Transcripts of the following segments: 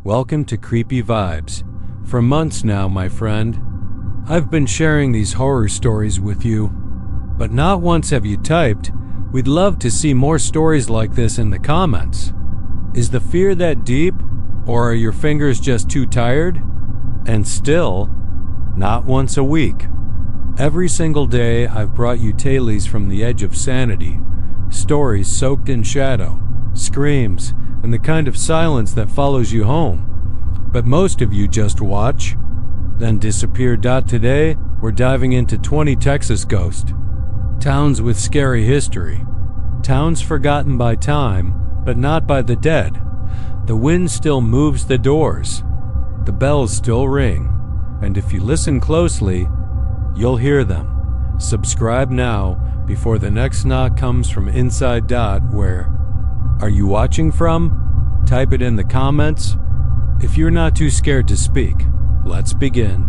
Welcome to Creepy Vibes. For months now, my friend, I've been sharing these horror stories with you, but not once have you typed, "We'd love to see more stories like this," in the comments. Is the fear that deep, or are your fingers just too tired? And still, not once a week. Every single day I've brought you tales from the edge of sanity, stories soaked in shadow, screams, and the kind of silence that follows you home. But most of you just watch, then disappear. Today, we're diving into 20 Texas ghosts. Towns with scary history. Towns forgotten by time, but not by the dead. The wind still moves the doors. The bells still ring. And if you listen closely, you'll hear them. Subscribe now before the next knock comes from inside. Where are you watching from? Type it in the comments. If you're not too scared to speak, let's begin.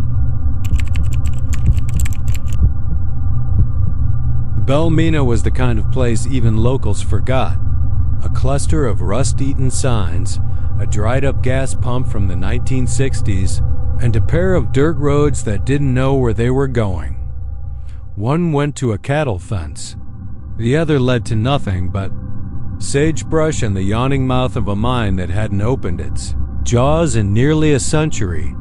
Belmina was the kind of place even locals forgot. A cluster of rust-eaten signs, a dried-up gas pump from the 1960s, and a pair of dirt roads that didn't know where they were going. One went to a cattle fence. The other led to nothing but sagebrush and the yawning mouth of a mine that hadn't opened its jaws in nearly a century.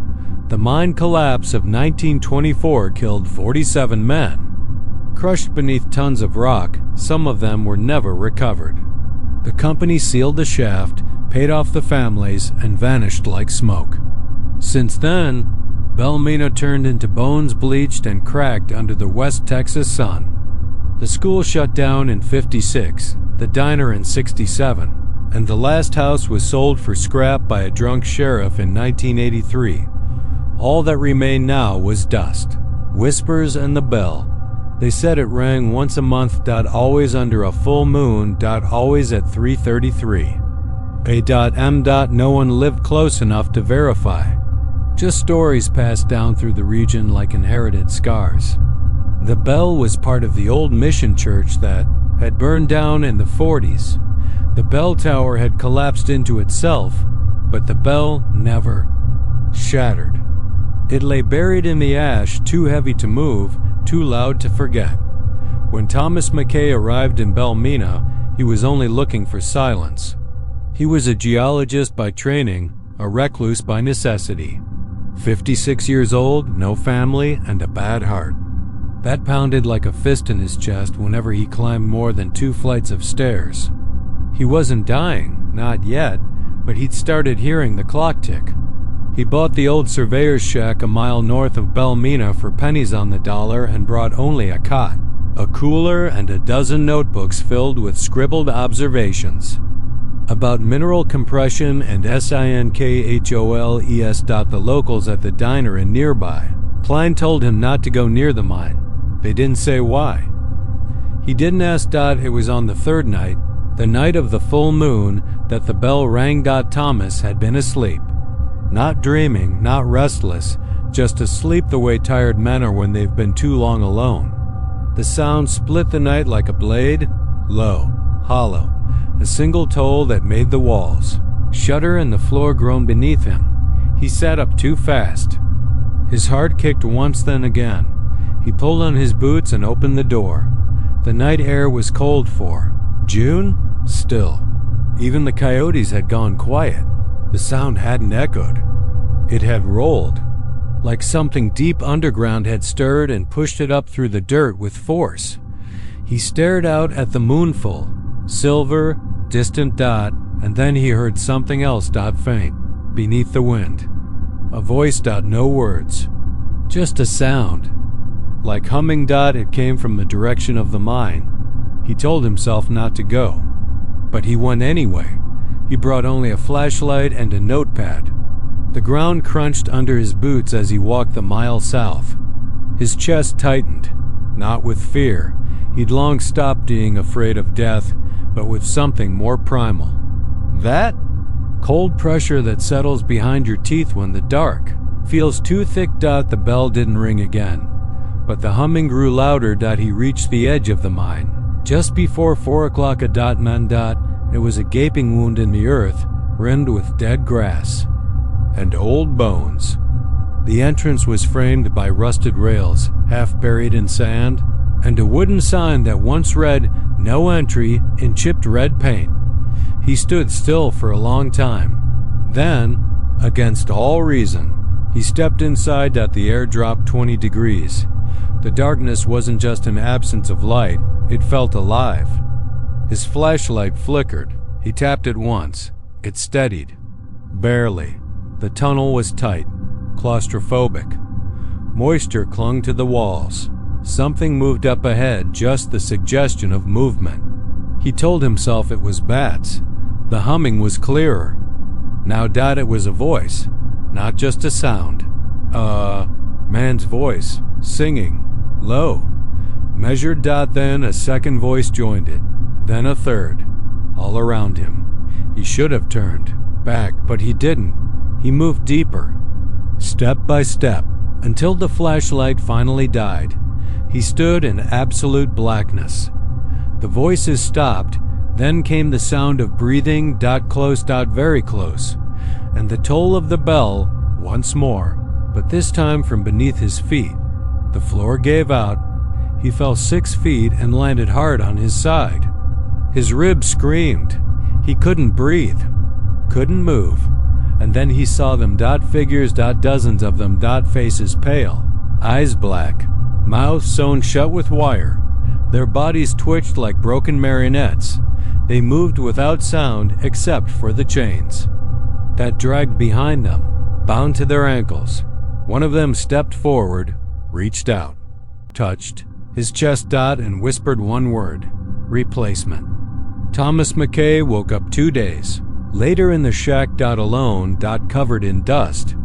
The mine collapse of 1924 killed 47 men. Crushed beneath tons of rock, some of them were never recovered. The company sealed the shaft, paid off the families, and vanished like smoke. Since then, Belmina turned into bones bleached and cracked under the West Texas sun. The school shut down in '56, the diner in '67, and the last house was sold for scrap by a drunk sheriff in 1983. All that remained now was dust, whispers, and the bell. They said it rang once a month. Always under a full moon. Always at 3:33. A.M. No one lived close enough to verify. Just stories passed down through the region like inherited scars. The bell was part of the old mission church that had burned down in the '40s. The bell tower had collapsed into itself, but the bell never shattered. It lay buried in the ash, too heavy to move, too loud to forget. When Thomas McKay arrived in Belmina, he was only looking for silence. He was a geologist by training, a recluse by necessity. 56 years old, no family, and a bad heart. That pounded like a fist in his chest whenever he climbed more than 2 flights of stairs. He wasn't dying, not yet, but he'd started hearing the clock tick. He bought the old surveyor's shack a mile north of Belmina for pennies on the dollar and brought only a cot, a cooler, and a dozen notebooks filled with scribbled observations about mineral compression and sinkholes. The locals at the diner and nearby. Klein told him not to go near the mine. They didn't say why. He didn't ask. It was on the third night, the night of the full moon, that the bell rang. Thomas had been asleep. Not dreaming, not restless, just asleep the way tired men are when they've been too long alone. The sound split the night like a blade, low, hollow, a single toll that made the walls shudder and the floor groan beneath him. He sat up too fast. His heart kicked once, then again. He pulled on his boots and opened the door. The night air was cold for June, still. Even the coyotes had gone quiet. The sound hadn't echoed. It had rolled, like something deep underground had stirred and pushed it up through the dirt with force. He stared out at the moonful, silver, distant. And then he heard something else. Faint, beneath the wind. A voice. No words, just a sound, like humming. It came from the direction of the mine. He told himself not to go, but he went anyway. He brought only a flashlight and a notepad. The ground crunched under his boots as he walked the mile south. His chest tightened, not with fear. He'd long stopped being afraid of death, but with something more primal. That cold pressure that settles behind your teeth when the dark feels too thick. The bell didn't ring again, but the humming grew louder. He reached the edge of the mine. Just before 4 o'clock. It was a gaping wound in the earth, rimmed with dead grass. and old bones. The entrance was framed by rusted rails, half buried in sand, and a wooden sign that once read, "No entry," in chipped red paint. He stood still for a long time. Then, against all reason, he stepped inside that the air dropped 20 degrees. The darkness wasn't just an absence of light, it felt alive. His flashlight flickered. He tapped it once. It steadied. Barely. The tunnel was tight, claustrophobic. Moisture clung to the walls. Something moved up ahead, just the suggestion of movement. He told himself it was bats. The humming was clearer. Now it was a voice, not just a sound. Man's voice, singing, low. Measured. Then a second voice joined it, then a third, all around him. He should have turned back, but he didn't. He moved deeper, step by step, until the flashlight finally died. He stood in absolute blackness. The voices stopped, then came the sound of breathing, close, very close, and the toll of the bell once more, but this time from beneath his feet. The floor gave out. He fell 6 feet and landed hard on his side. His ribs screamed. He couldn't breathe, couldn't move, and then he saw them, figures, dozens of them, faces pale, eyes black, mouths sewn shut with wire. Their bodies twitched like broken marionettes. They moved without sound except for the chains that dragged behind them, bound to their ankles. One of them stepped forward, reached out, touched his chest, and whispered one word: replacement. Thomas McKay woke up 2 days later in the shack, alone, covered in dust.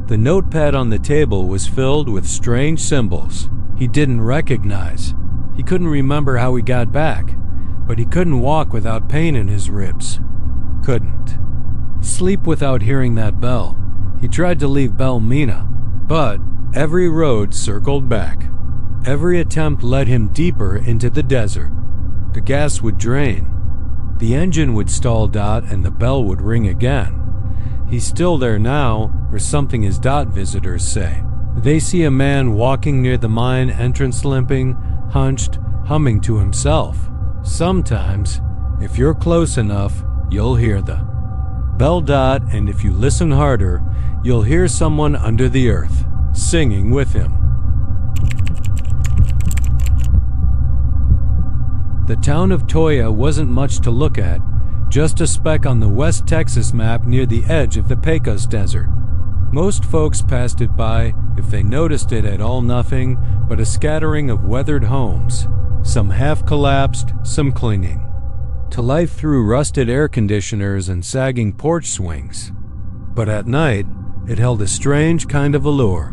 The notepad on the table was filled with strange symbols he didn't recognize. He couldn't remember how he got back, but he couldn't walk without pain in his ribs. Couldn't sleep without hearing that bell. He tried to leave Belmina, but every road circled back. Every attempt led him deeper into the desert. The gas would drain. The engine would stall, and the bell would ring again. He's still there now, or something his visitors say. They see a man walking near the mine entrance, limping, hunched, humming to himself. Sometimes, if you're close enough, you'll hear the bell, and if you listen harder, you'll hear someone under the earth, singing with him. The town of Toya wasn't much to look at, just a speck on the West Texas map near the edge of the Pecos Desert. Most folks passed it by, if they noticed it at all, nothing but a scattering of weathered homes, some half-collapsed, some clinging to life through rusted air conditioners and sagging porch swings. But at night, it held a strange kind of allure,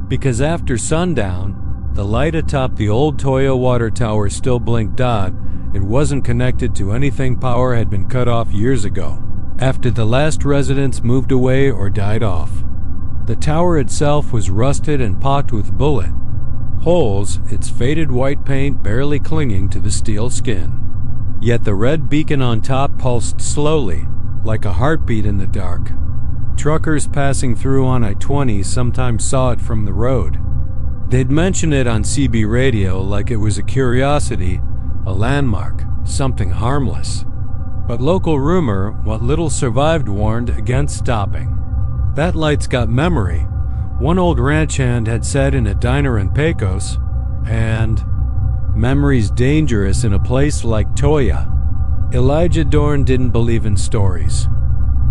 because after sundown, the light atop the old Toya water tower still blinked. It wasn't connected to anything. Power had been cut off years ago, after the last residents moved away or died off. The tower itself was rusted and pocked with bullet holes, its faded white paint barely clinging to the steel skin. Yet the red beacon on top pulsed slowly, like a heartbeat in the dark. Truckers passing through on I-20 sometimes saw it from the road. They'd mention it on CB radio like it was a curiosity, a landmark, something harmless. But local rumor, what little survived, warned against stopping. That light's got memory, one old ranch hand had said in a diner in Pecos, and memory's dangerous in a place like Toya. Elijah Dorn didn't believe in stories.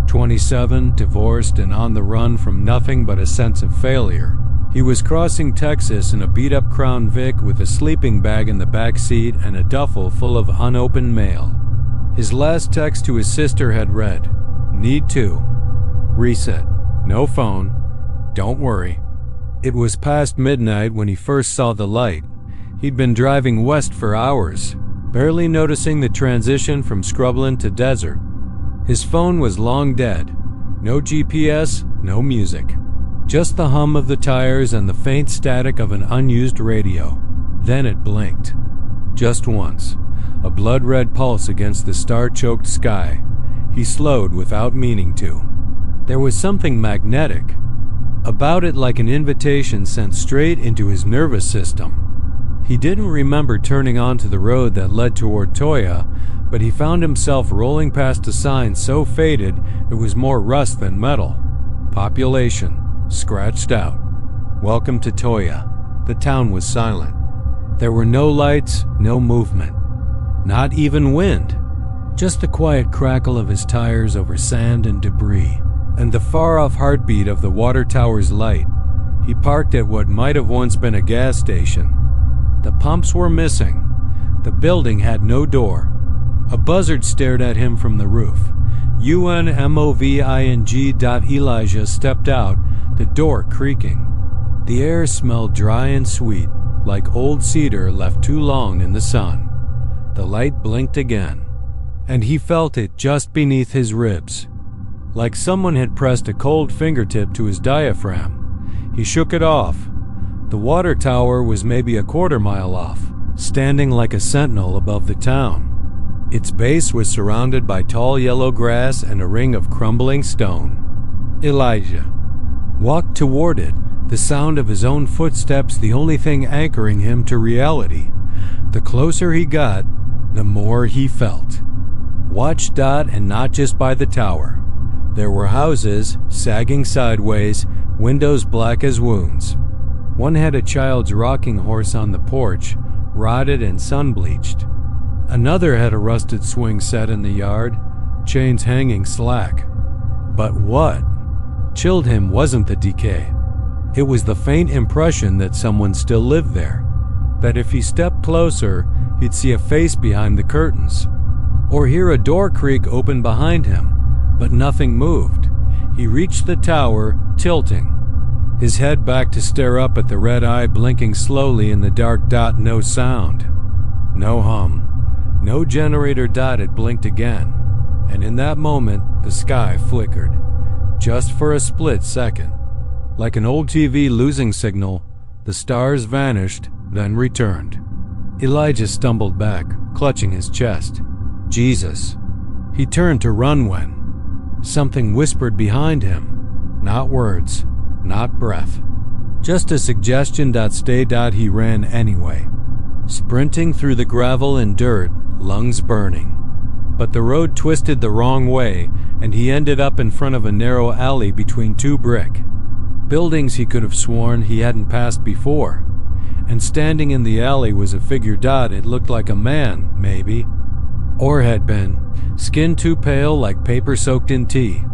27, divorced and on the run from nothing but a sense of failure. He was crossing Texas in a beat-up Crown Vic with a sleeping bag in the back seat and a duffel full of unopened mail. His last text to his sister had read, "Need to. Reset. No phone. Don't worry." It was past midnight when he first saw the light. He'd been driving west for hours, barely noticing the transition from scrubland to desert. His phone was long dead. No GPS, no music. Just the hum of the tires and the faint static of an unused radio. Then it blinked. Just once. A blood-red pulse against the star-choked sky. He slowed without meaning to. There was something magnetic about it, like an invitation sent straight into his nervous system. He didn't remember turning onto the road that led toward Toya, but he found himself rolling past a sign so faded it was more rust than metal. Population scratched out. Welcome to Toya. The town was silent. There were no lights, no movement. Not even wind. Just the quiet crackle of his tires over sand and debris, and the far-off heartbeat of the water tower's light. He parked at what might have once been a gas station. The pumps were missing. The building had no door. A buzzard stared at him from the roof. UNMOVING. Elijah stepped out, the door creaking. The air smelled dry and sweet, like old cedar left too long in the sun. The light blinked again, and he felt it just beneath his ribs, like someone had pressed a cold fingertip to his diaphragm. He shook it off. The water tower was maybe a quarter-mile off, standing like a sentinel above the town. Its base was surrounded by tall yellow grass and a ring of crumbling stone. Elijah walked toward it, the sound of his own footsteps the only thing anchoring him to reality. The closer he got, the more he felt. Watched, and not just by the tower. There were houses, sagging sideways, windows black as wounds. One had a child's rocking horse on the porch, rotted and sun-bleached. Another had a rusted swing set in the yard, chains hanging slack. But what chilled him wasn't the decay. It was the faint impression that someone still lived there, that if he stepped closer, he'd see a face behind the curtains, or hear a door creak open behind him, but nothing moved. He reached the tower, tilting, his head back to stare up at the red eye blinking slowly in the dark. No sound, no hum, no generator. It blinked again, and in that moment, the sky flickered, just for a split second. Like an old TV losing signal, the stars vanished, then returned. Elijah stumbled back, clutching his chest. Jesus. He turned to run when something whispered behind him. Not words, not breath. Just a suggestion. Stay. He ran anyway, sprinting through the gravel and dirt, lungs burning. But the road twisted the wrong way, and he ended up in front of a narrow alley between two brick buildings he could have sworn he hadn't passed before. And standing in the alley was a figure. It looked like a man, maybe, or had been. Skin too pale, like paper soaked in tea.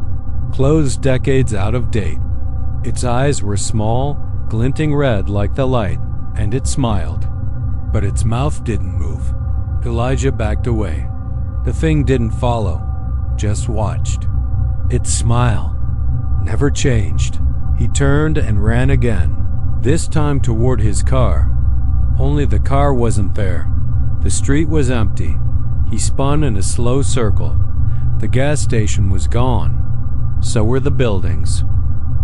Clothes decades out of date. Its eyes were small, glinting red like the light, and it smiled. But its mouth didn't move. Elijah backed away. The thing didn't follow, just watched. Its smile never changed. He turned and ran again, this time toward his car. Only the car wasn't there. The street was empty. He spun in a slow circle. The gas station was gone. So were the buildings.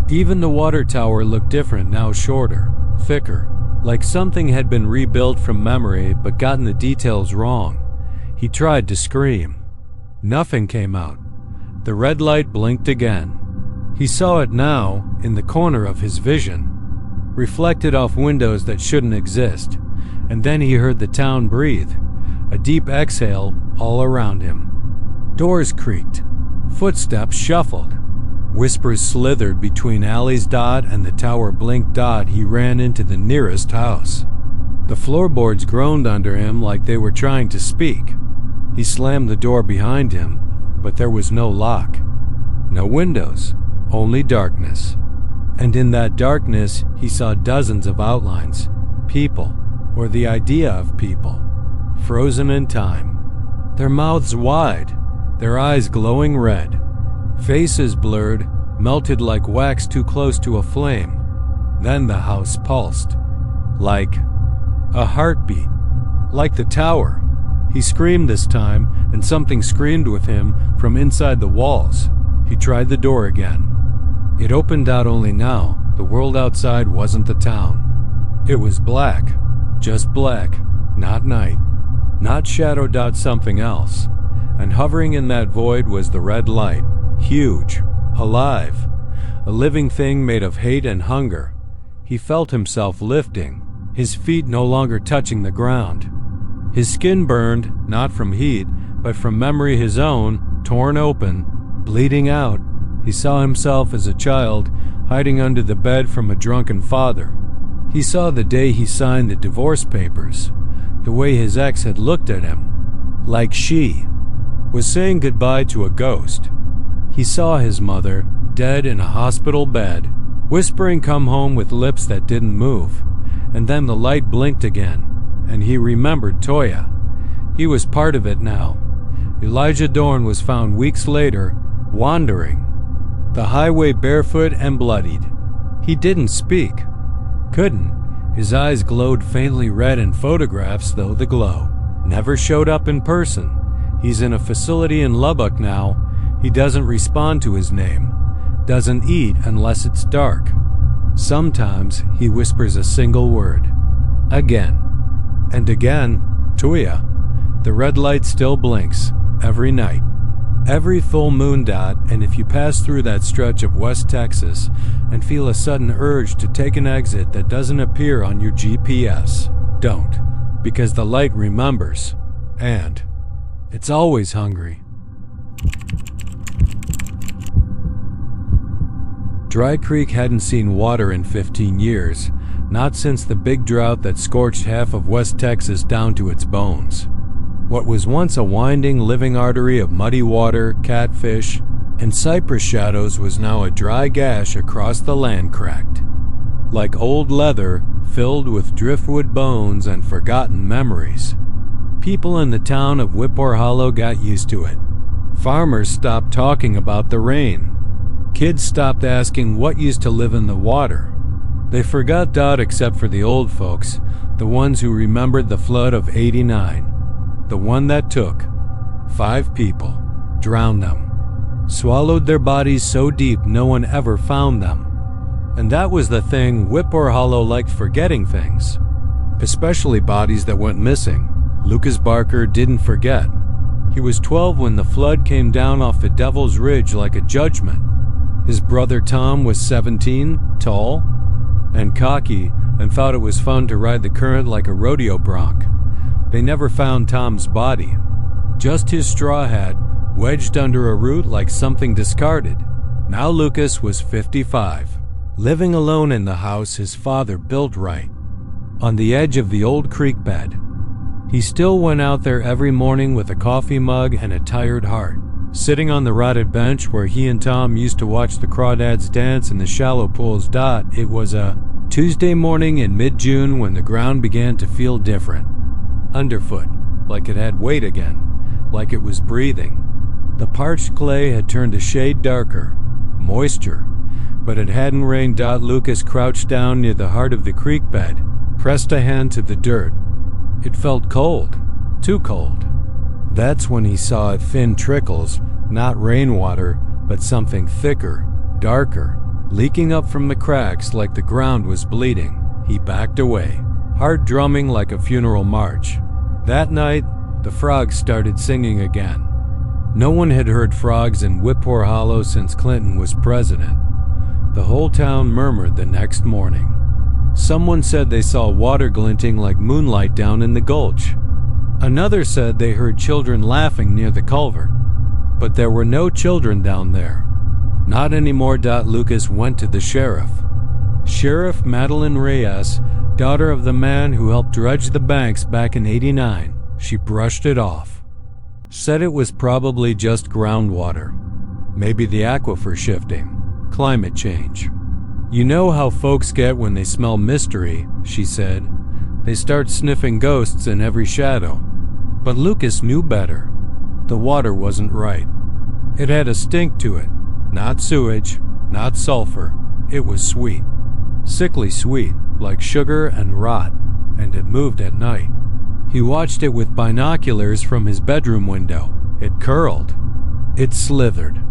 Even the water tower looked different now, shorter, thicker, like something had been rebuilt from memory but gotten the details wrong. He tried to scream. Nothing came out. The red light blinked again. He saw it now, in the corner of his vision, reflected off windows that shouldn't exist, and then he heard the town breathe, a deep exhale all around him. Doors creaked, footsteps shuffled, whispers slithered between alleys. And the tower blinked. He ran into the nearest house. The floorboards groaned under him like they were trying to speak. He slammed the door behind him, but there was no lock, no windows. Only darkness. And in that darkness, he saw dozens of outlines, people, or the idea of people, frozen in time. Their mouths wide, their eyes glowing red, faces blurred, melted like wax too close to a flame. Then the house pulsed, like a heartbeat, like the tower. He screamed this time, and something screamed with him from inside the walls. He tried the door again. It opened. Only now, the world outside wasn't the town. It was black, just black, not night, not shadow. Something else. And hovering in that void was the red light, huge, alive, a living thing made of hate and hunger. He felt himself lifting, his feet no longer touching the ground. His skin burned, not from heat, but from memory his own, torn open, bleeding out. He saw himself as a child, hiding under the bed from a drunken father. He saw the day he signed the divorce papers, the way his ex had looked at him, like she was saying goodbye to a ghost. He saw his mother, dead in a hospital bed, whispering "come home" with lips that didn't move. And then the light blinked again, and he remembered Toya. He was part of it now. Elijah Dorn was found weeks later, wandering the highway barefoot and bloodied. He didn't speak. Couldn't. His eyes glowed faintly red in photographs, though the glow never showed up in person. He's in a facility in Lubbock now. He doesn't respond to his name, doesn't eat unless it's dark. Sometimes he whispers a single word. Again. And again, Toya. The red light still blinks, every night. Every full moon dot, and if you pass through that stretch of West Texas and feel a sudden urge to take an exit that doesn't appear on your GPS, don't, because the light remembers, and it's always hungry. Dry Creek hadn't seen water in 15 years, not since the big drought that scorched half of West Texas down to its bones. What was once a winding, living artery of muddy water, catfish, and cypress shadows was now a dry gash across the land, cracked like old leather, filled with driftwood bones and forgotten memories. People in the town of Whippoor Hollow got used to it. Farmers stopped talking about the rain. Kids stopped asking what used to live in the water. They forgot Dot except for the old folks, the ones who remembered the flood of '89. The one that took 5 people, drowned them, swallowed their bodies so deep no one ever found them. And that was the thing, Whippoor Hollow liked forgetting things, especially bodies that went missing. Lucas Barker didn't forget. He was 12 when the flood came down off the Devil's Ridge like a judgment. His brother Tom was 17, tall, and cocky, and thought it was fun to ride the current like a rodeo bronc. They never found Tom's body, just his straw hat wedged under a root like something discarded. Now Lucas was 55, living alone in the house his father built right on the edge of the old creek bed. He still went out there every morning with a coffee mug and a tired heart, sitting on the rotted bench where he and Tom used to watch the crawdads dance in the shallow pools. It was a Tuesday morning in mid-June when the ground began to feel different. Underfoot, like it had weight again, like it was breathing. The parched clay had turned a shade darker, moisture, but it hadn't rained. Lucas crouched down near the heart of the creek bed, pressed a hand to the dirt. It felt cold, too cold. That's when he saw thin trickles, not rainwater, but something thicker, darker, leaking up from the cracks like the ground was bleeding. He backed away, heart drumming like a funeral march. That night, the frogs started singing again. No one had heard frogs in Whippoor Hollow since Clinton was president. The whole town murmured the next morning. Someone said they saw water glinting like moonlight down in the gulch. Another said they heard children laughing near the culvert. But there were no children down there. Not anymore. Lucas went to the sheriff. Sheriff Madeline Reyes, daughter of the man who helped dredge the banks back in '89. She brushed it off. Said it was probably just groundwater. Maybe the aquifer shifting. Climate change. You know how folks get when they smell mystery, she said. They start sniffing ghosts in every shadow. But Lucas knew better. The water wasn't right. It had a stink to it. Not sewage, not sulfur. It was sweet. Sickly sweet, like sugar and rot, and it moved at night. He watched it with binoculars from his bedroom window. It curled. It slithered.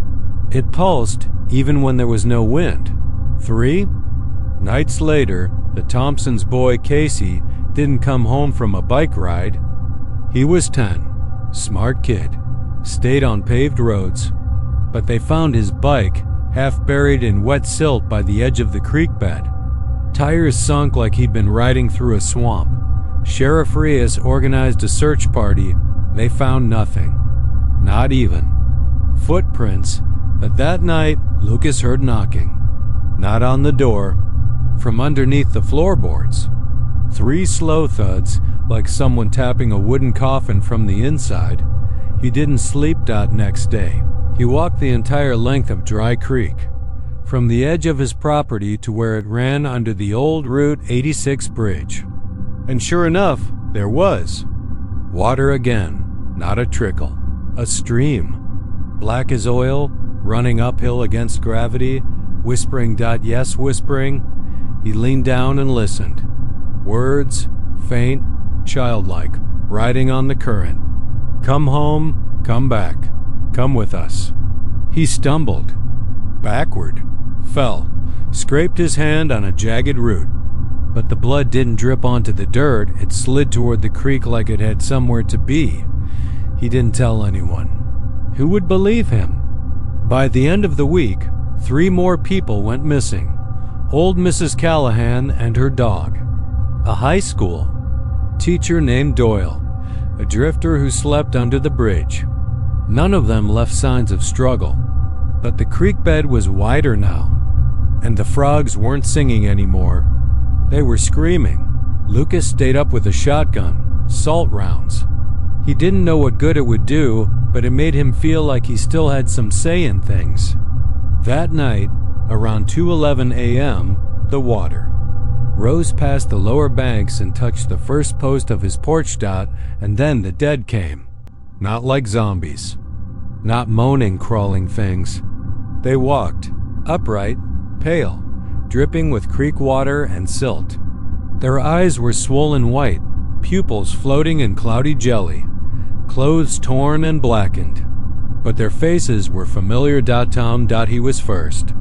It pulsed even when there was no wind. 3 nights later, the Thompsons' boy Casey didn't come home from a bike ride. He was 10, smart kid, stayed on paved roads, but they found his bike half buried in wet silt by the edge of the creek bed. Tires sunk like he'd been riding through a swamp. Sheriff Reyes organized a search party. They found nothing. Not even footprints, but that night Lucas heard knocking. Not on the door, from underneath the floorboards. 3 slow thuds, like someone tapping a wooden coffin from the inside. He didn't sleep. Next day, he walked the entire length of Dry Creek, from the edge of his property to where it ran under the old Route 86 bridge. And sure enough, there was water again, not a trickle, a stream, black as oil, running uphill against gravity, whispering. Yes, whispering. He leaned down and listened. Words, faint, childlike, riding on the current. Come home, come back, come with us. He stumbled, backward, fell, scraped his hand on a jagged root. But the blood didn't drip onto the dirt, it slid toward the creek like it had somewhere to be. He didn't tell anyone. Who would believe him? By the end of the week, 3 more people went missing. Old Mrs. Callahan and her dog. A high school teacher named Doyle, a drifter who slept under the bridge. None of them left signs of struggle, but the creek bed was wider now, and the frogs weren't singing anymore. They were screaming. Lucas stayed up with a shotgun, salt rounds. He didn't know what good it would do, but it made him feel like he still had some say in things. That night, around 2:11 a.m., the water rose past the lower banks and touched the first post of his porch. And then the dead came. Not like zombies. Not moaning, crawling things. They walked, upright, pale, dripping with creek water and silt. Their eyes were swollen white, pupils floating in cloudy jelly, clothes torn and blackened. But their faces were familiar. Tom. He was first.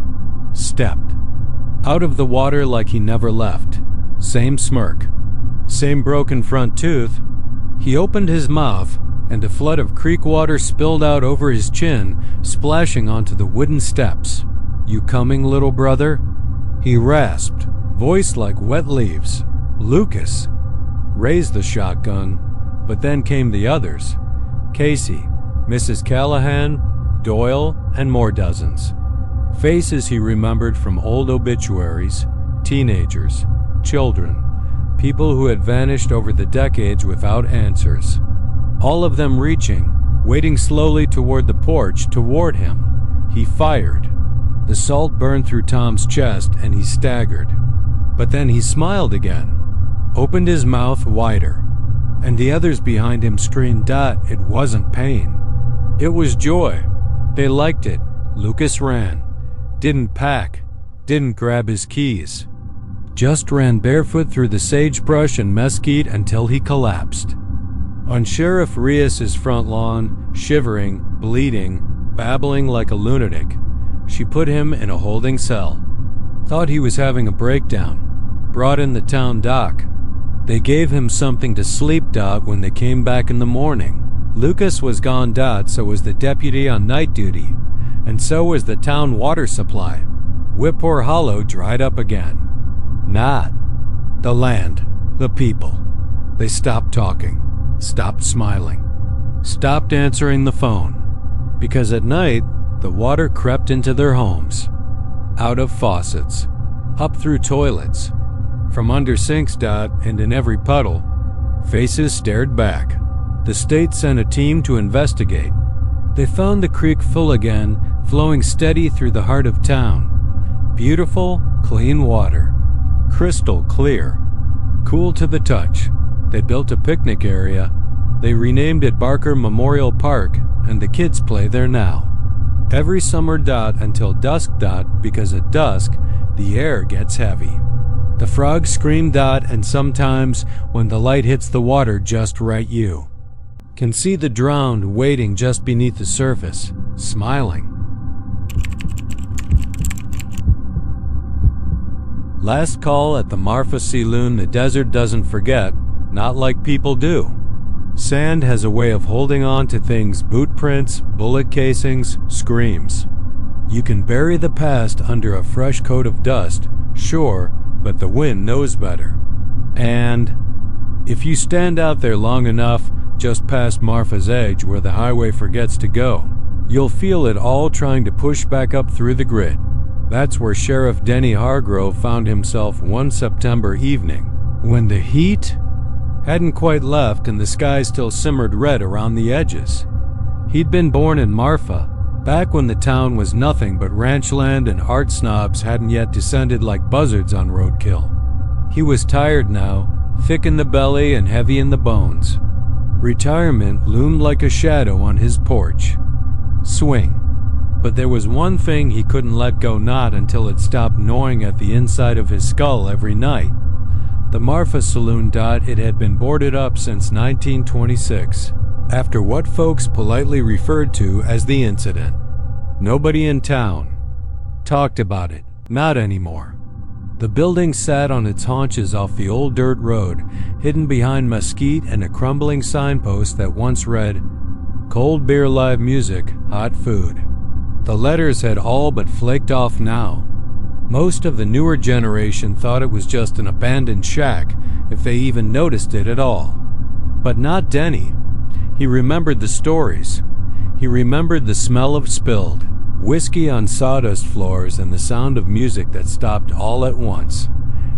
Stepped out of the water like he never left. Same smirk. Same broken front tooth. He opened his mouth, and a flood of creek water spilled out over his chin, splashing onto the wooden steps. You coming, little brother? He rasped, voice like wet leaves. Lucas raised the shotgun, but then came the others. Casey, Mrs. Callahan, Doyle, and more dozens. Faces he remembered from old obituaries, teenagers, children, people who had vanished over the decades without answers. All of them reaching, wading slowly toward the porch, toward him. He fired. The salt burned through Tom's chest and he staggered. But then he smiled again, opened his mouth wider, and the others behind him screamed. It wasn't pain. It was joy. They liked it. Lucas ran. Didn't pack. Didn't grab his keys. Just ran barefoot through the sagebrush and mesquite until he collapsed. On Sheriff Reyes's front lawn, shivering, bleeding, babbling like a lunatic, she put him in a holding cell. Thought he was having a breakdown. Brought in the town doc. They gave him something to sleep. When they came back in the morning, Lucas was gone. So was the deputy on night duty, and so was the town water supply. Whippoor Hollow dried up again. Not the land, the people. They stopped talking, stopped smiling, stopped answering the phone, because at night the water crept into their homes, out of faucets, up through toilets, from under sinks. And in every puddle, faces stared back. The state sent a team to investigate. They found the creek full again, flowing steady through the heart of town. Beautiful, clean water, crystal clear, cool to the touch. They built a picnic area. They renamed it Barker Memorial Park, and the kids play there now. Every summer. Until dusk. Because at dusk, the air gets heavy. The frogs scream. And sometimes, when the light hits the water just right, you can see the drowned waiting just beneath the surface, smiling. Last call at the Marfa Saloon. The desert doesn't forget, not like people do. Sand has a way of holding on to things: boot prints, bullet casings, screams. You can bury the past under a fresh coat of dust, sure, but the wind knows better. And if you stand out there long enough, just past Marfa's Edge where the highway forgets to go, you'll feel it all trying to push back up through the grid. That's where Sheriff Denny Hargrove found himself one September evening, when the heat hadn't quite left and the sky still simmered red around the edges. He'd been born in Marfa, back when the town was nothing but ranch land and art snobs hadn't yet descended like buzzards on roadkill. He was tired now, thick in the belly and heavy in the bones. Retirement loomed like a shadow on his porch. Swing. But there was one thing he couldn't let go, not until it stopped gnawing at the inside of his skull every night. The Marfa saloon. It had been boarded up since 1926, after what folks politely referred to as the incident. Nobody in town talked about it, not anymore. The building sat on its haunches off the old dirt road, hidden behind mesquite and a crumbling signpost that once read, "Cold beer, live music, hot food." The letters had all but flaked off now. Most of the newer generation thought it was just an abandoned shack, if they even noticed it at all. But not Denny. He remembered the stories. He remembered the smell of spilled whiskey on sawdust floors and the sound of music that stopped all at once.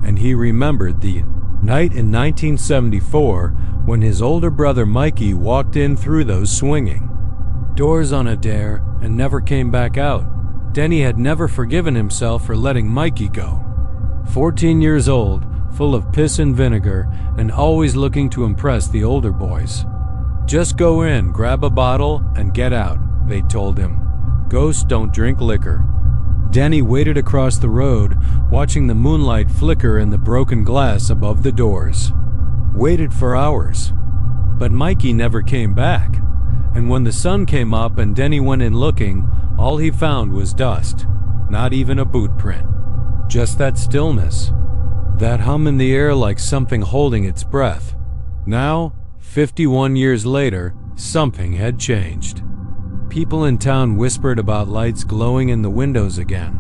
And he remembered the night in 1974 when his older brother Mikey walked in through those swinging doors on a dare and never came back out. Denny had never forgiven himself for letting Mikey go. 14 years old, full of piss and vinegar, and always looking to impress the older boys. "Just go in, grab a bottle, and get out," they told him. "Ghosts don't drink liquor." Denny waited across the road, watching the moonlight flicker in the broken glass above the doors. Waited for hours. But Mikey never came back. And when the sun came up and Denny went in looking, all he found was dust. Not even a boot print. Just that stillness. That hum in the air like something holding its breath. Now, 51 years later, something had changed. People in town whispered about lights glowing in the windows again.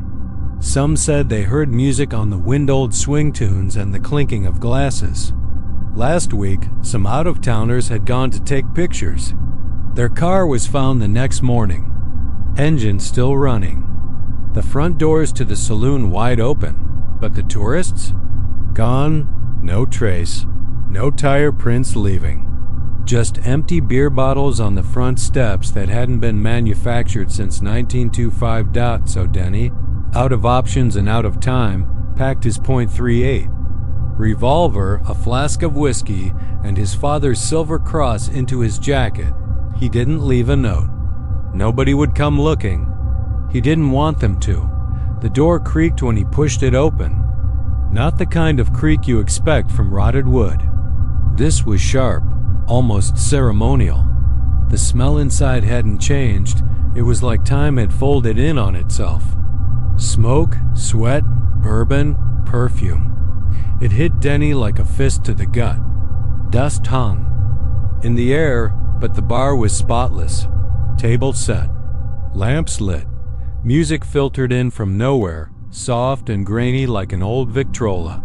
Some said they heard music on the wind-old swing tunes and the clinking of glasses. Last week, some out-of-towners had gone to take pictures. Their car was found the next morning, engine still running. The front doors to the saloon wide open, but the tourists? Gone, no trace, no tire prints leaving. Just empty beer bottles on the front steps that hadn't been manufactured since 1925. So Denny, out of options and out of time, packed his .38 revolver, a flask of whiskey, and his father's silver cross into his jacket. He didn't leave a note. Nobody would come looking. He didn't want them to. The door creaked when he pushed it open. Not the kind of creak you expect from rotted wood. This was sharp, almost ceremonial. The smell inside hadn't changed. It was like time had folded in on itself. Smoke, sweat, bourbon, perfume. It hit Denny like a fist to the gut. Dust hung in the air, but the bar was spotless. Table set. Lamps lit. Music filtered in from nowhere, soft and grainy like an old Victrola.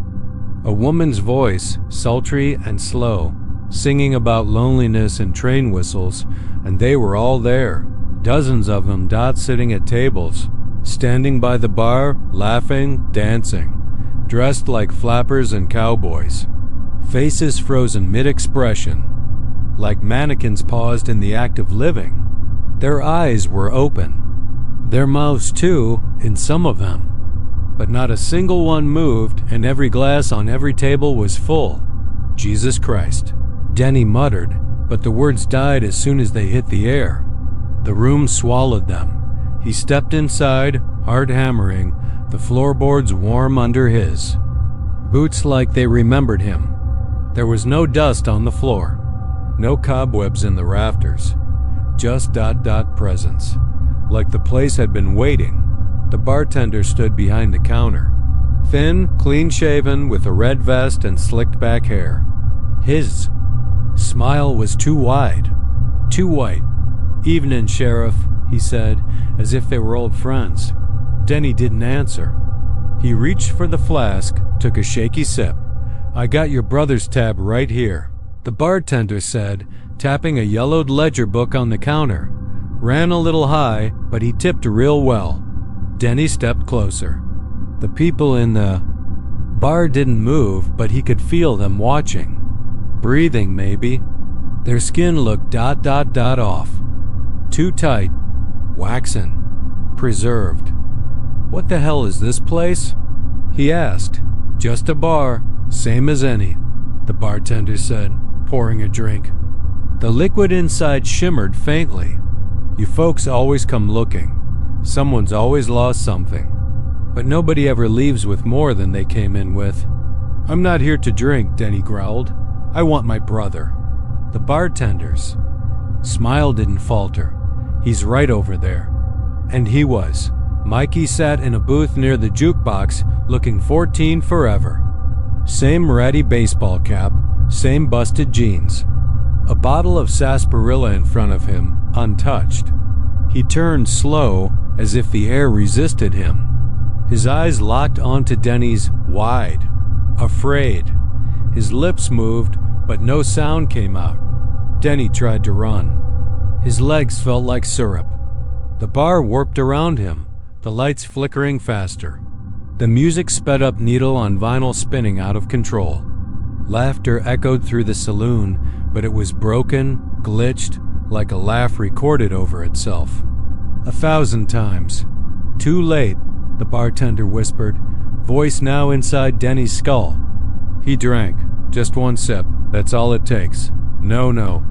A woman's voice, sultry and slow, singing about loneliness and train whistles, and they were all there. Dozens of them. Sitting at tables, standing by the bar, laughing, dancing, dressed like flappers and cowboys. Faces frozen mid-expression, like mannequins paused in the act of living. Their eyes were open. Their mouths too, in some of them. But not a single one moved, and every glass on every table was full. Jesus Christ. Denny muttered, but the words died as soon as they hit the air. The room swallowed them. He stepped inside, heart hammering, the floorboards warm under his boots like they remembered him. There was no dust on the floor. No cobwebs in the rafters. Just presence. Like the place had been waiting. The bartender stood behind the counter. Thin, clean-shaven, with a red vest and slicked back hair. His smile was too wide. Too white. "Evenin', Sheriff," he said, as if they were old friends. Denny didn't answer. He reached for the flask, took a shaky sip. "I got your brother's tab right here," the bartender said, tapping a yellowed ledger book on the counter. "Ran a little high, but he tipped real well." Denny stepped closer. The people in the bar didn't move, but he could feel them watching. Breathing, maybe. Their skin looked off. Too tight. Waxen. Preserved. "What the hell is this place?" he asked. "Just a bar, same as any," the bartender said, pouring a drink. The liquid inside shimmered faintly. "You folks always come looking. Someone's always lost something. But nobody ever leaves with more than they came in with." "I'm not here to drink," Denny growled. "I want my brother." The bartender's smile didn't falter. "He's right over there." And he was. Mikey sat in a booth near the jukebox, looking 14 forever. Same ratty baseball cap, same busted jeans. A bottle of sarsaparilla in front of him, untouched. He turned slow, as if the air resisted him. His eyes locked onto Denny's, wide, afraid. His lips moved, but no sound came out. Denny tried to run. His legs felt like syrup. The bar warped around him, the lights flickering faster. The music sped up, needle on vinyl spinning out of control. Laughter echoed through the saloon, but it was broken, glitched, like a laugh recorded over itself. 1,000 times. "Too late," the bartender whispered, voice now inside Denny's skull. He drank. "Just one sip, that's all it takes." No.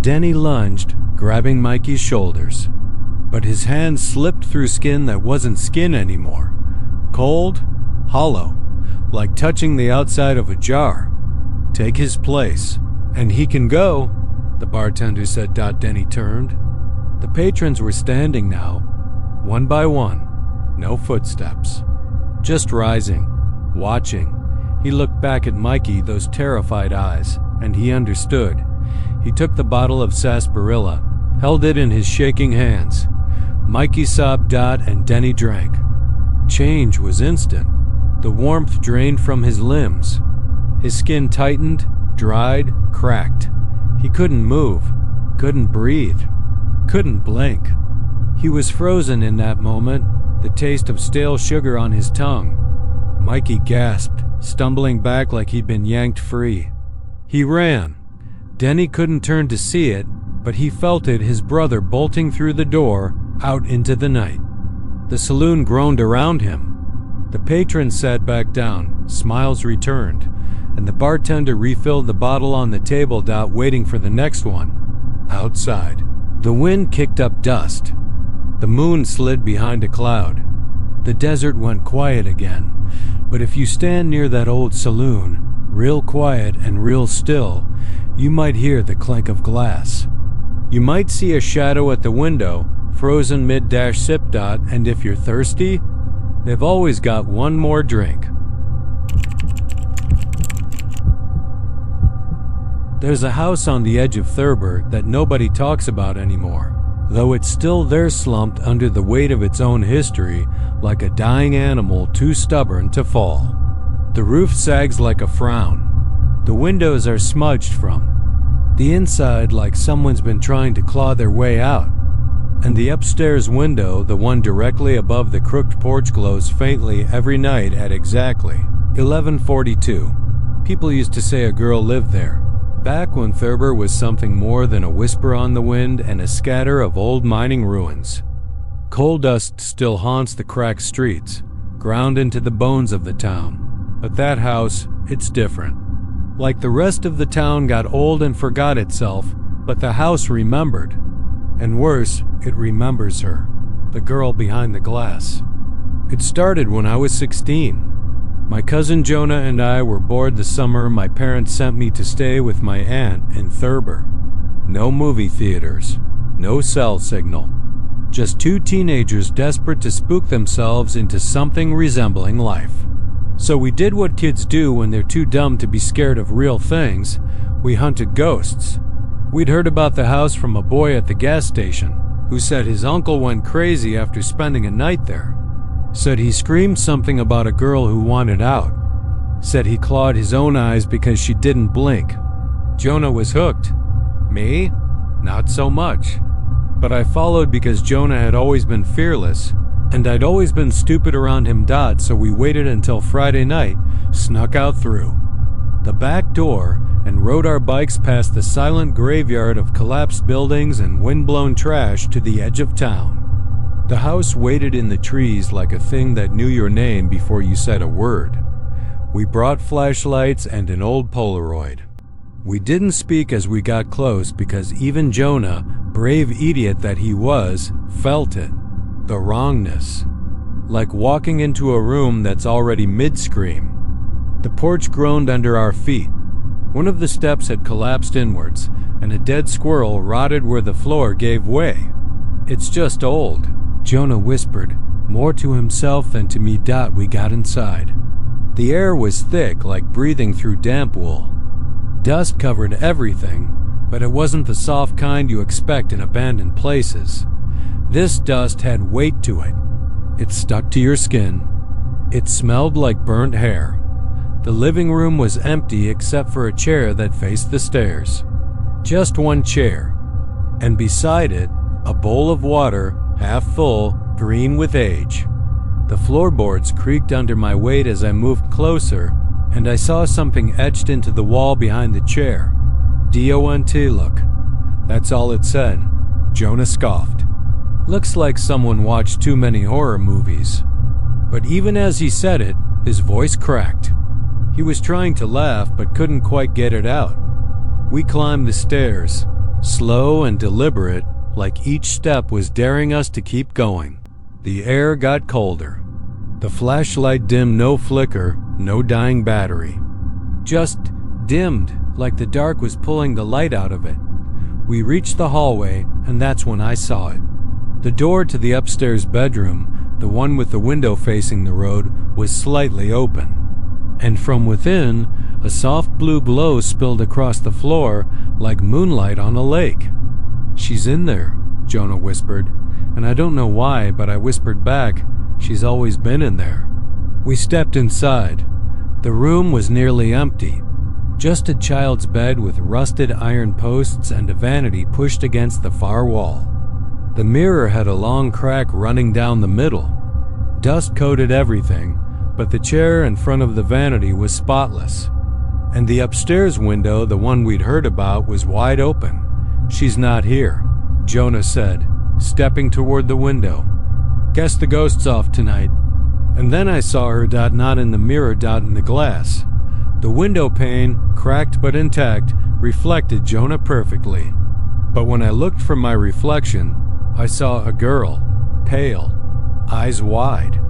Denny lunged, grabbing Mikey's shoulders. But his hand slipped through skin that wasn't skin anymore. Cold, hollow, like touching the outside of a jar. "Take his place, and he can go," the bartender said. Denny turned. The patrons were standing now, one by one. No footsteps. Just rising, watching. He looked back at Mikey, those terrified eyes, and he understood. He took the bottle of sarsaparilla, held it in his shaking hands. Mikey sobbed, and Denny drank. Change was instant. The warmth drained from his limbs. His skin tightened, dried, cracked. He couldn't move, couldn't breathe, couldn't blink. He was frozen in that moment, the taste of stale sugar on his tongue. Mikey gasped, stumbling back like he'd been yanked free. He ran. Denny couldn't turn to see it, but he felt it, his brother bolting through the door, out into the night. The saloon groaned around him. The patrons sat back down, smiles returned, and the bartender refilled the bottle on the table, waiting for the next one. Outside, the wind kicked up dust. The moon slid behind a cloud. The desert went quiet again, but if you stand near that old saloon, real quiet and real still, you might hear the clink of glass. You might see a shadow at the window, frozen mid-sip. And if you're thirsty, they've always got one more drink. There's a house on the edge of Thurber that nobody talks about anymore, though it's still there, slumped under the weight of its own history, like a dying animal too stubborn to fall. The roof sags like a frown. The windows are smudged from the inside, like someone's been trying to claw their way out. And the upstairs window, the one directly above the crooked porch, glows faintly every night at exactly 11:42. People used to say a girl lived there, back when Thurber was something more than a whisper on the wind and a scatter of old mining ruins. Coal dust still haunts the cracked streets, ground into the bones of the town. But that house, it's different. Like the rest of the town got old and forgot itself, but the house remembered. And worse, it remembers her, the girl behind the glass. It started when I was 16. My cousin Jonah and I were bored the summer my parents sent me to stay with my aunt in Thurber. No movie theaters, no cell signal. Just two teenagers desperate to spook themselves into something resembling life. So we did what kids do when they're too dumb to be scared of real things. We hunted ghosts. We'd heard about the house from a boy at the gas station, who said his uncle went crazy after spending a night there. Said he screamed something about a girl who wanted out. Said he clawed his own eyes because she didn't blink. Jonah was hooked. Me? Not so much. But I followed because Jonah had always been fearless, and I'd always been stupid around him. So we waited until Friday night, snuck out through the back door, and rode our bikes past the silent graveyard of collapsed buildings and windblown trash to the edge of town. The house waited in the trees like a thing that knew your name before you said a word. We brought flashlights and an old Polaroid. We didn't speak as we got close because even Jonah, brave idiot that he was, felt it. The wrongness. Like walking into a room that's already mid-scream. The porch groaned under our feet. One of the steps had collapsed inwards, and a dead squirrel rotted where the floor gave way. It's just old, Jonah whispered, more to himself than to me. We got inside. The air was thick, like breathing through damp wool. Dust covered everything, but it wasn't the soft kind you expect in abandoned places. This dust had weight to it. It stuck to your skin. It smelled like burnt hair. The living room was empty except for a chair that faced the stairs. Just one chair. And beside it, a bowl of water, half full, green with age. The floorboards creaked under my weight as I moved closer, and I saw something etched into the wall behind the chair. DONT look. That's all it said. Jonah scoffed. Looks like someone watched too many horror movies. But even as he said it, his voice cracked. He was trying to laugh but couldn't quite get it out. We climbed the stairs, slow and deliberate, like each step was daring us to keep going. The air got colder. The flashlight dimmed, no flicker, no dying battery. Just dimmed, like the dark was pulling the light out of it. We reached the hallway, and that's when I saw it. The door to the upstairs bedroom, the one with the window facing the road, was slightly open. And from within, a soft blue glow spilled across the floor like moonlight on a lake. She's in there, Jonah whispered, and I don't know why, but I whispered back, she's always been in there. We stepped inside. The room was nearly empty. Just a child's bed with rusted iron posts and a vanity pushed against the far wall. The mirror had a long crack running down the middle. Dust coated everything, but the chair in front of the vanity was spotless. And the upstairs window, the one we'd heard about, was wide open. She's not here, Jonah said, stepping toward the window. Guess the ghost's off tonight. And then I saw her, not in the mirror, in the glass. The window pane, cracked but intact, reflected Jonah perfectly. But when I looked from my reflection, I saw a girl, pale, eyes wide,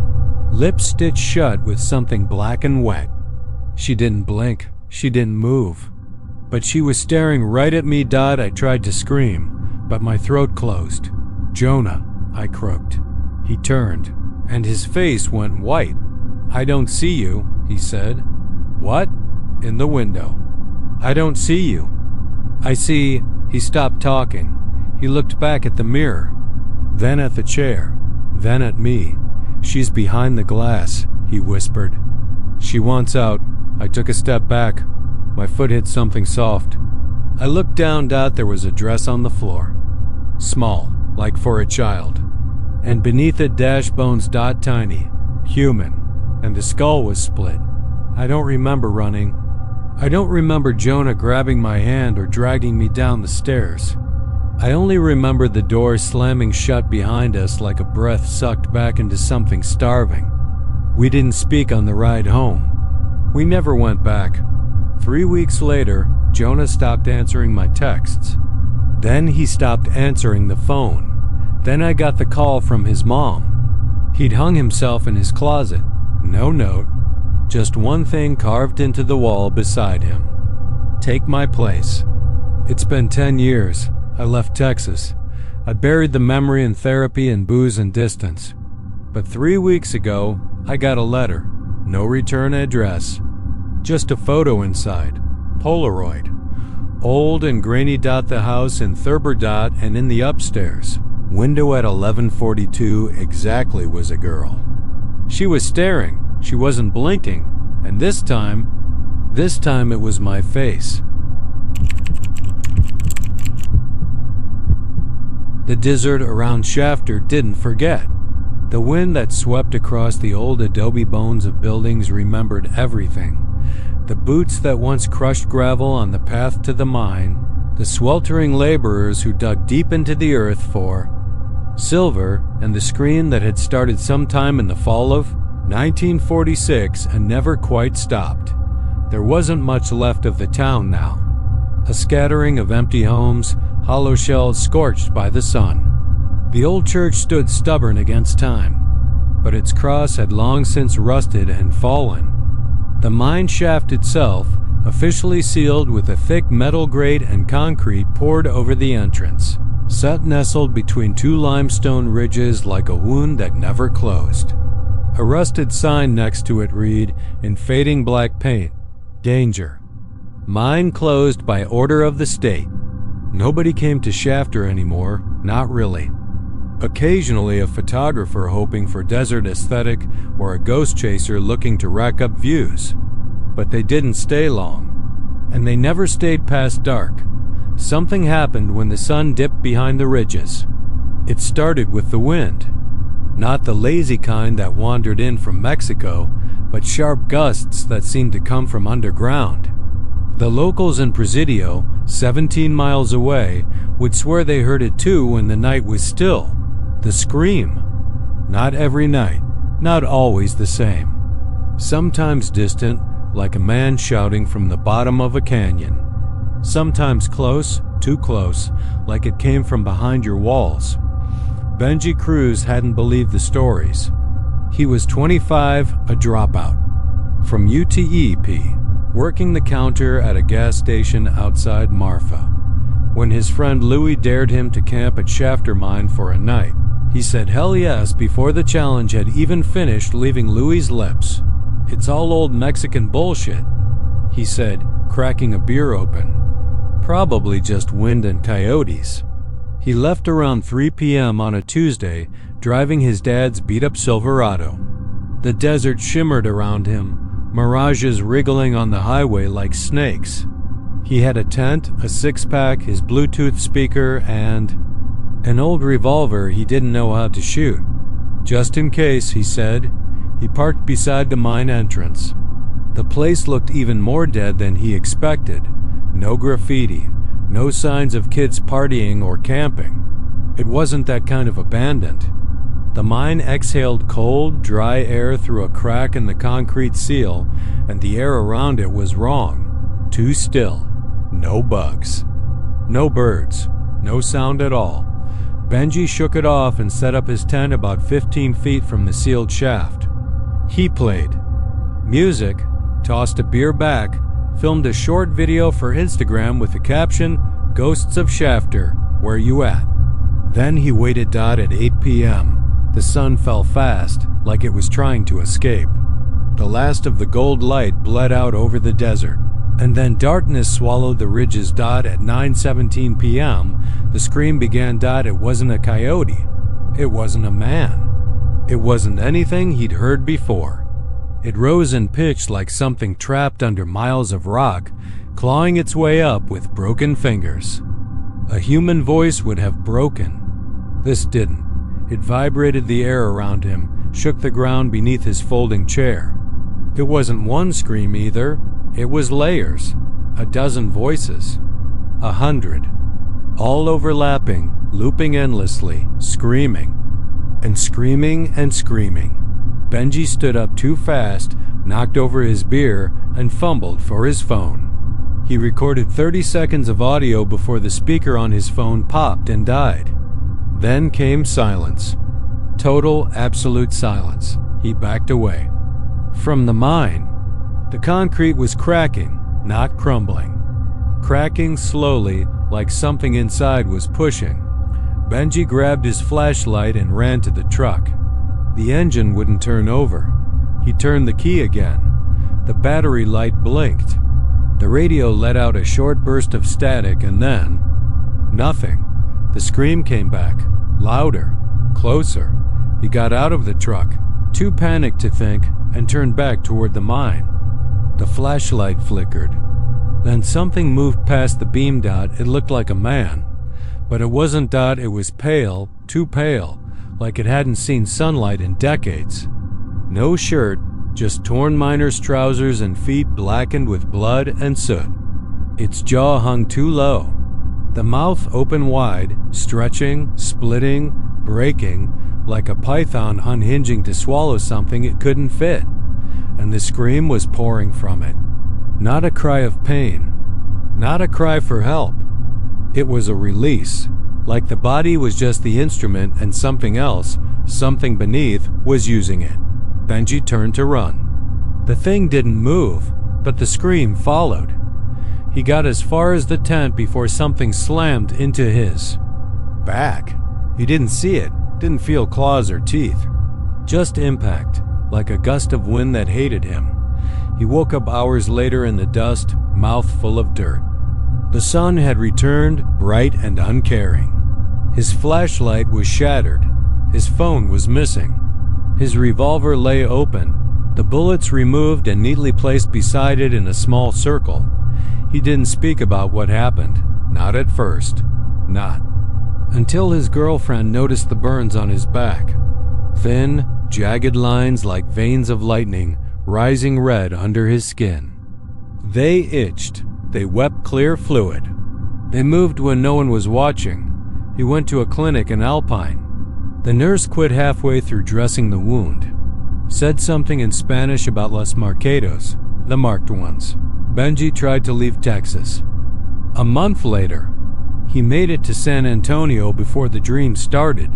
lips stitched shut with something black and wet. She didn't blink, she didn't move. But she was staring right at me. I tried to scream, but my throat closed. Jonah, I croaked. He turned, and his face went white. I don't see you, he said. What? In the window. I don't see you. I see. He stopped talking. He looked back at the mirror, then at the chair, then at me. She's behind the glass, he whispered. She wants out. I took a step back. My foot hit something soft. I looked down. There was a dress on the floor. Small, like for a child. And beneath it, bones. Tiny. Human. And the skull was split. I don't remember running. I don't remember Jonah grabbing my hand or dragging me down the stairs. I only remember the door slamming shut behind us like a breath sucked back into something starving. We didn't speak on the ride home. We never went back. 3 weeks later, Jonah stopped answering my texts. Then he stopped answering the phone. Then I got the call from his mom. He'd hung himself in his closet. No note. Just one thing carved into the wall beside him. Take my place. It's been 10 years. I left Texas. I buried the memory in therapy and booze and distance. But 3 weeks ago, I got a letter. No return address. Just a photo inside. Polaroid. Old and grainy. The house in Thurber. And in the upstairs. Window at 1142 exactly was a girl. She was staring. She wasn't blinking. And this time it was my face. The desert around Shafter didn't forget. The wind that swept across the old adobe bones of buildings remembered everything. The boots that once crushed gravel on the path to the mine, the sweltering laborers who dug deep into the earth for silver, and the scream that had started sometime in the fall of 1946 and never quite stopped. There wasn't much left of the town now. A scattering of empty homes, hollow shells scorched by the sun. The old church stood stubborn against time, but its cross had long since rusted and fallen. The mine shaft itself, officially sealed with a thick metal grate and concrete poured over the entrance, sat nestled between two limestone ridges like a wound that never closed. A rusted sign next to it read, in fading black paint, "Danger. Mine closed by order of the state." Nobody came to Shafter anymore, not really. Occasionally a photographer hoping for desert aesthetic or a ghost chaser looking to rack up views. But they didn't stay long. And they never stayed past dark. Something happened when the sun dipped behind the ridges. It started with the wind. Not the lazy kind that wandered in from Mexico, but sharp gusts that seemed to come from underground. The locals in Presidio, 17 miles away, would swear they heard it too when the night was still. The scream. Not every night, not always the same. Sometimes distant, like a man shouting from the bottom of a canyon. Sometimes close, too close, like it came from behind your walls. Benji Cruz hadn't believed the stories. He was 25, a dropout. From UTEP, working the counter at a gas station outside Marfa. When his friend Louis dared him to camp at Shafter Mine for a night, he said hell yes before the challenge had even finished leaving Louis's lips. "It's all old Mexican bullshit," he said, cracking a beer open. "Probably just wind and coyotes." He left around 3 p.m. on a Tuesday, driving his dad's beat-up Silverado. The desert shimmered around him, mirages wriggling on the highway like snakes. He had a tent, a six-pack, his Bluetooth speaker, and an old revolver he didn't know how to shoot. Just in case, he said. He parked beside the mine entrance. The place looked even more dead than he expected. No graffiti, no signs of kids partying or camping. It wasn't that kind of abandoned. The mine exhaled cold, dry air through a crack in the concrete seal, and the air around it was wrong. Too still. No bugs. No birds. No sound at all. Benji shook it off and set up his tent about 15 feet from the sealed shaft. He played music, tossed a beer back, filmed a short video for Instagram with the caption, "Ghosts of Shafter, where you at?" Then he waited at 8 p.m. The sun fell fast, like it was trying to escape. The last of the gold light bled out over the desert, and then darkness swallowed the ridges. At 9:17 p.m., the scream began. It wasn't a coyote. It wasn't a man. It wasn't anything he'd heard before. It rose in pitch like something trapped under miles of rock, clawing its way up with broken fingers. A human voice would have broken. This didn't. It vibrated the air around him, shook the ground beneath his folding chair. It wasn't one scream either. It was layers. A dozen voices. 100. All overlapping, looping endlessly, screaming. And screaming and screaming. Benji stood up too fast, knocked over his beer, and fumbled for his phone. He recorded 30 seconds of audio before the speaker on his phone popped and died. Then came silence. Total, absolute silence. He backed away. From the mine, the concrete was cracking, not crumbling. Cracking slowly, like something inside was pushing. Benji grabbed his flashlight and ran to the truck. The engine wouldn't turn over. He turned the key again. The battery light blinked. The radio let out a short burst of static and then nothing. The scream came back, louder, closer. He got out of the truck. too panicked to think, and turned back toward the mine. The flashlight flickered. Then something moved past the beam dot. It looked like a man. But it wasn't Dot, it was pale, too pale, like it hadn't seen sunlight in decades. No shirt, just torn miner's trousers and feet blackened with blood and soot. Its jaw hung too low. The mouth open wide, stretching, splitting, breaking, like a python unhinging to swallow something it couldn't fit. And the scream was pouring from it. Not a cry of pain. Not a cry for help. It was a release, like the body was just the instrument and something else, something beneath, was using it. Benji turned to run. The thing didn't move, but the scream followed. He got as far as the tent before something slammed into his back. He didn't see it, didn't feel claws or teeth. Just impact, like a gust of wind that hated him. He woke up hours later in the dust, mouth full of dirt. The sun had returned, bright and uncaring. His flashlight was shattered. His phone was missing. His revolver lay open, the bullets removed and neatly placed beside it in a small circle. He didn't speak about what happened, not at first, not. Until his girlfriend noticed the burns on his back. Thin, jagged lines like veins of lightning, rising red under his skin. They itched. They wept clear fluid. They moved when no one was watching. He went to a clinic in Alpine. The nurse quit halfway through dressing the wound. Said something in Spanish about Los Marcados, the marked ones. Benji tried to leave Texas. A month later, he made it to San Antonio before the dream started.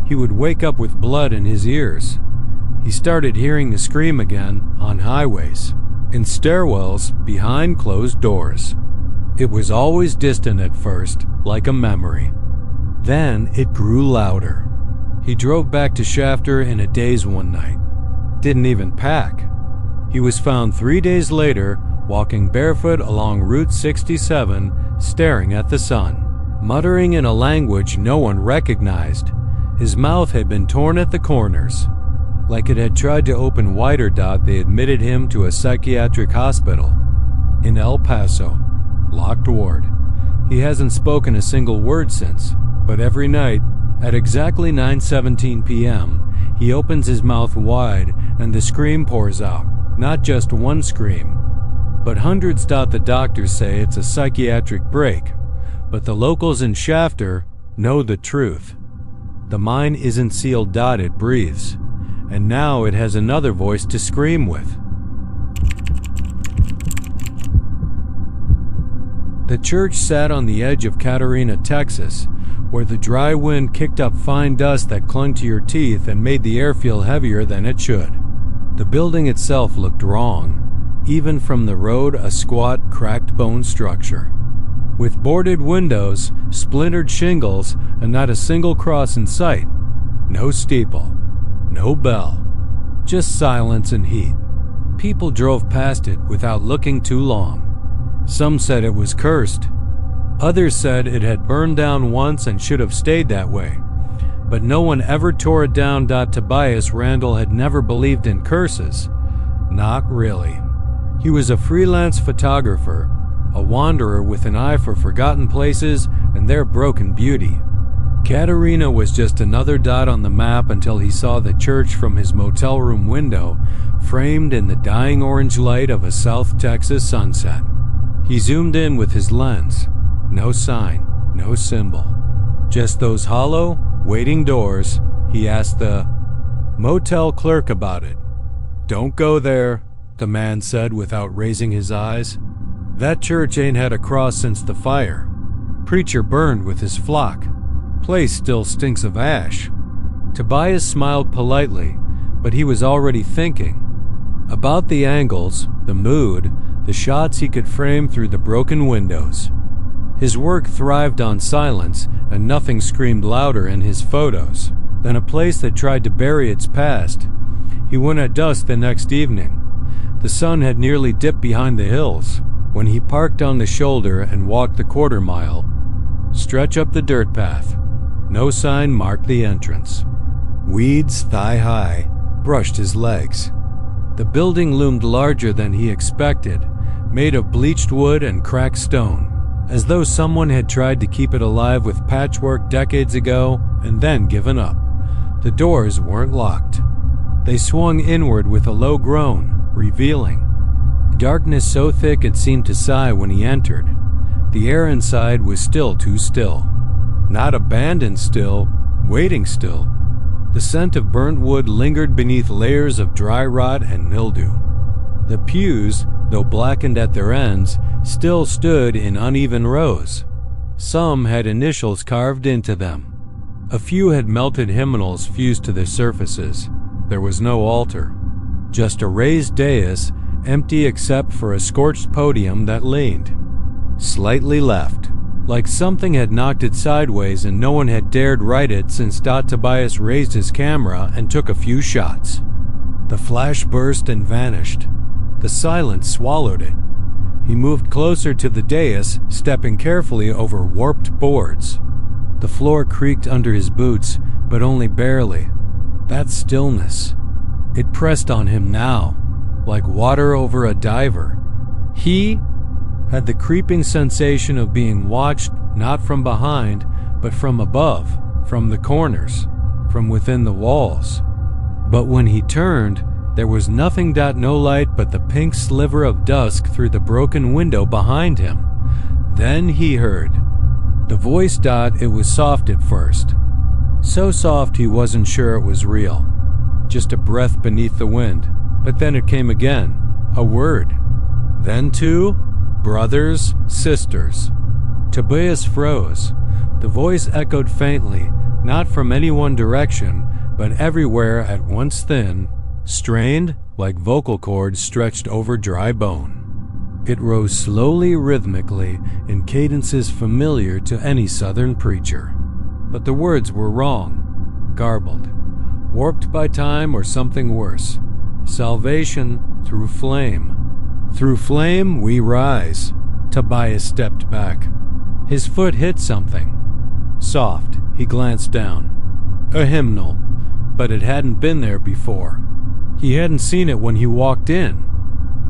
He would wake up with blood in his ears. He started hearing the scream again on highways, in stairwells, behind closed doors. It was always distant at first, like a memory. Then it grew louder. He drove back to Shafter in a daze one night. Didn't even pack. He was found 3 days later, walking barefoot along Route 67, staring at the sun, muttering in a language no one recognized. His mouth had been torn at the corners. Like it had tried to open wider. They admitted him to a psychiatric hospital in El Paso, locked ward. He hasn't spoken a single word since, but every night, at exactly 9:17 p.m., he opens his mouth wide and the scream pours out. Not just one scream, but hundreds. The doctors say it's a psychiatric break, but the locals in Shafter know the truth. The mine isn't sealed. It breathes. And now it has another voice to scream with. The church sat on the edge of Catarina, Texas, where the dry wind kicked up fine dust that clung to your teeth and made the air feel heavier than it should. The building itself looked wrong, even from the road, a squat, cracked bone structure. With boarded windows, splintered shingles, and not a single cross in sight. No steeple. No bell, just silence and heat. People drove past it without looking too long. Some said it was cursed. Others said it had burned down once and should have stayed that way. But no one ever tore it down. Tobias Randall had never believed in curses. Not really. He was a freelance photographer, a wanderer with an eye for forgotten places and their broken beauty. Catarina was just another dot on the map until he saw the church from his motel room window, framed in the dying orange light of a South Texas sunset. He zoomed in with his lens. No sign, no symbol. Just those hollow, waiting doors. He asked the motel clerk about it. "Don't go there," the man said without raising his eyes. "That church ain't had a cross since the fire. Preacher burned with his flock. Place still stinks of ash." Tobias smiled politely, but he was already thinking about the angles, the mood, the shots he could frame through the broken windows. His work thrived on silence, and nothing screamed louder in his photos than a place that tried to bury its past. He went at dusk the next evening. The sun had nearly dipped behind the hills when he parked on the shoulder and walked the quarter-mile stretch up the dirt path. No sign marked the entrance. Weeds thigh-high, brushed his legs. The building loomed larger than he expected, made of bleached wood and cracked stone, as though someone had tried to keep it alive with patchwork decades ago and then given up. The doors weren't locked. They swung inward with a low groan, revealing darkness so thick it seemed to sigh when he entered. The air inside was still too still. Not abandoned still, waiting still. The scent of burnt wood lingered beneath layers of dry rot and mildew. The pews, though blackened at their ends, still stood in uneven rows. Some had initials carved into them. A few had melted hymnals fused to their surfaces. There was no altar, just a raised dais, empty except for a scorched podium that leaned slightly left, like something had knocked it sideways and no one had dared right it since Tobias raised his camera and took a few shots. The flash burst and vanished. The silence swallowed it. He moved closer to the dais, stepping carefully over warped boards. The floor creaked under his boots, but only barely. That stillness. It pressed on him now, like water over a diver. He had the creeping sensation of being watched not from behind, but from above, from the corners, from within the walls. But when he turned, there was nothing. No light but the pink sliver of dusk through the broken window behind him. Then he heard the voice. It was soft at first. So soft he wasn't sure it was real. Just a breath beneath the wind. But then it came again. A word. Then two. Brothers, sisters. Tobias froze. The voice echoed faintly, not from any one direction, but everywhere at once thin, strained, like vocal cords stretched over dry bone. It rose slowly, rhythmically, in cadences familiar to any southern preacher. But the words were wrong, garbled, warped by time or something worse. Salvation through flame. Through flame we rise. Tobias stepped back. His foot hit something. Soft, he glanced down. A hymnal, but it hadn't been there before. He hadn't seen it when he walked in.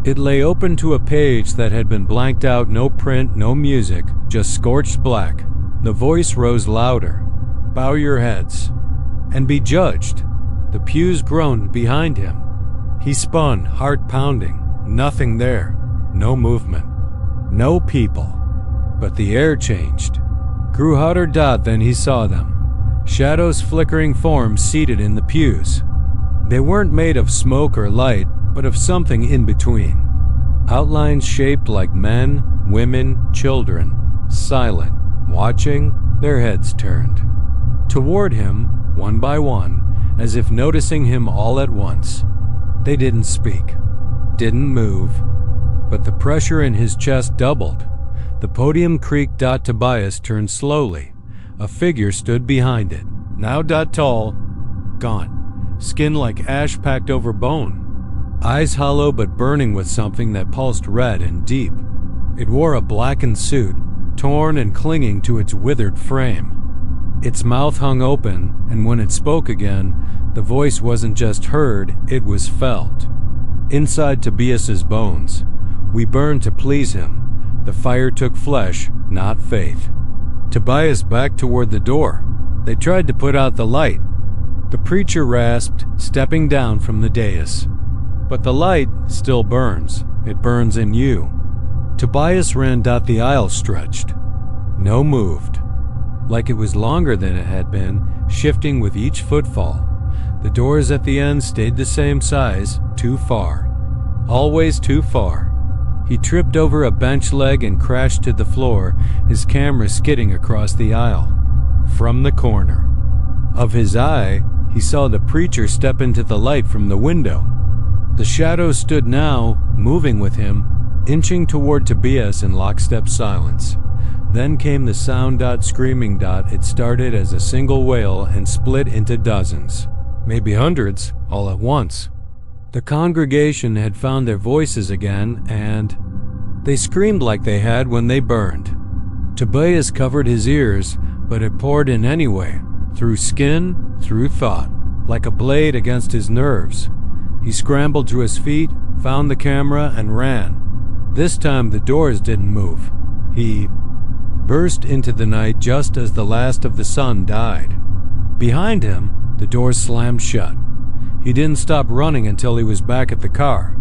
It lay open to a page that had been blanked out, no print, no music, just scorched black. The voice rose louder. Bow your heads and be judged. The pews groaned behind him. He spun, heart pounding. Nothing there. No movement. No people. But the air changed. Grew hotter. Then he saw them. Shadows, flickering forms seated in the pews. They weren't made of smoke or light, but of something in between. Outlines shaped like men, women, children. Silent. Watching, their heads turned. Toward him, one by one, as if noticing him all at once. They didn't speak. Didn't move, but the pressure in his chest doubled. The podium creaked. Tobias turned slowly. A figure stood behind it, now tall, gaunt, skin like ash packed over bone, eyes hollow but burning with something that pulsed red and deep. It wore a blackened suit, torn and clinging to its withered frame. Its mouth hung open, and when it spoke again, the voice wasn't just heard, it was felt. Inside Tobias's bones. We burned to please him. The fire took flesh, not faith. Tobias backed toward the door. They tried to put out the light. The preacher rasped, stepping down from the dais. But the light still burns. It burns in you. Tobias ran. The aisle stretched. No moved. Like it was longer than it had been, shifting with each footfall. The doors at the end stayed the same size, too far. Always too far. He tripped over a bench leg and crashed to the floor, his camera skidding across the aisle. From the corner of his eye, he saw the preacher step into the light from the window. The shadow stood now, moving with him, inching toward Tobias in lockstep silence. Then came the sound. Screaming. It started as a single wail and split into dozens. Maybe hundreds, all at once. The congregation had found their voices again, and they screamed like they had when they burned. Tobias covered his ears, but it poured in anyway, through skin, through thought, like a blade against his nerves. He scrambled to his feet, found the camera, and ran. This time the doors didn't move. He burst into the night just as the last of the sun died. Behind him, the doors slammed shut. He didn't stop running until he was back at the car.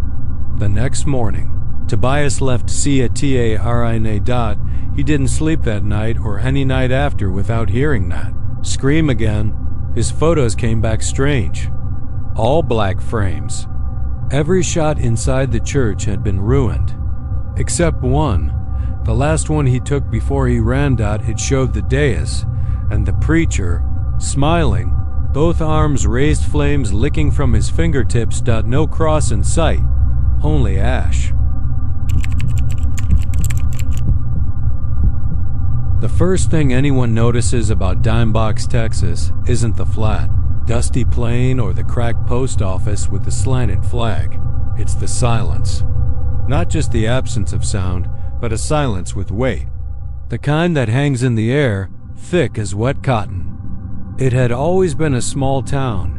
The next morning, Tobias left CATARINA. He didn't sleep that night or any night after without hearing that. Scream again. His photos came back strange. All black frames. Every shot inside the church had been ruined. Except one. The last one he took before he ran. It showed the dais and the preacher, smiling, both arms raised, flames licking from his fingertips. No cross in sight, only ash. The first thing anyone notices about Dimebox, Texas, isn't the flat, dusty plain or the cracked post office with the slanted flag. It's the silence. Not just the absence of sound, but a silence with weight. The kind that hangs in the air, thick as wet cotton. It had always been a small town,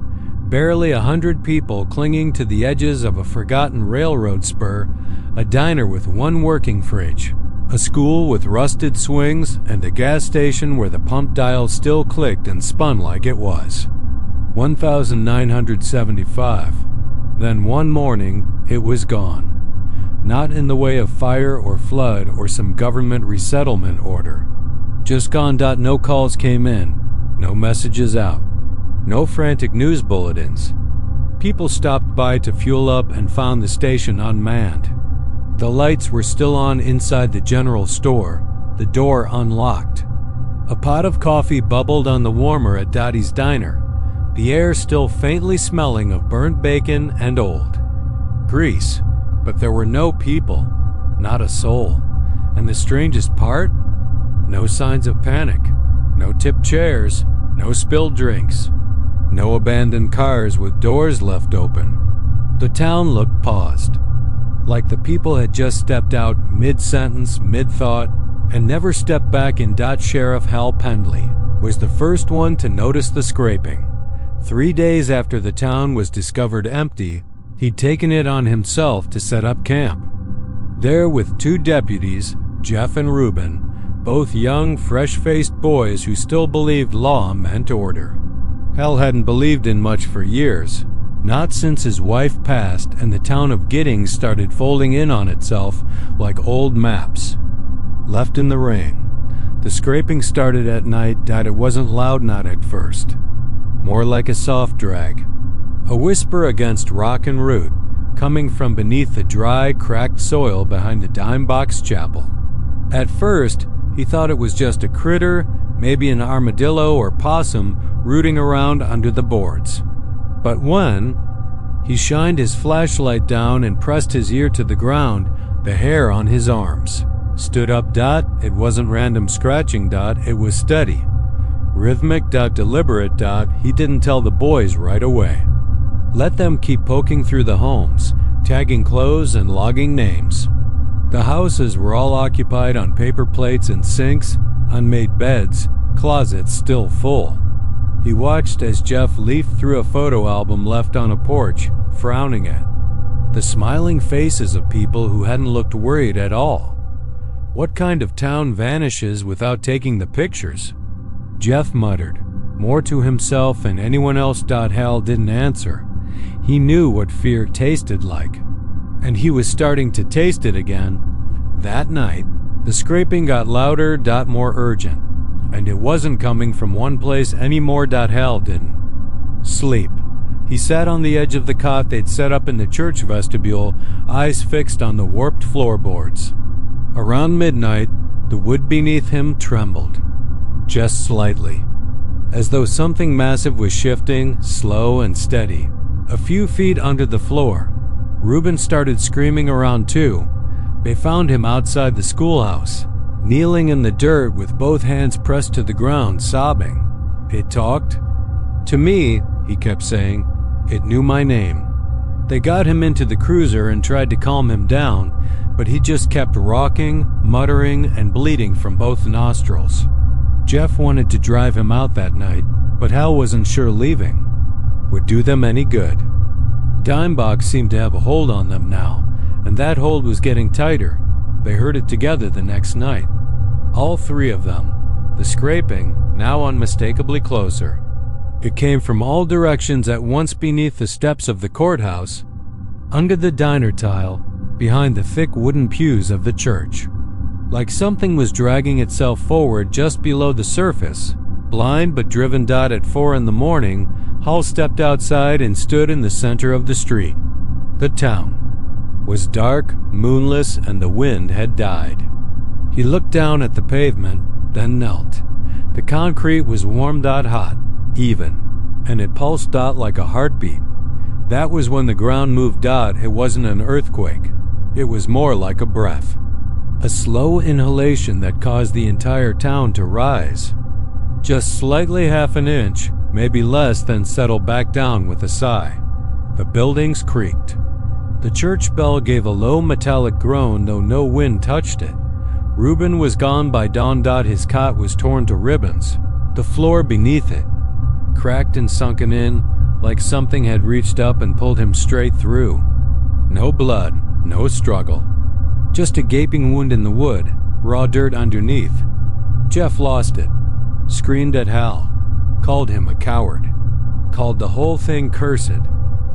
barely 100 people clinging to the edges of a forgotten railroad spur, a diner with one working fridge, a school with rusted swings, and a gas station where the pump dial still clicked and spun like it was. 1975. Then one morning, it was gone. Not in the way of fire or flood or some government resettlement order. Just gone. No calls came in, no messages out, no frantic news bulletins. People stopped by to fuel up and found the station unmanned. The lights were still on inside the general store, the door unlocked. A pot of coffee bubbled on the warmer at Dottie's diner, the air still faintly smelling of burnt bacon and old grease. But there were no people, not a soul. And the strangest part? No signs of panic, no tipped chairs, no spilled drinks, no abandoned cars with doors left open. The town looked paused, like the people had just stepped out mid-sentence, mid-thought, and never stepped back in. Sheriff Hal Pendley was the first one to notice the scraping. 3 days after the town was discovered empty, he'd taken it on himself to set up camp. There with 2 deputies, Jeff and Reuben, both young, fresh-faced boys who still believed law meant order. Hal hadn't believed in much for years, not since his wife passed and the town of Giddings started folding in on itself like old maps. Left in the rain. The scraping started at night. It wasn't loud, not at first. More like a soft drag. A whisper against rock and root, coming from beneath the dry, cracked soil behind the Dimebox Chapel. At first, he thought it was just a critter, maybe an armadillo or possum, rooting around under the boards. But when he shined his flashlight down and pressed his ear to the ground, the hair on his arms stood up. It wasn't random scratching. It was steady. Rhythmic. Deliberate. He didn't tell the boys right away. Let them keep poking through the homes, tagging clothes and logging names. The houses were all occupied on paper plates and sinks, unmade beds, closets still full. He watched as Jeff leafed through a photo album left on a porch, frowning at the smiling faces of people who hadn't looked worried at all. What kind of town vanishes without taking the pictures? Jeff muttered, more to himself than anyone else. Hal didn't answer. He knew what fear tasted like, and he was starting to taste it again. That night, the scraping got louder. More urgent, and it wasn't coming from one place anymore. Hal didn't sleep. He sat on the edge of the cot they'd set up in the church vestibule, eyes fixed on the warped floorboards. Around midnight, the wood beneath him trembled, just slightly, as though something massive was shifting, slow and steady. A few feet under the floor, Reuben started screaming around too. They found him outside the schoolhouse, kneeling in the dirt with both hands pressed to the ground, sobbing. It talked to me, he kept saying. It knew my name. They got him into the cruiser and tried to calm him down, but he just kept rocking, muttering, and bleeding from both nostrils. Jeff wanted to drive him out that night, but Hal wasn't sure leaving. would do them any good. Dimebox seemed to have a hold on them now, and that hold was getting tighter. They heard it together the next night. All three of them, the scraping now unmistakably closer. It came from all directions at once, beneath the steps of the courthouse, under the diner tile, behind the thick wooden pews of the church. Like something was dragging itself forward just below the surface. Blind but driven. At 4 a.m, Hall stepped outside and stood in the center of the street. The town was dark, moonless, and the wind had died. He looked down at the pavement, then knelt. The concrete was warm. Hot, even, and it pulsed. Like a heartbeat. That was when the ground moved. It wasn't an earthquake. It was more like a breath. A slow inhalation that caused the entire town to rise. Just slightly, half an inch, maybe less, then settle back down with a sigh. The buildings creaked. The church bell gave a low metallic groan, though no wind touched it. Reuben was gone by dawn. His cot was torn to ribbons. The floor beneath it, cracked and sunken in, like something had reached up and pulled him straight through. No blood, no struggle. Just a gaping wound in the wood, raw dirt underneath. Jeff lost it. Screamed at Hal. Called him a coward. Called the whole thing cursed.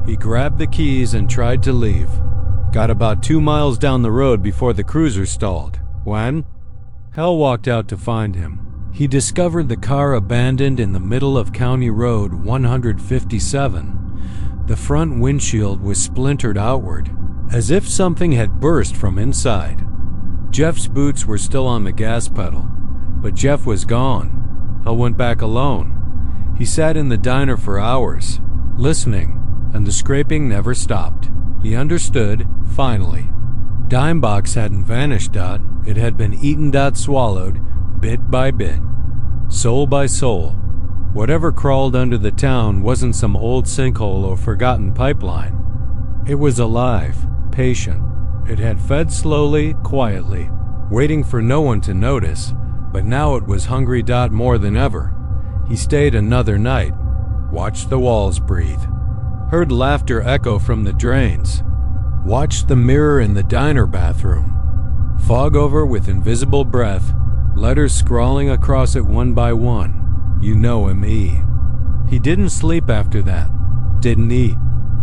He grabbed the keys and tried to leave. Got about 2 miles down the road before the cruiser stalled. When Hal walked out to find him, he discovered the car abandoned in the middle of County Road 157. The front windshield was splintered outward, as if something had burst from inside. Jeff's boots were still on the gas pedal, but Jeff was gone. Hal went back alone. He sat in the diner for hours, listening, and the scraping never stopped. He understood, finally. Dimebox hadn't vanished. It had been eaten. Swallowed, bit by bit, soul by soul. Whatever crawled under the town wasn't some old sinkhole or forgotten pipeline. It was alive, patient. It had fed slowly, quietly, waiting for no one to notice, but now it was hungry. More than ever. He stayed another night, watched the walls breathe, heard laughter echo from the drains, watched the mirror in the diner bathroom, fog over with invisible breath, letters scrawling across it one by one. You know him, E. He didn't sleep after that, didn't eat,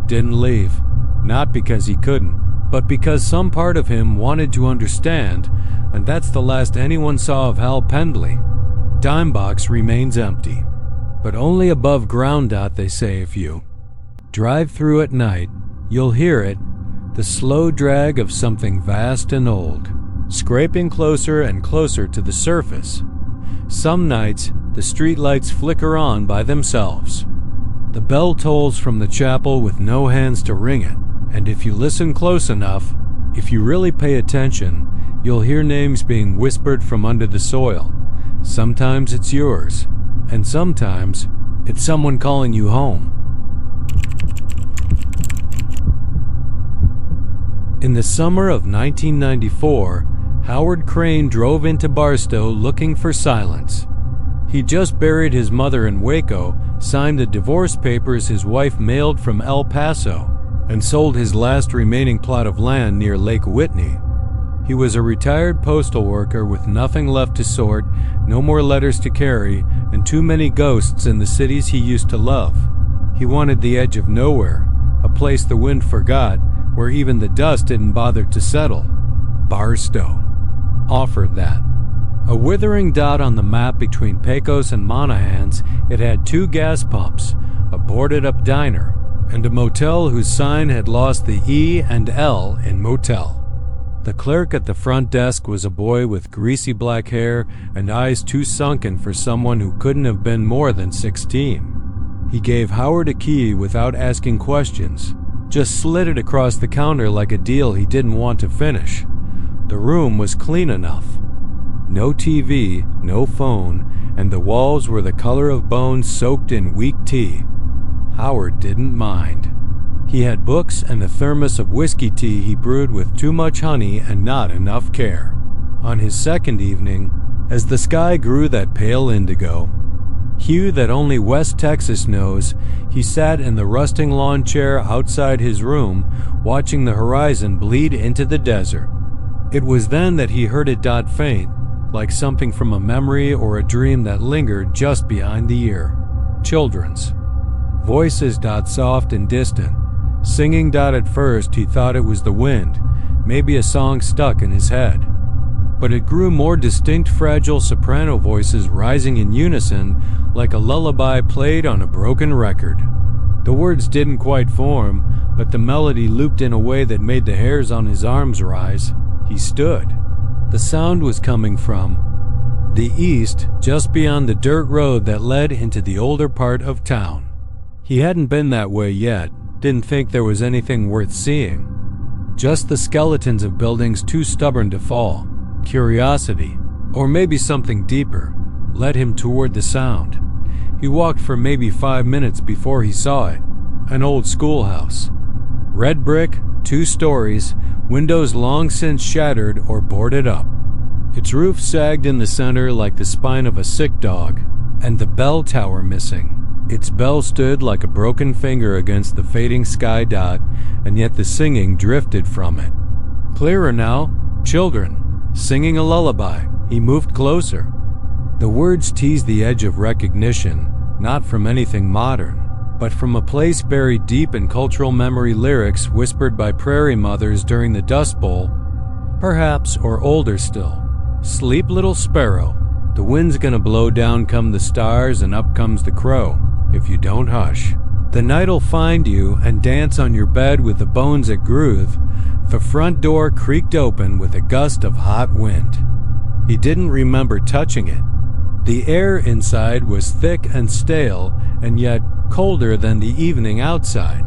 didn't leave, not because he couldn't, but because some part of him wanted to understand, and that's the last anyone saw of Hal Pendley. Dimebox remains empty, but only above ground. They say if you drive through at night, you'll hear it, the slow drag of something vast and old, scraping closer and closer to the surface. Some nights, the streetlights flicker on by themselves. The bell tolls from the chapel with no hands to ring it, and if you listen close enough, if you really pay attention, you'll hear names being whispered from under the soil. Sometimes it's yours, and sometimes it's someone calling you home. In the summer of 1994, Howard Crane drove into Barstow looking for silence. He just buried his mother in Waco, signed the divorce papers his wife mailed from El Paso, and sold his last remaining plot of land near Lake Whitney. He was a retired postal worker with nothing left to sort, no more letters to carry, and too many ghosts in the cities he used to love. He wanted the edge of nowhere, a place the wind forgot, where even the dust didn't bother to settle. Barstow offered that. A withering dot on the map between Pecos and Monahans, it had 2 gas pumps, a boarded-up diner, and a motel whose sign had lost the E and L in motel. The clerk at the front desk was a boy with greasy black hair and eyes too sunken for someone who couldn't have been more than 16. He gave Howard a key without asking questions, just slid it across the counter like a deal he didn't want to finish. The room was clean enough. No TV, no phone, and the walls were the color of bones soaked in weak tea. Howard didn't mind. He had books and a thermos of whiskey tea he brewed with too much honey and not enough care. On his second evening, as the sky grew that pale indigo, hue that only West Texas knows, He sat in the rusting lawn chair outside his room, watching the horizon bleed into the desert. It was then that he heard it faint, like something from a memory or a dream that lingered just behind the ear. Children's. Voices soft and distant. Singing at first he thought it was the wind, maybe a song stuck in his head. But it grew more distinct, fragile soprano voices rising in unison like a lullaby played on a broken record. The words didn't quite form, but the melody looped in a way that made the hairs on his arms rise. He stood. The sound was coming from the east, just beyond the dirt road that led into the older part of town. He hadn't been that way yet, didn't think there was anything worth seeing. Just the skeletons of buildings too stubborn to fall. Curiosity, or maybe something deeper, led him toward the sound. He walked for maybe 5 minutes before he saw it. An old schoolhouse. Red brick, 2 stories, windows long since shattered or boarded up. Its roof sagged in the center like the spine of a sick dog, and the bell tower missing. Its bell stood like a broken finger against the fading sky dot, and yet the singing drifted from it. Clearer now, children, singing a lullaby. He moved closer. The words teased the edge of recognition, not from anything modern, but from a place buried deep in cultural memory, lyrics whispered by prairie mothers during the Dust Bowl, perhaps, or older still. Sleep, little sparrow. The wind's gonna blow down come the stars, and up comes the crow, if you don't hush. The night'll find you and dance on your bed with the bones that groove. The front door creaked open with a gust of hot wind. He didn't remember touching it. The air inside was thick and stale, and yet colder than the evening outside.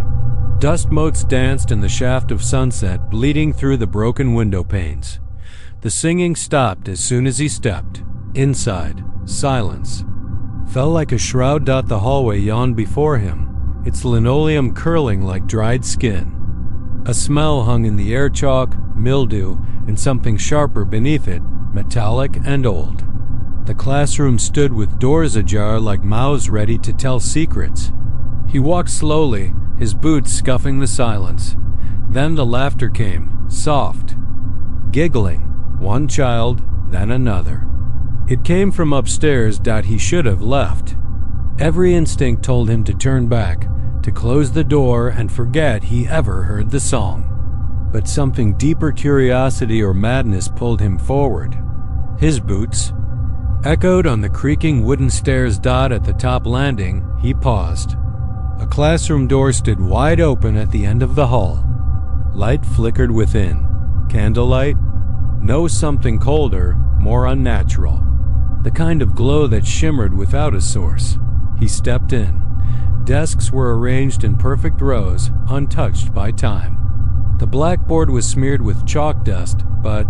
Dust motes danced in the shaft of sunset, bleeding through the broken window panes. The singing stopped as soon as he stepped. Inside, silence. Fell like a shroud. The hallway yawned before him, its linoleum curling like dried skin. A smell hung in the air, chalk, mildew, and something sharper beneath it, metallic and old. The classroom stood with doors ajar like mouths ready to tell secrets. He walked slowly, his boots scuffing the silence. Then the laughter came, soft, giggling, one child, then another. It came from upstairs. He should have left. Every instinct told him to turn back, to close the door and forget he ever heard the song. But something deeper, curiosity or madness, pulled him forward. His boots echoed on the creaking wooden stairs. At the top landing, he paused. A classroom door stood wide open at the end of the hall. Light flickered within. Candlelight? No, something colder, more unnatural. The kind of glow that shimmered without a source. He stepped in. Desks were arranged in perfect rows, untouched by time. The blackboard was smeared with chalk dust, but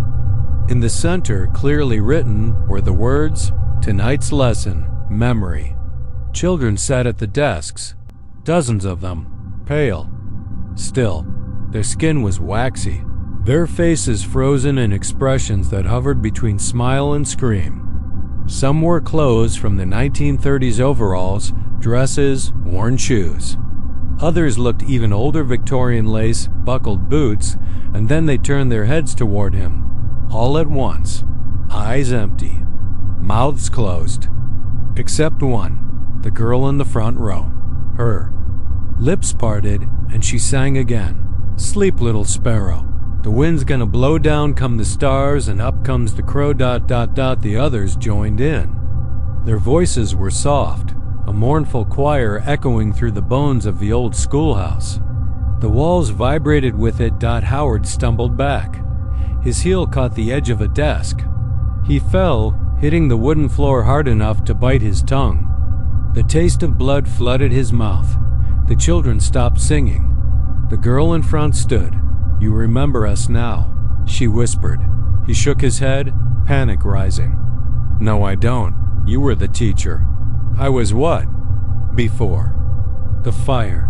in the center, clearly written, were the words, "Tonight's lesson, memory." Children sat at the desks, dozens of them, pale. Still, their skin was waxy, their faces frozen in expressions that hovered between smile and scream. Some wore clothes from the 1930s, overalls, dresses, worn shoes. Others looked even older, Victorian lace, buckled boots, and then they turned their heads toward him. All at once, eyes empty, mouths closed. Except one, the girl in the front row. Her lips parted, and she sang again. Sleep, little sparrow. The wind's gonna blow down come the stars, and up comes the crow. The others joined in. Their voices were soft, a mournful choir echoing through the bones of the old schoolhouse. The walls vibrated with it. Howard stumbled back. His heel caught the edge of a desk. He fell, hitting the wooden floor hard enough to bite his tongue. The taste of blood flooded his mouth. The children stopped singing. The girl in front stood. "You remember us now," she whispered. He shook his head, panic rising. "No, I don't. You were the teacher." "I was what?" "Before." The fire.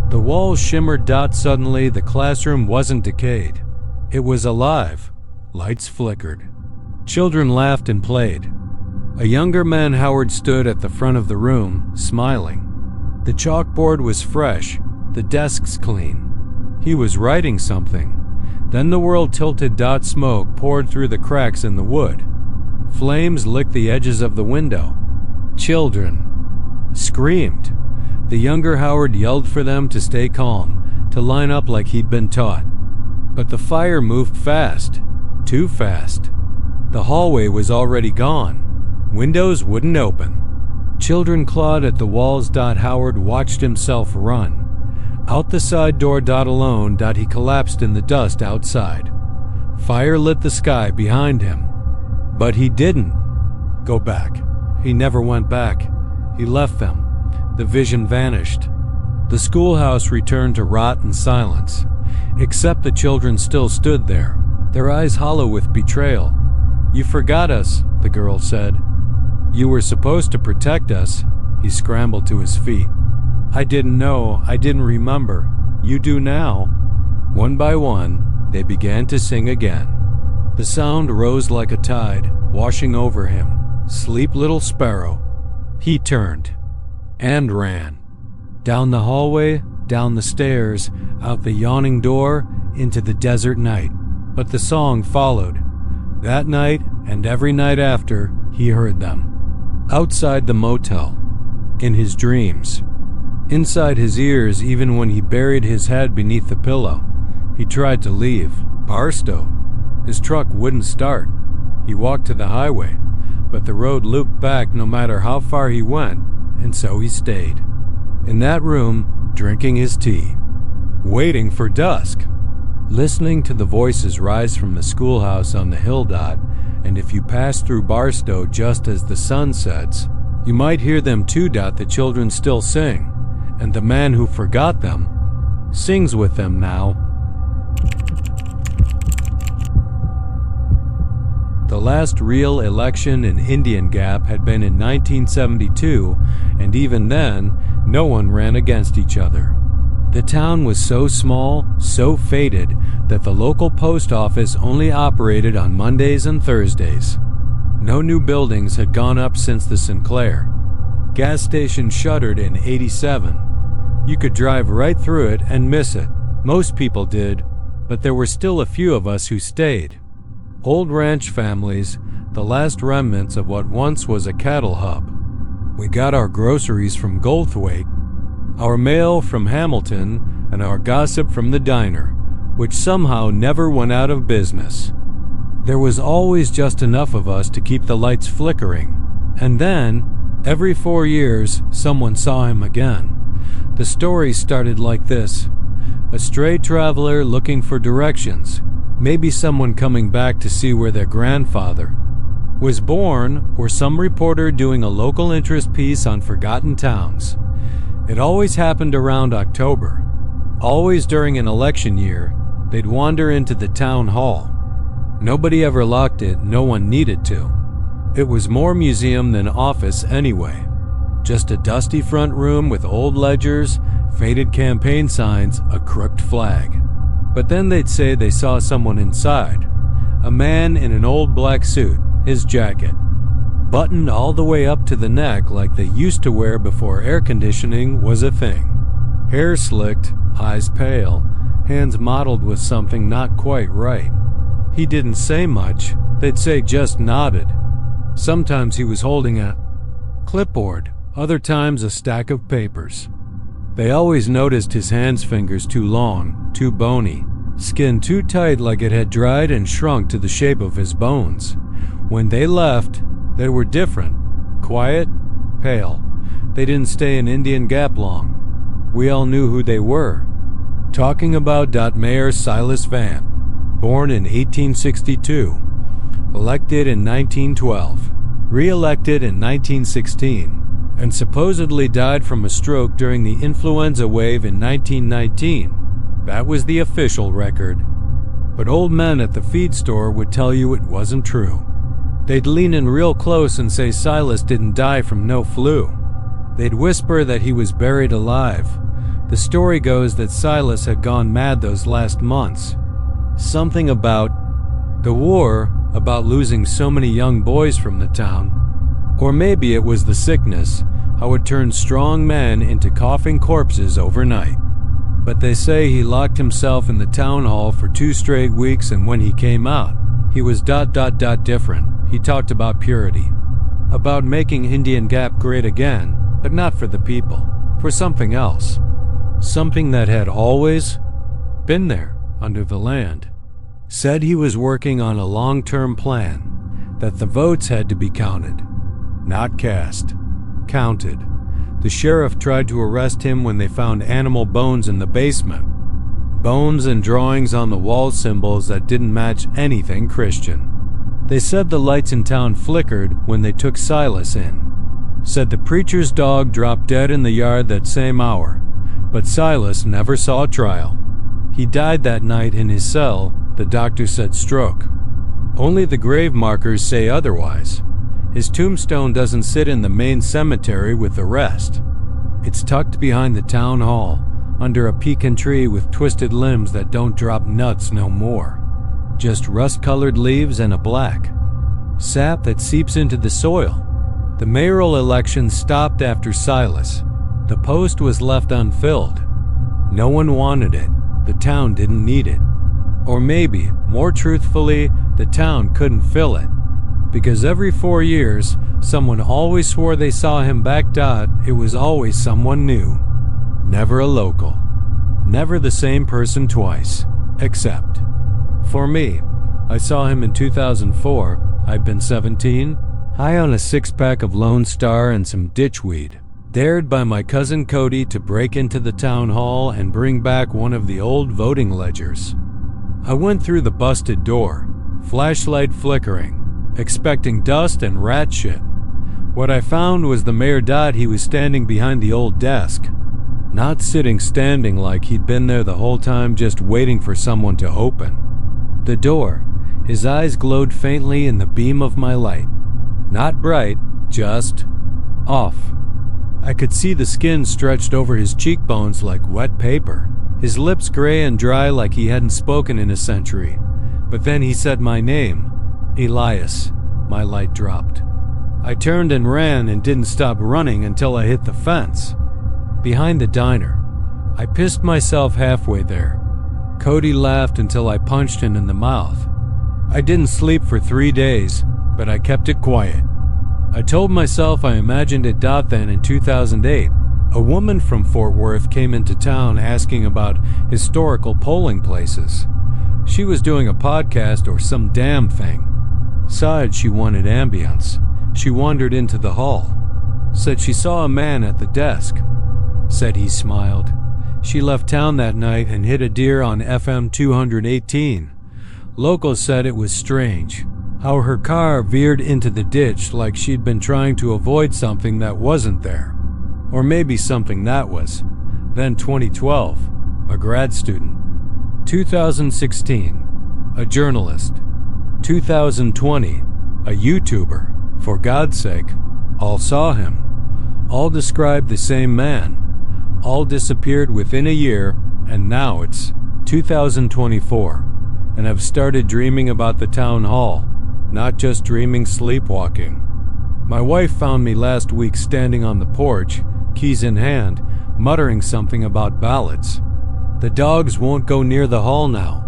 The walls shimmered. Suddenly, the classroom wasn't decayed. It was alive. Lights flickered. Children laughed and played. A younger man, Howard, stood at the front of the room, smiling. The chalkboard was fresh, the desks clean. He was writing something. Then the world tilted. Smoke poured through the cracks in the wood. Flames licked the edges of the window. Children screamed. The younger Howard yelled for them to stay calm, to line up like he'd been taught. But the fire moved fast, too fast. The hallway was already gone. Windows wouldn't open. Children clawed at the walls. Howard watched himself run. Out the side door. Alone. He collapsed in the dust outside. Fire lit the sky behind him. But he didn't go back. He never went back. He left them. The vision vanished. The schoolhouse returned to rot and silence, except the children still stood there, their eyes hollow with betrayal. "You forgot us," the girl said. "You were supposed to protect us." He scrambled to his feet. "I didn't know. I didn't remember. You do now." One by one, they began to sing again. The sound rose like a tide, washing over him. "Sleep, little sparrow." He turned and ran. Down the hallway, down the stairs, out the yawning door, into the desert night. But the song followed. That night, and every night after, he heard them. Outside the motel, in his dreams, inside his ears, even when he buried his head beneath the pillow. He tried to leave Barstow. His truck wouldn't start. He walked to the highway, but the road looped back no matter how far he went, and so he stayed. In that room, drinking his tea, waiting for dusk, listening to the voices rise from the schoolhouse on the hill. And if you pass through Barstow just as the sun sets, you might hear them too. The children still sing, and the man who forgot them sings with them now. The last real election in Indian Gap had been in 1972, and even then, no one ran against each other. The town was so small, so faded, that the local post office only operated on Mondays and Thursdays. No new buildings had gone up since the Sinclair. Gas station shuttered in '87. You could drive right through it and miss it. Most people did, but there were still a few of us who stayed. Old ranch families, the last remnants of what once was a cattle hub. We got our groceries from Goldthwaite, our mail from Hamilton, and our gossip from the diner, which somehow never went out of business. There was always just enough of us to keep the lights flickering, and then, every 4 years, someone saw him again. The story started like this: a stray traveler looking for directions, maybe someone coming back to see where their grandfather was born, or some reporter doing a local interest piece on forgotten towns. It always happened around October. Always during an election year, they'd wander into the town hall. Nobody ever locked it, no one needed to. It was more museum than office anyway. Just a dusty front room with old ledgers, faded campaign signs, a crooked flag. But then they'd say they saw someone inside. A man in an old black suit, his jacket buttoned all the way up to the neck like they used to wear before air conditioning was a thing. Hair slicked, eyes pale, hands mottled with something not quite right. He didn't say much, they'd say just nodded. Sometimes he was holding a clipboard, other times a stack of papers. They always noticed his hands' fingers too long, too bony, skin too tight like it had dried and shrunk to the shape of his bones. When they left, they were different, quiet, pale. They didn't stay in Indian Gap long. We all knew who they were. Talking about Mayor Silas Vant, born in 1862, elected in 1912, re-elected in 1916, and supposedly died from a stroke during the influenza wave in 1919. That was the official record. But old men at the feed store would tell you it wasn't true. They'd lean in real close and say Silas didn't die from no flu. They'd whisper that he was buried alive. The story goes that Silas had gone mad those last months. Something about the war, about losing so many young boys from the town. Or maybe it was the sickness. how it turned strong men into coughing corpses overnight. But they say he locked himself in the town hall for 2 straight weeks, and when he came out, he was ... different. He talked about purity, about making Indian Gap great again, but not for the people, for something else. Something that had always been there, under the land. Said he was working on a long-term plan, that the votes had to be counted. Not cast. Counted. The sheriff tried to arrest him when they found animal bones in the basement. Bones and drawings on the wall symbols that didn't match anything Christian. They said the lights in town flickered when they took Silas in. Said the preacher's dog dropped dead in the yard that same hour, but Silas never saw trial. He died that night in his cell. The doctor said stroke. Only the grave markers say otherwise. His tombstone doesn't sit in the main cemetery with the rest. It's tucked behind the town hall, under a pecan tree with twisted limbs that don't drop nuts no more. Just rust-colored leaves and a black sap that seeps into the soil. The mayoral election stopped after Silas. The post was left unfilled. No one wanted it. The town didn't need it. Or maybe, more truthfully, the town couldn't fill it. Because every 4 years, someone always swore they saw him back. It was always someone new. Never a local. Never the same person twice. Except for me. I saw him in 2004. I'd been 17, high on a 6-pack of Lone Star and some ditchweed. Dared by my cousin Cody to break into the town hall and bring back one of the old voting ledgers. I went through the busted door, flashlight flickering, expecting dust and rat shit. What I found was the mayor. He was standing behind the old desk. Not sitting, standing like he'd been there the whole time, just waiting for someone to open the door. His eyes glowed faintly in the beam of my light. Not bright, just off. I could see the skin stretched over his cheekbones like wet paper. His lips gray and dry like he hadn't spoken in a century. But then he said my name. Elias. My light dropped. I turned and ran and didn't stop running until I hit the fence. Behind the diner. I pissed myself halfway there. Cody laughed until I punched him in the mouth. I didn't sleep for 3 days, but I kept it quiet. I told myself I imagined it. Then in 2008, a woman from Fort Worth came into town asking about historical polling places. She was doing a podcast or some damn thing. Sighed she wanted ambience. She wandered into the hall. Said she saw a man at the desk. Said he smiled. She left town that night and hit a deer on FM 218. Locals said it was strange, how her car veered into the ditch like she'd been trying to avoid something that wasn't there. Or maybe something that was. Then 2012, a grad student. 2016, a journalist. 2020, a YouTuber. For God's sake, all saw him. All described the same man. All disappeared within a year, and now it's 2024, and I've started dreaming about the town hall, not just dreaming, sleepwalking. My wife found me last week standing on the porch, keys in hand, muttering something about ballots. The dogs won't go near the hall now.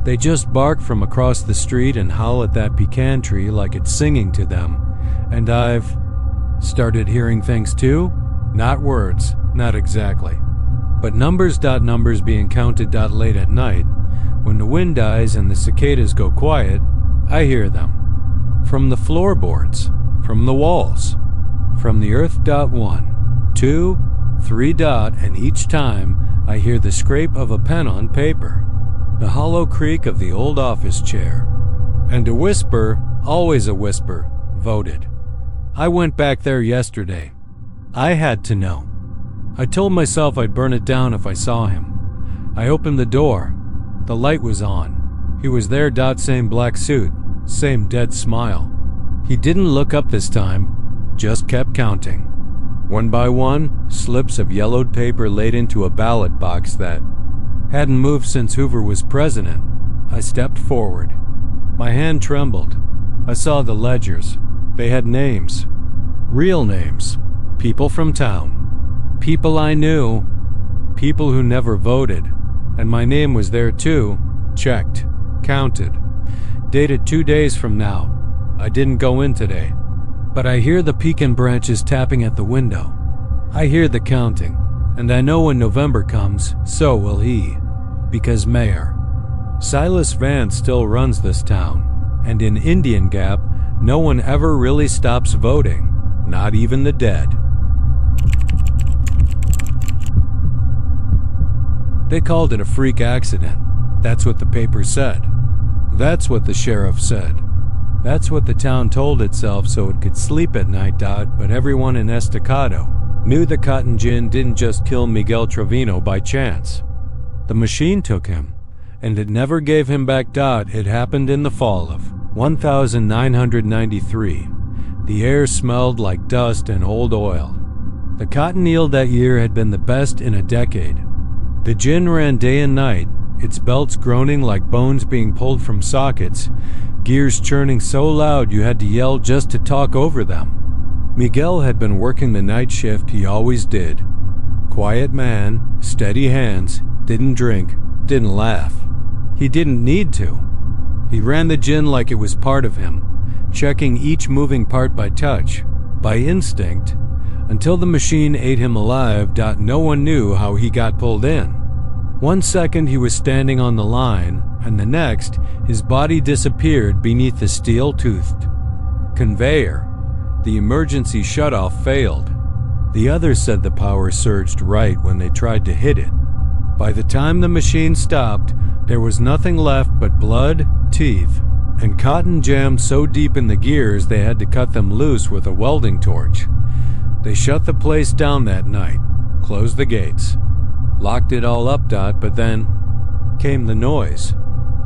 They just bark from across the street and howl at that pecan tree like it's singing to them. And I've started hearing things too. Not words, not exactly. But numbers. Numbers being counted. Late at night, when the wind dies and the cicadas go quiet, I hear them. From the floorboards, from the walls, from the earth. 1, 2, 3. And each time I hear the scrape of a pen on paper, the hollow creak of the old office chair, and a whisper, always a whisper, voted. I went back there yesterday. I had to know. I told myself I'd burn it down if I saw him. I opened the door. The light was on. He was there. Same black suit, same dead smile. He didn't look up this time, just kept counting. One by one, slips of yellowed paper laid into a ballot box that hadn't moved since Hoover was president. I stepped forward. My hand trembled. I saw the ledgers. They had names. Real names. People from town. People I knew. People who never voted. And my name was there too. Checked. Counted. Dated 2 days from now. I didn't go in today. But I hear the pecan branches tapping at the window. I hear the counting. And I know when November comes, so will he. Because Mayor Silas Vance still runs this town. And in Indian Gap, no one ever really stops voting. Not even the dead. They called it a freak accident. That's what the paper said. That's what the sheriff said. That's what the town told itself so it could sleep at night, but everyone in Estacado knew the cotton gin didn't just kill Miguel Trevino by chance. The machine took him, and it never gave him back. It happened in the fall of 1993. The air smelled like dust and old oil. The cotton yield that year had been the best in a decade. The gin ran day and night, its belts groaning like bones being pulled from sockets, gears churning so loud you had to yell just to talk over them. Miguel had been working the night shift he always did. Quiet man, steady hands, didn't drink, didn't laugh. He didn't need to. He ran the gin like it was part of him, checking each moving part by touch, by instinct, until the machine ate him alive. No one knew how he got pulled in. 1 second he was standing on the line, and the next his body disappeared beneath the steel-toothed conveyor. The emergency shutoff failed. The others said the power surged right when they tried to hit it. By the time the machine stopped, there was nothing left but blood, teeth, and cotton jammed so deep in the gears they had to cut them loose with a welding torch. They shut the place down that night, closed the gates, locked it all up. But then came the noise.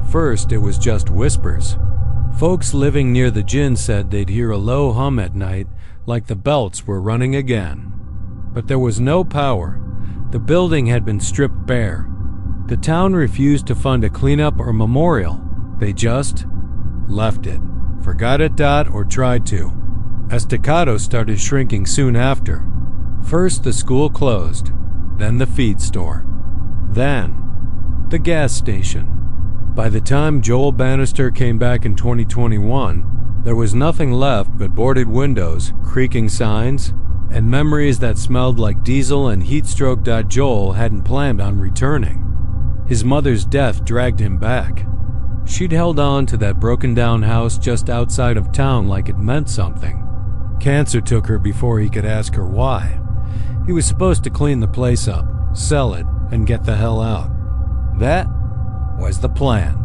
First, it was just whispers. Folks living near the gin said they'd hear a low hum at night, like the belts were running again. But there was no power. The building had been stripped bare. The town refused to fund a cleanup or memorial. They just left it, forgot it, or tried to. Estacado started shrinking soon after. First the school closed, then the feed store, then the gas station. By the time Joel Bannister came back in 2021, there was nothing left but boarded windows, creaking signs, and memories that smelled like diesel and heat stroke. Joel hadn't planned on returning. His mother's death dragged him back. She'd held on to that broken-down house just outside of town like it meant something. Cancer took her before he could ask her why. He was supposed to clean the place up, sell it, and get the hell out. That was the plan.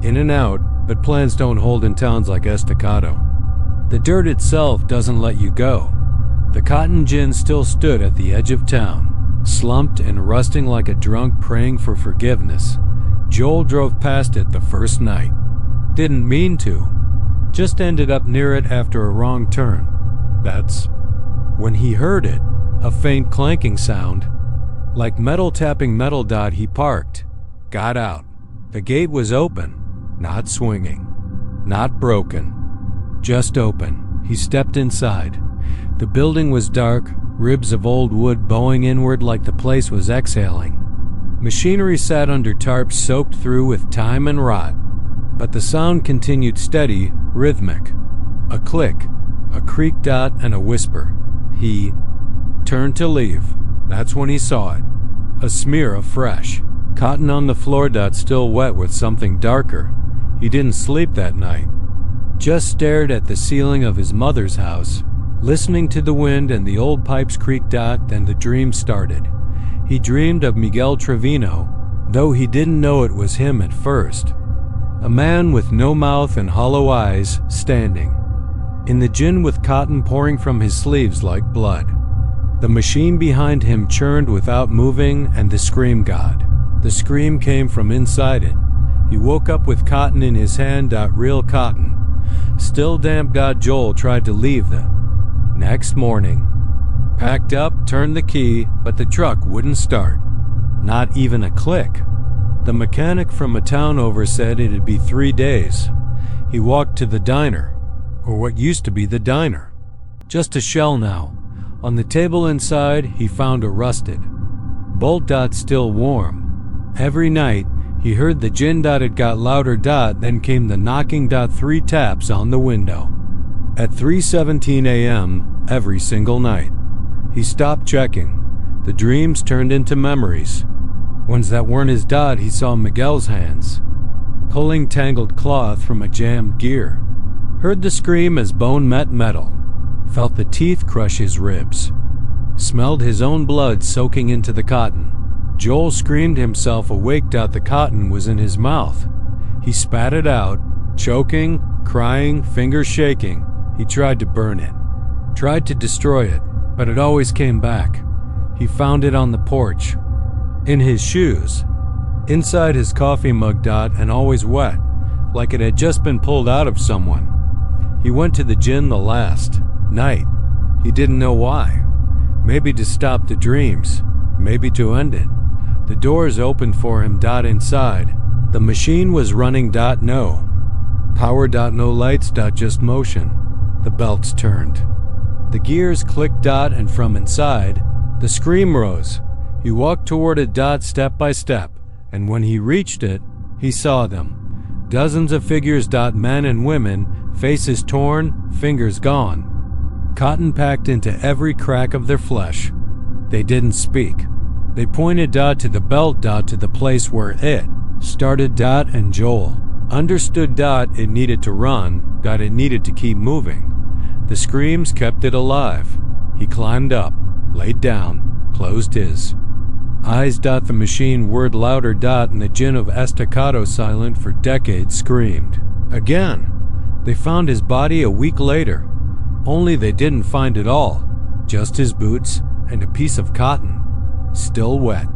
In and out, but plans don't hold in towns like Estacado. The dirt itself doesn't let you go. The cotton gin still stood at the edge of town, slumped and rusting like a drunk praying for forgiveness. Joel drove past it the first night. Didn't mean to. Just ended up near it after a wrong turn. That's when he heard it, a faint clanking sound. Like metal tapping metal. He parked, got out. The gate was open, not swinging, not broken, just open. He stepped inside. The building was dark, ribs of old wood bowing inward like the place was exhaling. Machinery sat under tarps soaked through with time and rot, but the sound continued steady, rhythmic. A click, a creak. And a whisper. He turned to leave. That's when he saw it. A smear of fresh cotton on the floor. Still wet with something darker. He didn't sleep that night. Just stared at the ceiling of his mother's house, listening to the wind and the old pipes creak. Then the dream started. He dreamed of Miguel Trevino, though he didn't know it was him at first. A man with no mouth and hollow eyes, standing in the gin with cotton pouring from his sleeves like blood. The machine behind him churned without moving, and the scream God. The scream came from inside it. He woke up with cotton in his hand. Real cotton. Still damp. Joel tried to leave them. Next morning. Packed up, turned the key, but the truck wouldn't start. Not even a click. The mechanic from a town over said it'd be 3 days. He walked to the diner, or what used to be the diner. Just a shell now. On the table inside, he found a rusted bolt. Still warm. Every night, he heard the gin. It got louder. Then came the knocking. 3 taps on the window. At 3:17 a.m. every single night. He stopped checking. The dreams turned into memories. Ones that weren't his. He saw Miguel's hands pulling tangled cloth from a jammed gear. Heard the scream as bone met metal. Felt the teeth crush his ribs. Smelled his own blood soaking into the cotton. Joel screamed himself awake. The cotton was in his mouth. He spat it out, choking, crying, fingers shaking. He tried to burn it. Tried to destroy it, but it always came back. He found it on the porch. In his shoes. Inside his coffee mug. And always wet, like it had just been pulled out of someone. He went to the gin the last night. He didn't know why. Maybe to stop the dreams. Maybe to end it. The doors opened for him. Inside. The machine was running. No power. No lights. Just motion. The belts turned. The gears clicked. And from inside, the scream rose. He walked toward it. Step by step. And when he reached it, he saw them. Dozens of figures. Men and women, faces torn, fingers gone. Cotton packed into every crack of their flesh. They didn't speak. They pointed. To the belt. To the place where it started. And Joel understood. It needed to run. It needed to keep moving. The screams kept it alive. He climbed up, laid down, closed his eyes. The machine whirred louder. And the gin of estacado, silent for decades, screamed. Again. They found his body a week later. Only they didn't find it all. Just his boots and a piece of cotton. Still wet.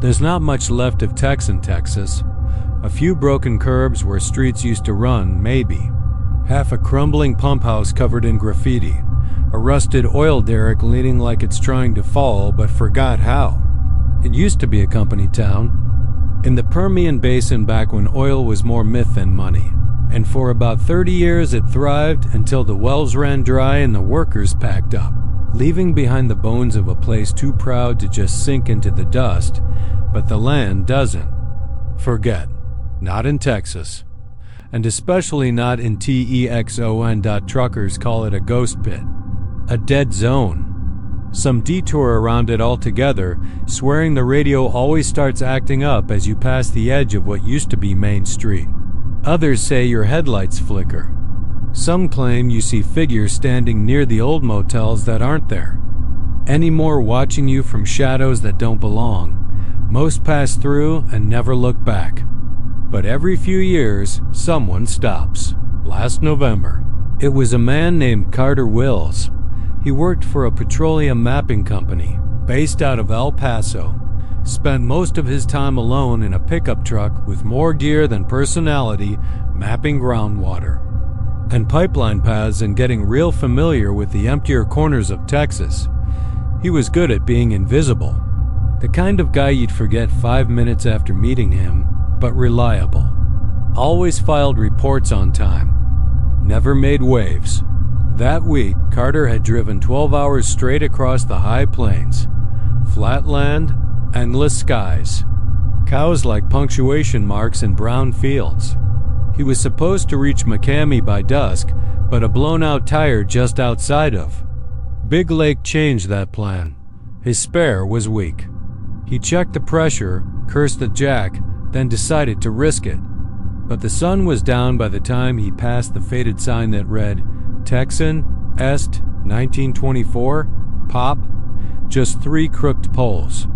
There's not much left of Texan, Texas. A few broken curbs where streets used to run, maybe. Half a crumbling pump house covered in graffiti. A rusted oil derrick leaning like it's trying to fall but forgot how. It used to be a company town. In the Permian Basin back when oil was more myth than money. And for about 30 years it thrived until the wells ran dry and the workers packed up, leaving behind the bones of a place too proud to just sink into the dust, but the land doesn't forget. Not in Texas. And especially not in Texon. Truckers call it a ghost pit. A dead zone. Some detour around it altogether, swearing the radio always starts acting up as you pass the edge of what used to be Main Street. Others say your headlights flicker. Some claim you see figures standing near the old motels that aren't there anymore, watching you from shadows that don't belong. Most pass through and never look back. But every few years, someone stops. Last November, it was a man named Carter Wills. He worked for a petroleum mapping company based out of El Paso. Spent most of his time alone in a pickup truck with more gear than personality, mapping groundwater and pipeline paths and getting real familiar with the emptier corners of Texas. He was good at being invisible. The kind of guy you'd forget 5 minutes after meeting him, but reliable. Always filed reports on time. Never made waves. That week, Carter had driven 12 hours straight across the high plains. Flat land, endless skies. Cows like punctuation marks in brown fields. He was supposed to reach McCamey by dusk, but a blown-out tire just outside of Big Lake changed that plan. His spare was weak. He checked the pressure, cursed the jack, then decided to risk it. But the sun was down by the time he passed the faded sign that read, Texan, Est, 1924, Pop. Just 3 crooked poles.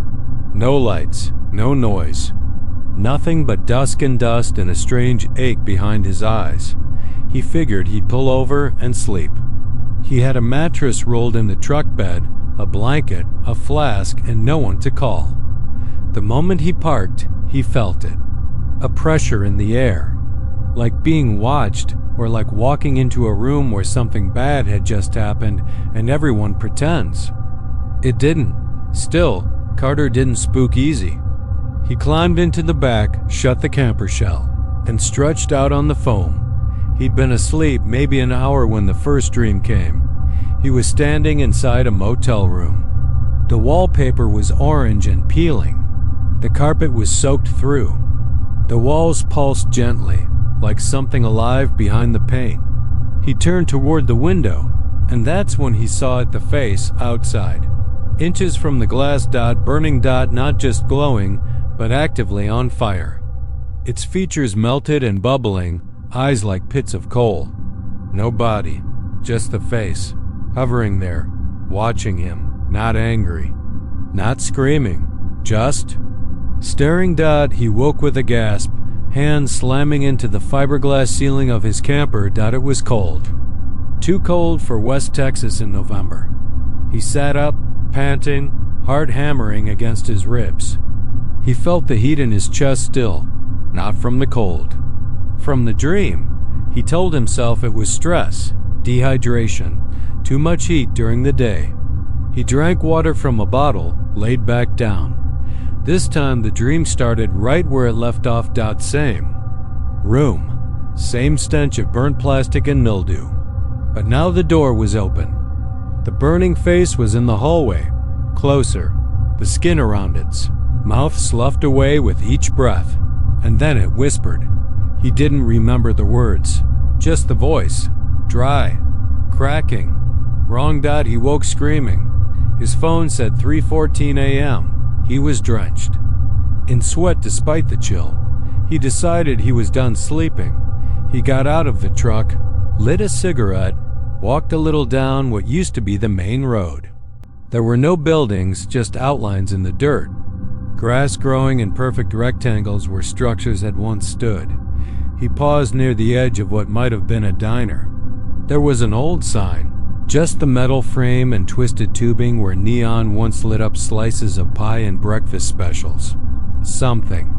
No lights, no noise. Nothing but dusk and dust and a strange ache behind his eyes. He figured he'd pull over and sleep. He had a mattress rolled in the truck bed, a blanket, a flask, and no one to call. The moment he parked, he felt it. A pressure in the air. Like being watched, or like walking into a room where something bad had just happened and everyone pretends. It didn't. Still, Carter didn't spook easy. He climbed into the back, shut the camper shell, and stretched out on the foam. He'd been asleep maybe an hour when the first dream came. He was standing inside a motel room. The wallpaper was orange and peeling. The carpet was soaked through. The walls pulsed gently, like something alive behind the paint. He turned toward the window, and that's when he saw the face outside. Inches from the glass dot, burning dot, not just glowing, but actively on fire. Its features melted and bubbling, eyes like pits of coal. No body, just the face, hovering there, watching him, not angry, not screaming, just staring. He woke with a gasp, hands slamming into the fiberglass ceiling of his camper. It was cold. Too cold for West Texas in November. He sat up, panting, heart hammering against his ribs. He felt the heat in his chest still, not from the cold. From the dream, he told himself it was stress, dehydration, too much heat during the day. He drank water from a bottle, laid back down. This time the dream started right where it left off. Same room, same stench of burnt plastic and mildew. But now the door was open. The burning face was in the hallway, closer, the skin around its mouth sloughed away with each breath, and then it whispered. He didn't remember the words, just the voice, dry, cracking. Wrong. He woke screaming. His phone said 3:14 a.m. He was drenched in sweat despite the chill. He decided he was done sleeping. He got out of the truck, lit a cigarette, walked a little down what used to be the main road. There were no buildings, just outlines in the dirt. Grass growing in perfect rectangles where structures had once stood. He paused near the edge of what might have been a diner. There was an old sign, just the metal frame and twisted tubing where neon once lit up slices of pie and breakfast specials. Something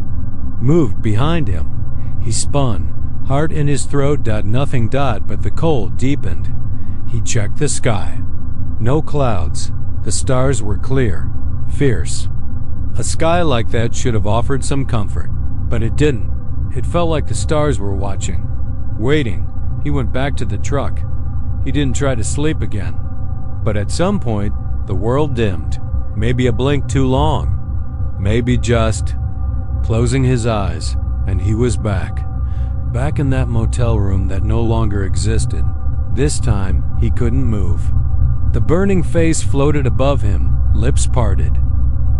moved behind him. He spun, heart in his throat. Nothing. But the cold deepened. He checked the sky. No clouds. The stars were clear, fierce. A sky like that should have offered some comfort, but it didn't. It felt like the stars were watching, waiting. He went back to the truck. He didn't try to sleep again. But at some point, the world dimmed. Maybe a blink too long. Maybe just closing his eyes, and he was back. Back in that motel room that no longer existed. This time, he couldn't move. The burning face floated above him, lips parted.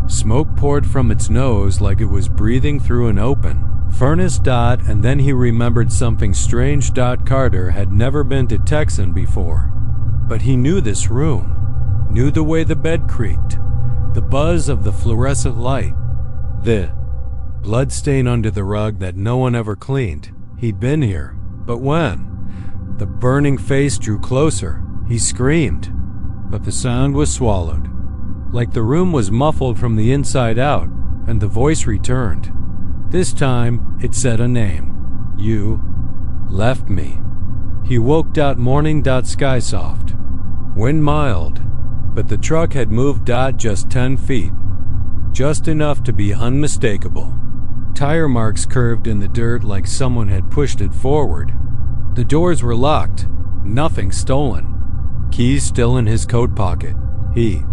Smoke poured from its nose like it was breathing through an open furnace. And then he remembered something strange. Carter had never been to Texan before. But he knew this room, knew the way the bed creaked, the buzz of the fluorescent light, the blood stain under the rug that no one ever cleaned. He'd been here, but when? The burning face drew closer. He screamed, but the sound was swallowed. Like the room was muffled from the inside out, and the voice returned. This time, it said a name. You left me. He woke. Morning. Sky soft. Wind mild, but the truck had moved. Just 10 feet. Just enough to be unmistakable. Tire marks curved in the dirt like someone had pushed it forward. The doors were locked. Nothing stolen. Keys still in his coat pocket. He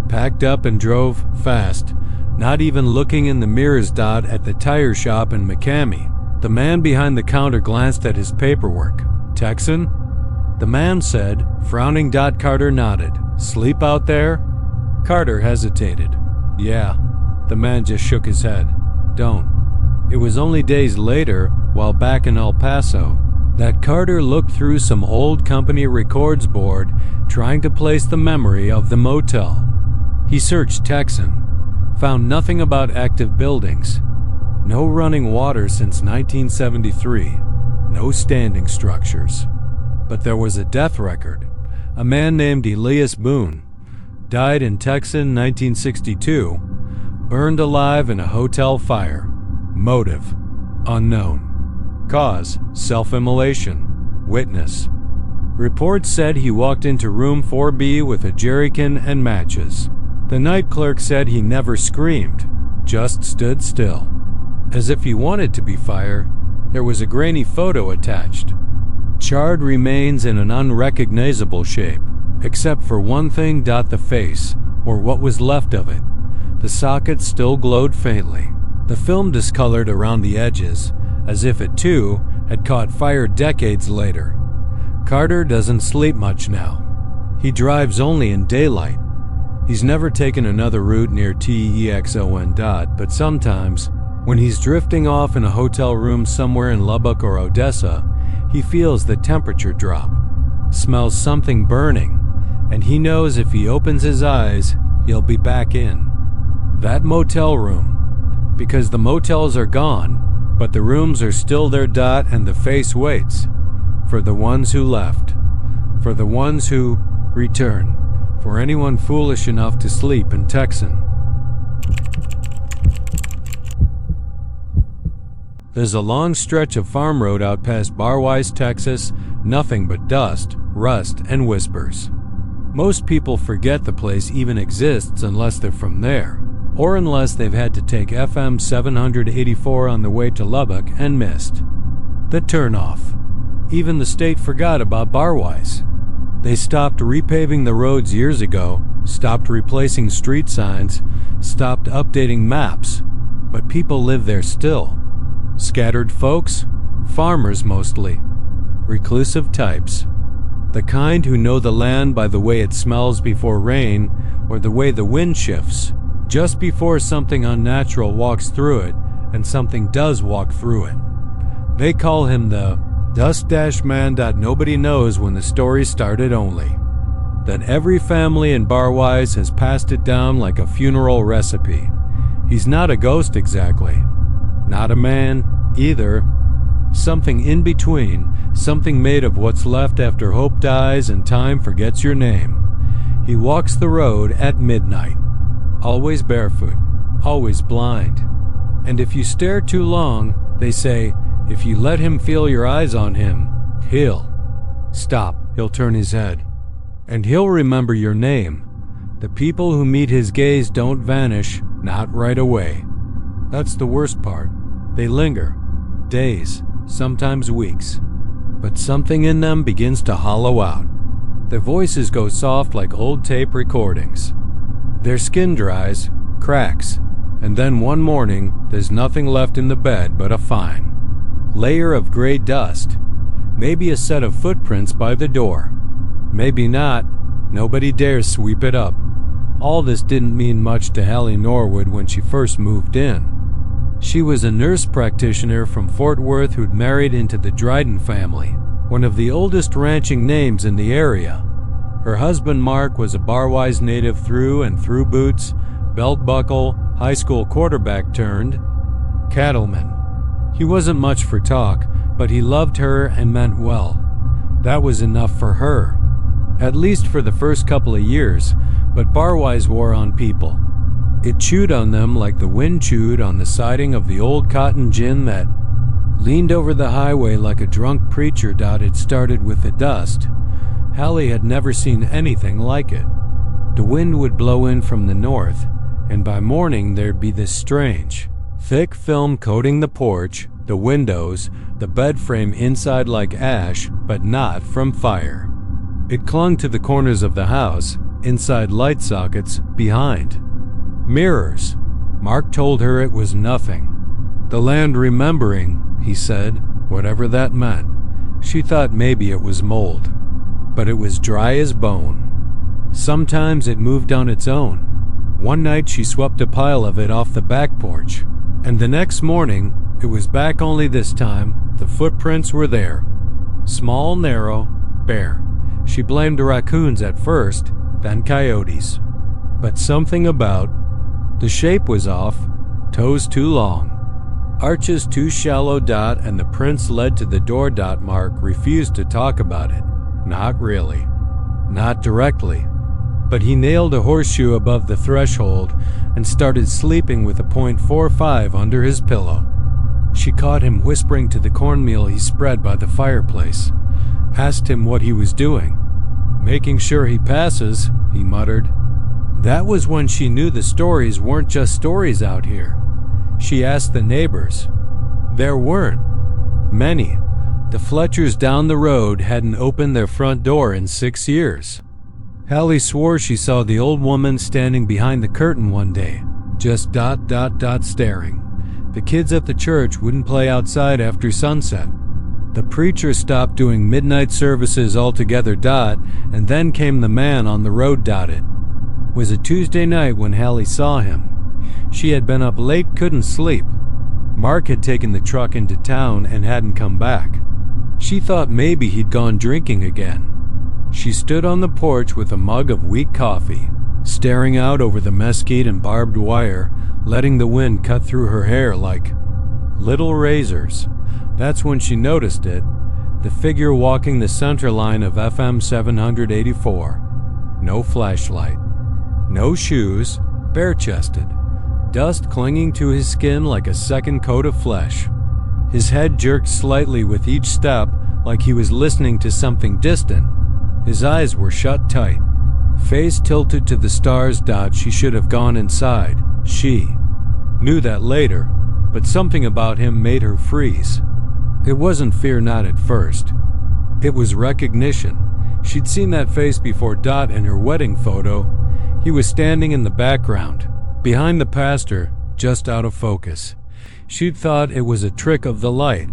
packed up and drove fast. Not even looking in the mirrors. At the tire shop in McCamey, the man behind the counter glanced at his paperwork. Texan? The man said, frowning. Carter nodded. Sleep out there? Carter hesitated. Yeah. The man just shook his head. Don't. It was only days later, while back in El Paso, that Carter looked through some old company records board, trying to place the memory of the motel. He searched Texan. Found nothing about active buildings. No running water since 1973. No standing structures. But there was a death record. A man named Elias Boone. Died in Texan 1962. Burned alive in a hotel fire. Motive unknown. Cause self-immolation. Witness. Reports said he walked into room 4B with a jerrycan and matches. The night clerk said he never screamed, just stood still. As if he wanted to be fire, there was a grainy photo attached. charred remains in an unrecognizable shape, except for one thing: the face, or what was left of it. The socket still glowed faintly, the film discolored around the edges, as if it too had caught fire decades later. Carter doesn't sleep much now. He drives only in daylight. He's never taken another route near Texon. But sometimes, when he's drifting off in a hotel room somewhere in Lubbock or Odessa, he feels the temperature drop, smells something burning, and he knows if he opens his eyes, he'll be back in that motel room, because the motels are gone, but the rooms are still there. And the face waits for the ones who left, for the ones who return, for anyone foolish enough to sleep in Texan. There's a long stretch of farm road out past Barwise, Texas, nothing but dust, rust, and whispers. Most people forget the place even exists unless they're from there, or unless they've had to take FM 784 on the way to Lubbock and missed the turnoff. Even the state forgot about Barwise. They stopped repaving the roads years ago, stopped replacing street signs, stopped updating maps, but people live there still. Scattered folks, farmers mostly, reclusive types, the kind who know the land by the way it smells before rain, or the way the wind shifts, just before something unnatural walks through it, and something does walk through it. They call him the dust-man. Nobody knows when the story started, only that every family in Barwise has passed it down like a funeral recipe. He's not a ghost exactly, not a man either, something in between, something made of what's left after hope dies and time forgets your name. He walks the road at midnight, always barefoot, always blind. And if you stare too long, they say, if you let him feel your eyes on him, he'll stop, he'll turn his head, and he'll remember your name. The people who meet his gaze don't vanish, not right away. That's the worst part. They linger, days, sometimes weeks, but something in them begins to hollow out. Their voices go soft like old tape recordings. Their skin dries, cracks, and then one morning there's nothing left in the bed but a fine layer of gray dust, maybe a set of footprints by the door. Maybe not. Nobody dares sweep it up. All this didn't mean much to Hallie Norwood when she first moved in. She was a nurse practitioner from Fort Worth who'd married into the Dryden family, one of the oldest ranching names in the area. Her husband Mark was a Barwise native through and through, boots, belt buckle, high school quarterback turned cattleman. He wasn't much for talk, but he loved her and meant well. That was enough for her, at least for the first couple of years, but Barwise wore on people. It chewed on them like the wind chewed on the siding of the old cotton gin that leaned over the highway like a drunk preacher. It started with the dust. Hallie had never seen anything like it. The wind would blow in from the north, and by morning there'd be this strange, thick film coating the porch, the windows, the bed frame inside like ash, but not from fire. It clung to the corners of the house, inside light sockets, behind. Mirrors. Mark told her it was nothing. The land remembering, he said, whatever that meant. She thought maybe it was mold, but it was dry as bone. Sometimes it moved on its own. One night she swept a pile of it off the back porch, and the next morning it was back, only this time the footprints were there. Small, narrow, bare. She blamed the raccoons at first, then coyotes. But something about the shape was off, toes too long, arches too shallow. And the prints led to the door. Mark refused to talk about it. Not really. Not directly. But he nailed a horseshoe above the threshold and started sleeping with a .45 under his pillow. She caught him whispering to the cornmeal he spread by the fireplace, asked him what he was doing. Making sure he passes, he muttered. That was when she knew the stories weren't just stories out here. She asked the neighbors. There weren't many. The Fletchers down the road hadn't opened their front door in 6 years. Hallie swore she saw the old woman standing behind the curtain one day, just staring. The kids at the church wouldn't play outside after sunset. The preacher stopped doing midnight services altogether, and then came the man on the road, It was a Tuesday night when Hallie saw him. She had been up late, couldn't sleep. Mark had taken the truck into town and hadn't come back. She thought maybe he'd gone drinking again. She stood on the porch with a mug of weak coffee, staring out over the mesquite and barbed wire, letting the wind cut through her hair like little razors. That's when she noticed it, the figure walking the center line of FM 784. No flashlight. No shoes, bare-chested. Dust clinging to his skin like a second coat of flesh. His head jerked slightly with each step, like he was listening to something distant. His eyes were shut tight. Face tilted to the stars. She should have gone inside. She knew that later, but something about him made her freeze. It wasn't fear, not at first. It was recognition. She'd seen that face before. In her wedding photo. He was standing in the background, behind the pastor, just out of focus. She'd thought it was a trick of the light.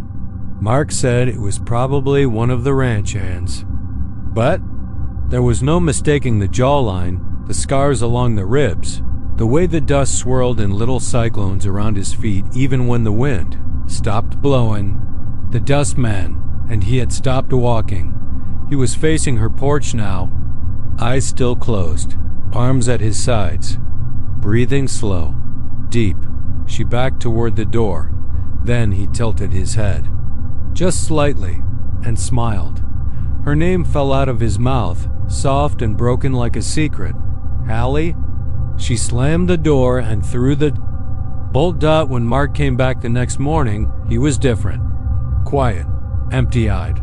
Mark said it was probably one of the ranch hands. But there was no mistaking the jawline, the scars along the ribs, the way the dust swirled in little cyclones around his feet even when the wind stopped blowing. The dust man, and he had stopped walking. He was facing her porch now, eyes still closed, arms at his sides, breathing slow, deep. She backed toward the door. Then he tilted his head, just slightly, and smiled. Her name fell out of his mouth, soft and broken like a secret. Hallie? She slammed the door and threw the bolt. When Mark came back the next morning, he was different. Quiet, empty-eyed,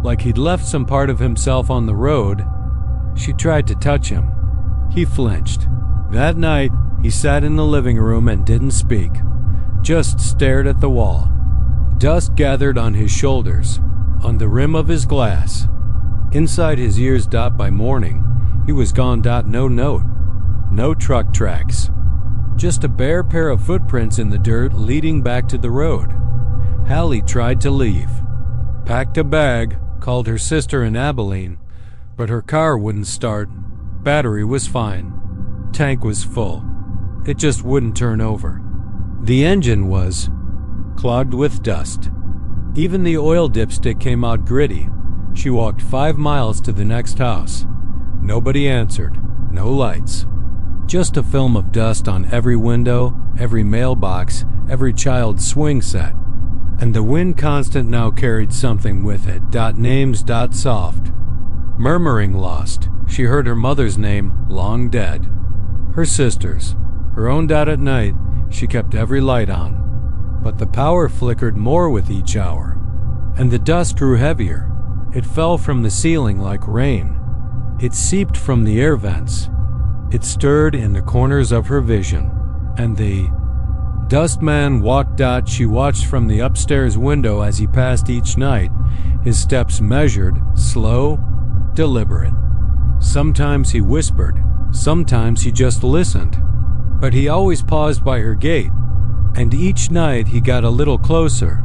like he'd left some part of himself on the road. She tried to touch him. He flinched. That night, he sat in the living room and didn't speak, just stared at the wall. Dust gathered on his shoulders, on the rim of his glass. Inside his ears. By morning, he was gone. No note, no truck tracks, just a bare pair of footprints in the dirt leading back to the road. Hallie tried to leave, packed a bag, called her sister in Abilene, but her car wouldn't start. Battery was fine. Tank was full. It just wouldn't turn over. The engine was clogged with dust. Even the oil dipstick came out gritty. She walked 5 miles to the next house. Nobody answered. No lights. Just a film of dust on every window, every mailbox, every child's swing set. And the wind constant now carried something with it. Names. Soft. Murmuring lost. She heard her mother's name, long dead. Her sister's. Her own. At night, she kept every light on. But the power flickered more with each hour. And the dust grew heavier. It fell from the ceiling like rain. It seeped from the air vents. It stirred in the corners of her vision. And the dust man walked. She watched from the upstairs window as he passed each night, his steps measured, slow, deliberate. Sometimes he whispered, sometimes he just listened. But he always paused by her gate, and each night he got a little closer.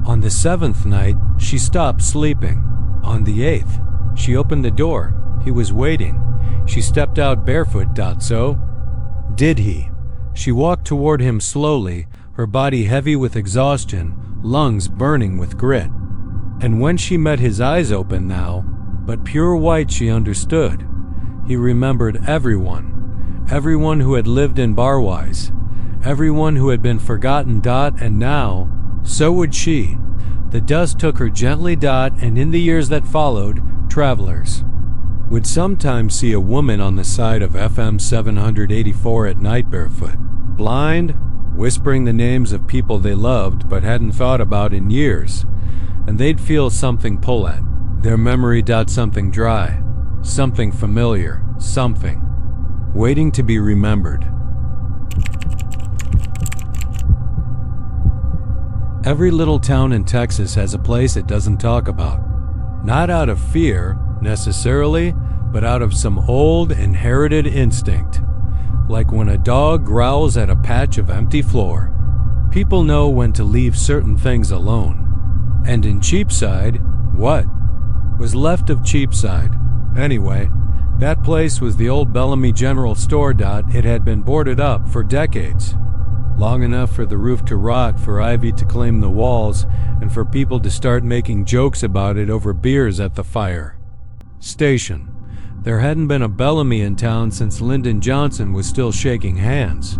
On the 7th night, she stopped sleeping. On the 8th, she opened the door. He was waiting. She stepped out barefoot. So did he. She walked toward him slowly, her body heavy with exhaustion, lungs burning with grit. And when she met his eyes open now, but pure white, she understood. He remembered everyone who had lived in Barwise, everyone who had been forgotten. And now, so would she. The dust took her gently. And in the years that followed, travelers would sometimes see a woman on the side of FM 784 at night barefoot, blind, whispering the names of people they loved but hadn't thought about in years, and they'd feel something pull at their memory. Something dry, something familiar, something waiting to be remembered. Every little town in Texas has a place it doesn't talk about. Not out of fear, necessarily, but out of some old, inherited instinct. Like when a dog growls at a patch of empty floor. People know when to leave certain things alone. And in Cheapside, what was left of Cheapside? Anyway, that place was the old Bellamy General Store. It had been boarded up for decades. Long enough for the roof to rot, for ivy to claim the walls, and for people to start making jokes about it over beers at the fire station. There hadn't been a Bellamy in town since Lyndon Johnson was still shaking hands.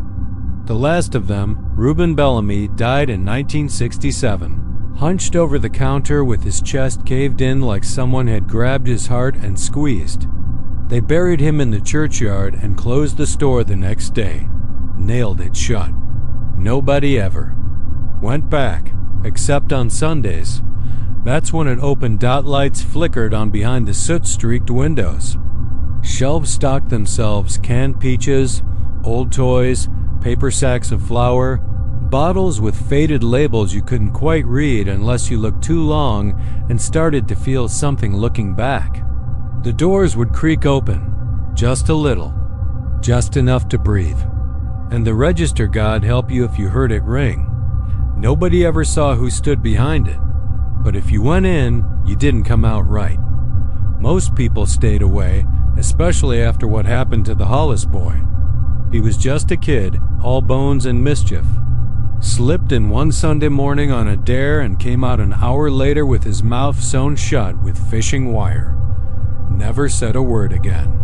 The last of them, Reuben Bellamy, died in 1967, hunched over the counter with his chest caved in like someone had grabbed his heart and squeezed. They buried him in the churchyard and closed the store the next day. Nailed it shut. Nobody ever went back, except on Sundays. That's when it opened. Lights flickered on behind the soot-streaked windows. Shelves stocked themselves, canned peaches, old toys, paper sacks of flour, bottles with faded labels you couldn't quite read unless you looked too long and started to feel something looking back. The doors would creak open, just a little, just enough to breathe. And the register, God help you if you heard it ring. Nobody ever saw who stood behind it. But if you went in, you didn't come out right. Most people stayed away, especially after what happened to the Hollis boy. He was just a kid, all bones and mischief. Slipped in one Sunday morning on a dare and came out an hour later with his mouth sewn shut with fishing wire. Never said a word again.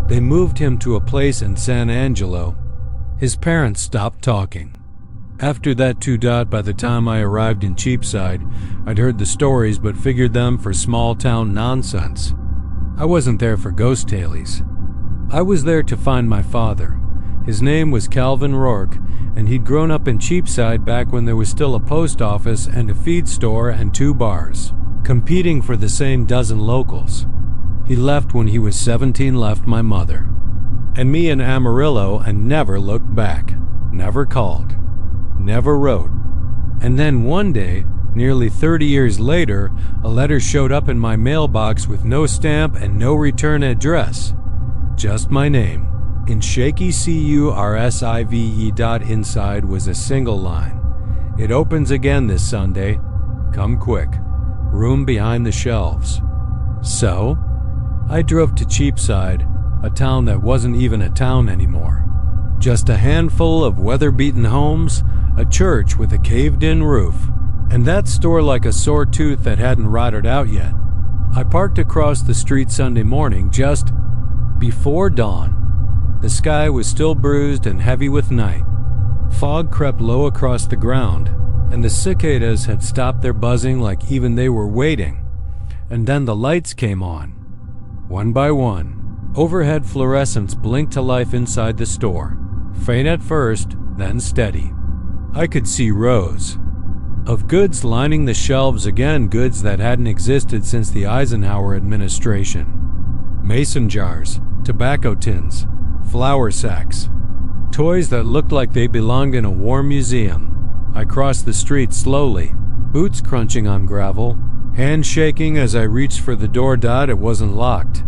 They moved him to a place in San Angelo. His parents stopped talking. After that too. By the time I arrived in Cheapside, I'd heard the stories but figured them for small-town nonsense. I wasn't there for ghost tales. I was there to find my father. His name was Calvin Rourke, and he'd grown up in Cheapside back when there was still a post office and a feed store and 2 bars, competing for the same dozen locals. He left when he was 17, left my mother and me in Amarillo, and never looked back, never called, never wrote. And then one day, nearly 30 years later, a letter showed up in my mailbox with no stamp and no return address. Just my name. In shaky CURSIVE. Inside was a single line. It opens again this Sunday. Come quick. Room behind the shelves. So, I drove to Cheapside, a town that wasn't even a town anymore. Just a handful of weather-beaten homes, a church with a caved-in roof, and that store like a sore tooth that hadn't rotted out yet. I parked across the street Sunday morning just before dawn. The sky was still bruised and heavy with night. Fog crept low across the ground, and the cicadas had stopped their buzzing like even they were waiting. And then the lights came on, one by one. Overhead fluorescents blinked to life inside the store, faint at first, then steady. I could see rows of goods lining the shelves, again goods that hadn't existed since the Eisenhower administration. Mason jars, tobacco tins, flour sacks, toys that looked like they belonged in a war museum. I crossed the street slowly, boots crunching on gravel, hand shaking as I reached for the door. It wasn't locked.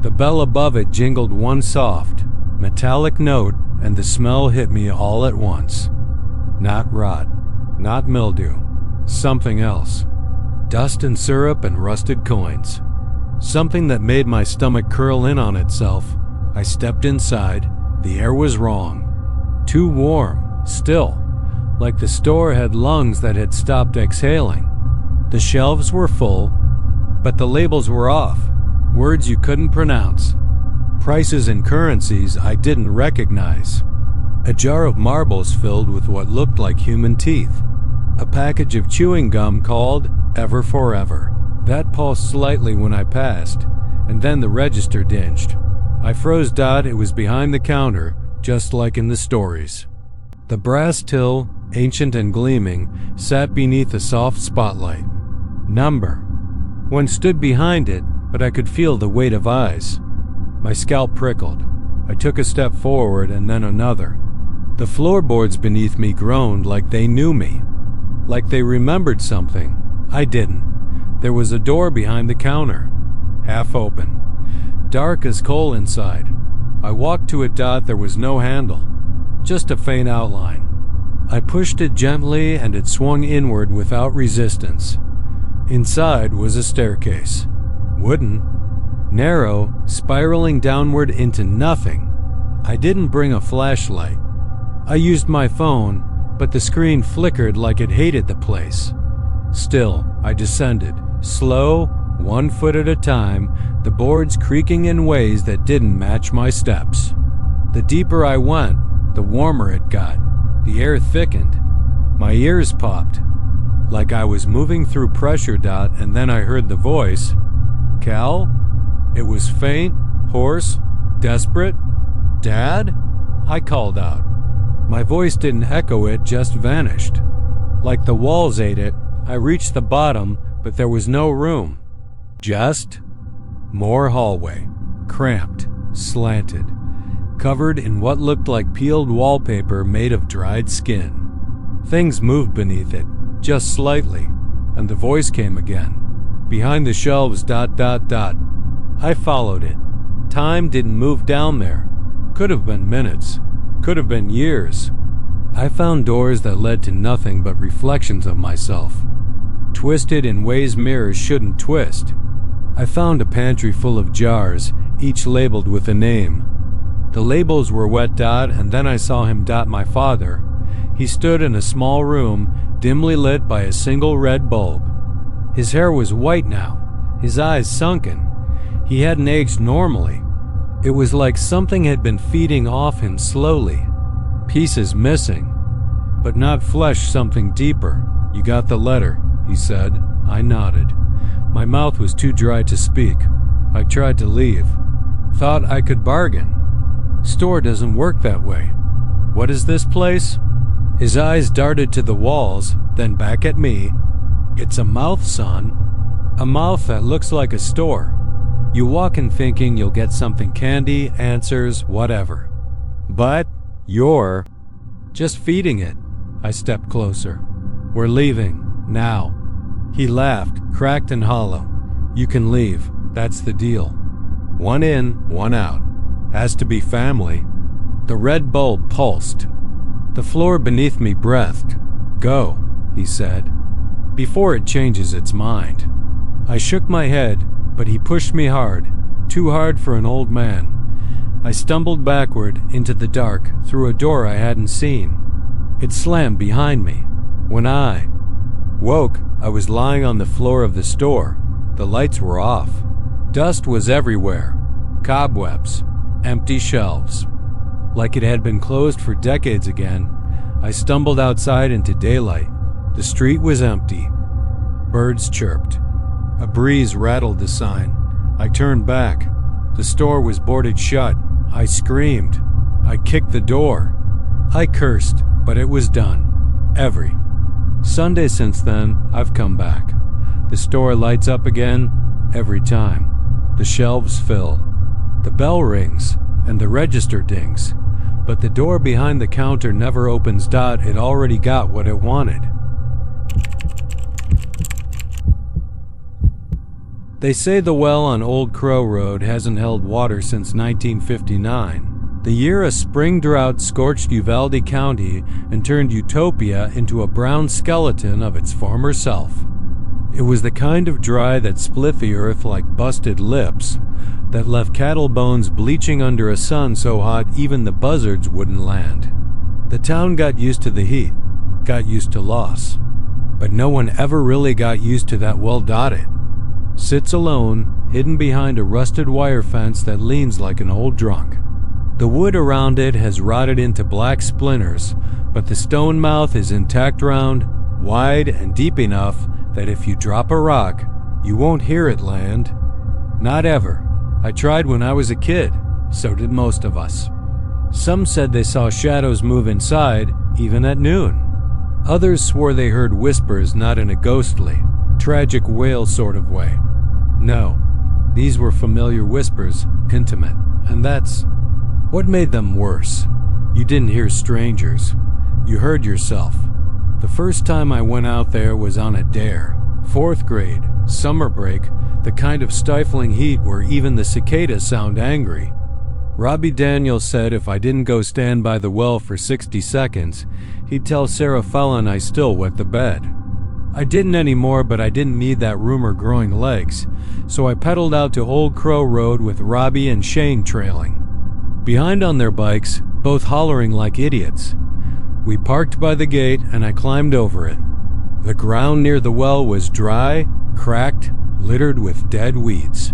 The bell above it jingled one soft, metallic note, and the smell hit me all at once. Not rot, not mildew, something else. Dust and syrup and rusted coins. Something that made my stomach curl in on itself. I stepped inside. The air was wrong. Too warm, still, like the store had lungs that had stopped exhaling. The shelves were full, but the labels were off. Words you couldn't pronounce. Prices and currencies I didn't recognize. A jar of marbles filled with what looked like human teeth. A package of chewing gum called Ever Forever. That pulsed slightly when I passed, and then the register dinged. I froze. It was behind the counter, just like in the stories. The brass till, ancient and gleaming, sat beneath a soft spotlight. Number. One stood behind it, but I could feel the weight of eyes. My scalp prickled. I took a step forward and then another. The floorboards beneath me groaned like they knew me. like they remembered something. I didn't. There was a door behind the counter, half open, dark as coal inside. I walked to it. There was no handle, just a faint outline. I pushed it gently and it swung inward without resistance. Inside was a staircase, wooden, narrow, spiraling downward into nothing. I didn't bring a flashlight. I used my phone, but the screen flickered like it hated the place. Still, I descended, slow, 1 foot at a time, the boards creaking in ways that didn't match my steps. The deeper I went, the warmer it got. The air thickened. My ears popped, like I was moving through pressure. And then I heard the voice. "Cal?" It was faint, hoarse, desperate. "Dad?" I called out. My voice didn't echo, it just vanished. Like the walls ate it, I reached the bottom, but there was no room. Just more hallway, cramped, slanted, covered in what looked like peeled wallpaper made of dried skin. Things moved beneath it, just slightly, and the voice came again. "Behind the shelves, ... I followed it. Time didn't move down there. Could have been minutes. Could have been years. I found doors that led to nothing but reflections of myself, twisted in ways mirrors shouldn't twist. I found a pantry full of jars, each labeled with a name. The labels were wet. And then I saw him. My father. He stood in a small room, dimly lit by a single red bulb. His hair was white now, his eyes sunken. He hadn't aged normally. It was like something had been feeding off him slowly. Pieces missing, but not flesh, something deeper. "You got the letter," he said. I nodded. My mouth was too dry to speak. I tried to leave. Thought I could bargain. Store doesn't work that way. "What is this place?" His eyes darted to the walls, then back at me. "It's a mouth, son. A mouth that looks like a store. You walk in thinking you'll get something, candy, answers, whatever. But you're just feeding it." I stepped closer. "We're leaving, now." He laughed, cracked and hollow. "You can leave. That's the deal. 1 in, 1 out. Has to be family." The red bulb pulsed. The floor beneath me breathed. "Go," he said, "before it changes its mind." I shook my head, but he pushed me hard, too hard for an old man. I stumbled backward into the dark through a door I hadn't seen. It slammed behind me. When I woke, I was lying on the floor of the store. The lights were off. Dust was everywhere. Cobwebs. Empty shelves. Like it had been closed for decades again. I stumbled outside into daylight. The street was empty. Birds chirped. A breeze rattled the sign. I turned back. The store was boarded shut. I screamed. I kicked the door. I cursed, but it was done. Every Sunday since then, I've come back. The store lights up again, every time. The shelves fill. The bell rings, and the register dings. But the door behind the counter never opens. It already got what it wanted. They say the well on Old Crow Road hasn't held water since 1959. The year a spring drought scorched Uvalde County and turned Utopia into a brown skeleton of its former self. It was the kind of dry that split the earth like busted lips, that left cattle bones bleaching under a sun so hot even the buzzards wouldn't land. The town got used to the heat, got used to loss, but no one ever really got used to that well-dotted. Sits alone, hidden behind a rusted wire fence that leans like an old drunk. The wood around it has rotted into black splinters, but the stone mouth is intact, round, wide, and deep enough that if you drop a rock, you won't hear it land. Not ever. I tried when I was a kid. So did most of us. Some said they saw shadows move inside, even at noon. Others swore they heard whispers, not in a ghostly, tragic wail sort of way. No, these were familiar whispers, intimate, and that's what made them worse. You didn't hear strangers. You heard yourself. The first time I went out there was on a dare. 4th grade, summer break, the kind of stifling heat where even the cicadas sound angry. Robbie Daniels said if I didn't go stand by the well for 60 seconds, he'd tell Sarah Fallon I still wet the bed. I didn't anymore, but I didn't need that rumor growing legs, so I pedaled out to Old Crow Road with Robbie and Shane trailing. Behind on their bikes, both hollering like idiots. We parked by the gate and I climbed over it. The ground near the well was dry, cracked, littered with dead weeds.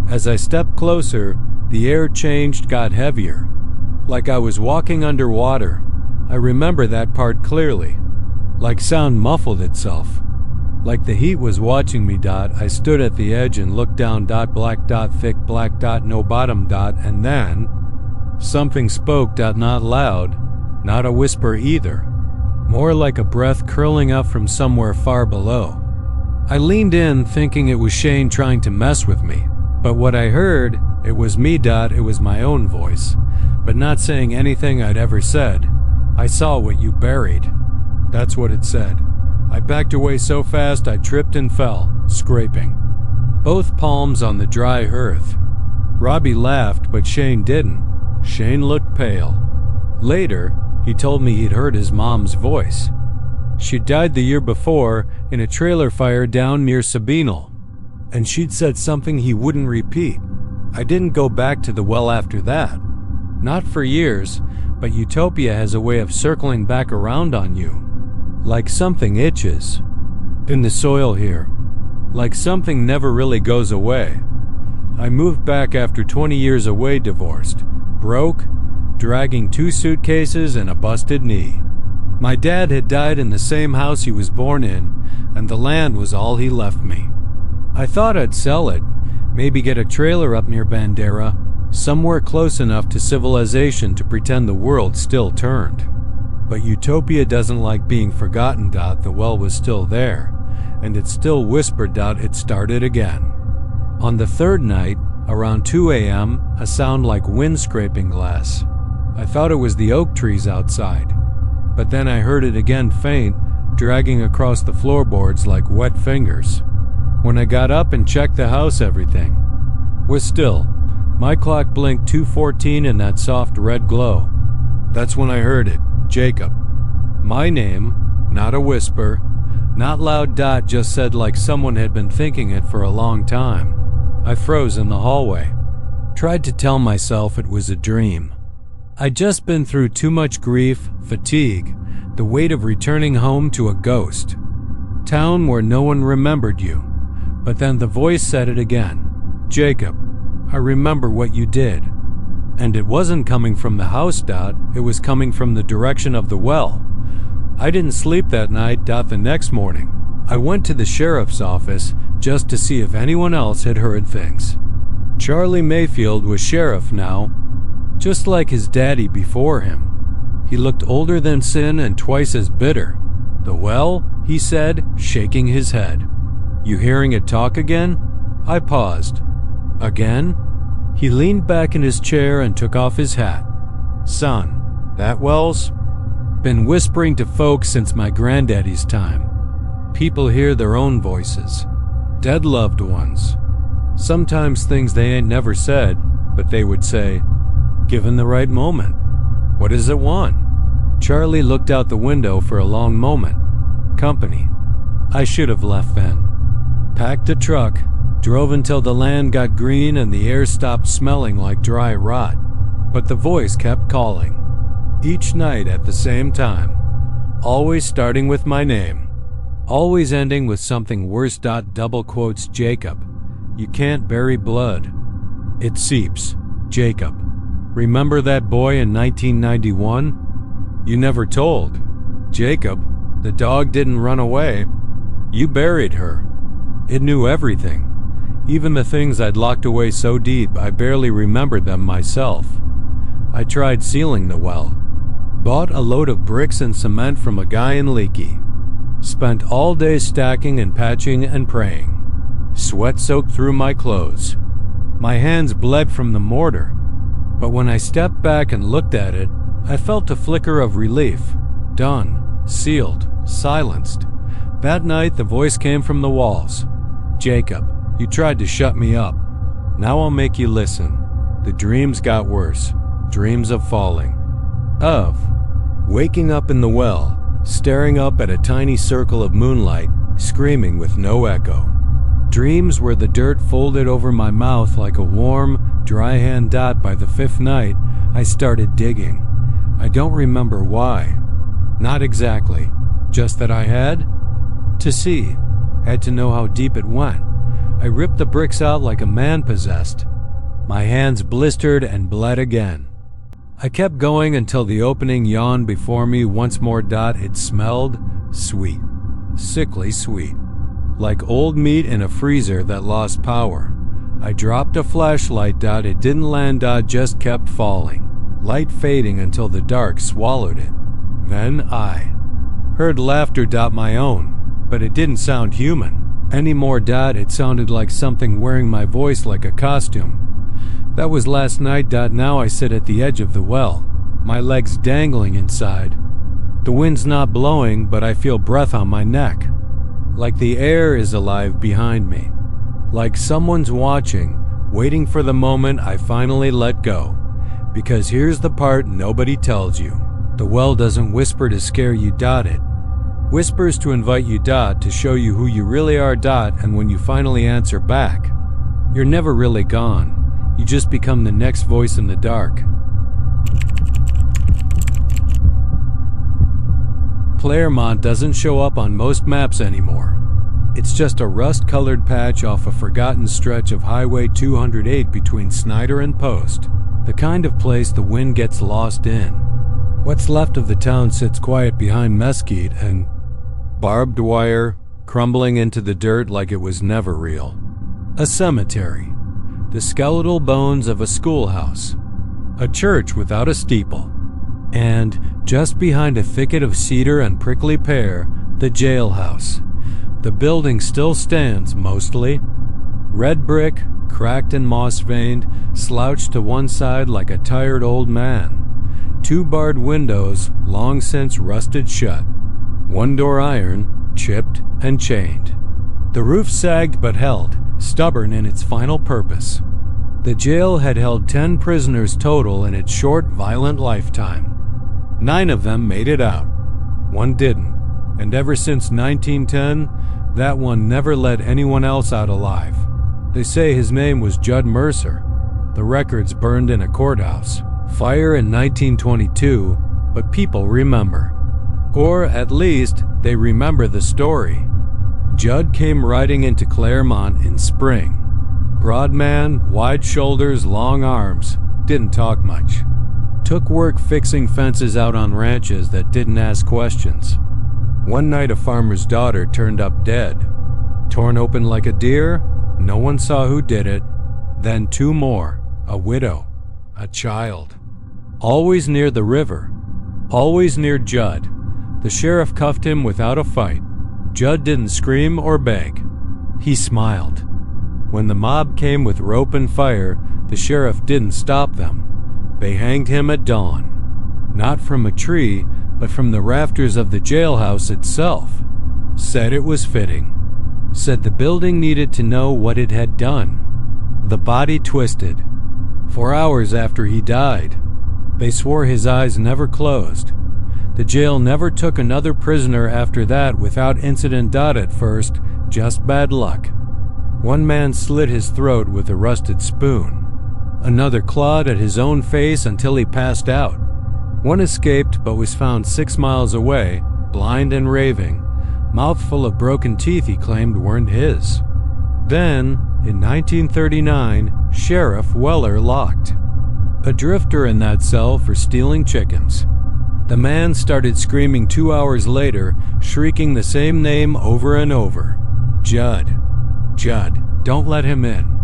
As I stepped closer, the air changed, got heavier. Like I was walking underwater. I remember that part clearly. Like sound muffled itself. Like the heat was watching me. I stood at the edge and looked down. Black thick black no bottom. And then something spoke. Not loud, not a whisper either. More like a breath curling up from somewhere far below. I leaned in thinking it was Shane trying to mess with me. But what I heard, it was me. It was my own voice. But not saying anything I'd ever said. I saw what you buried. That's what it said. I backed away so fast I tripped and fell, scraping. Both palms on the dry earth. Robbie laughed, but Shane didn't. Shane looked pale. Later, he told me he'd heard his mom's voice. She died the year before in a trailer fire down near Sabinal, and she'd said something he wouldn't repeat. I didn't go back to the well after that. Not for years, but Utopia has a way of circling back around on you. Like something itches. In the soil here. Like something never really goes away. I moved back after 20 years away, divorced, broke, dragging 2 suitcases and a busted knee. My dad had died in the same house he was born in, and the land was all he left me. I thought I'd sell it, maybe get a trailer up near Bandera, somewhere close enough to civilization to pretend the world still turned. But Utopia doesn't like being forgotten. The well was still there, and it still whispered. It started again. On the 3rd night, around 2 a.m., a sound like wind scraping glass. I thought it was the oak trees outside, but then I heard it again, faint, dragging across the floorboards like wet fingers. When I got up and checked the house, everything was still. My clock blinked 2:14 in that soft red glow. That's when I heard it. Jacob. My name, not a whisper, not loud. Just said like someone had been thinking it for a long time. I froze in the hallway. Tried to tell myself it was a dream. I'd just been through too much grief, fatigue, the weight of returning home to a ghost town where no one remembered you. But then the voice said it again. Jacob, I remember what you did. And it wasn't coming from the house. It was coming from the direction of the well. I didn't sleep that night. The next morning, I went to the sheriff's office just to see if anyone else had heard things. Charlie Mayfield was sheriff now, just like his daddy before him. He looked older than sin and twice as bitter. The well, he said, shaking his head. You hearing it talk again? I paused. Again? He leaned back in his chair and took off his hat. Son, that well's been whispering to folks since my granddaddy's time. People hear their own voices. Dead loved ones. Sometimes things they ain't never said, but they would say, given the right moment. What does it want? Charlie looked out the window for a long moment. Company. I should have left then. Packed a truck, drove until the land got green and the air stopped smelling like dry rot. But the voice kept calling. Each night at the same time. Always starting with my name. Always ending with something worse. Double quotes Jacob. You can't bury blood. It seeps. Jacob. Remember that boy in 1991? You never told. Jacob, the dog didn't run away. You buried her. It knew everything. Even the things I'd locked away so deep I barely remembered them myself. I tried sealing the well. Bought a load of bricks and cement from a guy in Leakey. Spent all day stacking and patching and praying. Sweat soaked through my clothes. My hands bled from the mortar. But when I stepped back and looked at it, I felt a flicker of relief. Done. Sealed. silenced. That night, the voice came from the walls. "Jacob, you tried to shut me up. Now I'll make you listen." The dreams got worse. Dreams of falling. Of waking up in the well, staring up at a tiny circle of moonlight, screaming with no echo. Dreams where the dirt folded over my mouth like a warm, dry hand dot. By the fifth night, I started digging. I don't remember why. Not exactly. Just that I had to see. Had to know how deep it went. I ripped the bricks out like a man possessed. My hands blistered and bled again. I kept going until the opening yawned before me once more. It smelled sweet. Sickly sweet. Like old meat in a freezer that lost power. I dropped a flashlight. It didn't land. Just kept falling. Light fading until the dark swallowed it. Then I heard laughter. My own. But it didn't sound human anymore. It sounded like something wearing my voice like a costume. That was last night. Now I sit at the edge of the well, my legs dangling inside. The wind's not blowing, but I feel breath on my neck. Like the air is alive behind me. Like someone's watching, waiting for the moment I finally let go. Because here's the part nobody tells you. The well doesn't whisper to scare you. It whispers to invite you. To show you who you really are. And when you finally answer back, you're never really gone. You just become the next voice in the dark. Claremont doesn't show up on most maps anymore. It's just a rust-colored patch off a forgotten stretch of Highway 208 between Snyder and Post. The kind of place the wind gets lost in. What's left of the town sits quiet behind mesquite and barbed wire, crumbling into the dirt like it was never real. A cemetery. The skeletal bones of a schoolhouse, a church without a steeple, and just behind a thicket of cedar and prickly pear, the jailhouse. The building still stands, mostly. Red brick, cracked and moss-veined, slouched to one side like a tired old man. 2 barred windows, long since rusted shut. 1 door iron, chipped and chained. The roof sagged but held, stubborn in its final purpose. The jail had held 10 prisoners total in its short, violent lifetime. 9 of them made it out. 1 didn't, and ever since 1910, that one never let anyone else out alive. They say his name was Judd Mercer. The record's burned in a courthouse. Fire in 1922, but people remember. Or at least, they remember the story. Judd came riding into Claremont in spring. Broad man, wide shoulders, long arms, didn't talk much. Took work fixing fences out on ranches that didn't ask questions. One night a farmer's daughter turned up dead. Torn open like a deer, no one saw who did it. Then 2 more, a widow, a child. Always near the river, always near Judd. The sheriff cuffed him without a fight. Judd didn't scream or beg. He smiled. When the mob came with rope and fire, the sheriff didn't stop them. They hanged him at dawn. Not from a tree, but from the rafters of the jailhouse itself. Said it was fitting. Said the building needed to know what it had done. The body twisted. For hours after he died. They swore his eyes never closed. The jail never took another prisoner after that without incident. At first, just bad luck. 1 man slit his throat with a rusted spoon. Another clawed at his own face until he passed out. 1 escaped but was found 6 miles away, blind and raving, mouth full of broken teeth he claimed weren't his. Then, in 1939, Sheriff Weller locked a drifter in that cell for stealing chickens. The man started screaming 2 hours later, shrieking the same name over and over. Judd. Judd, don't let him in.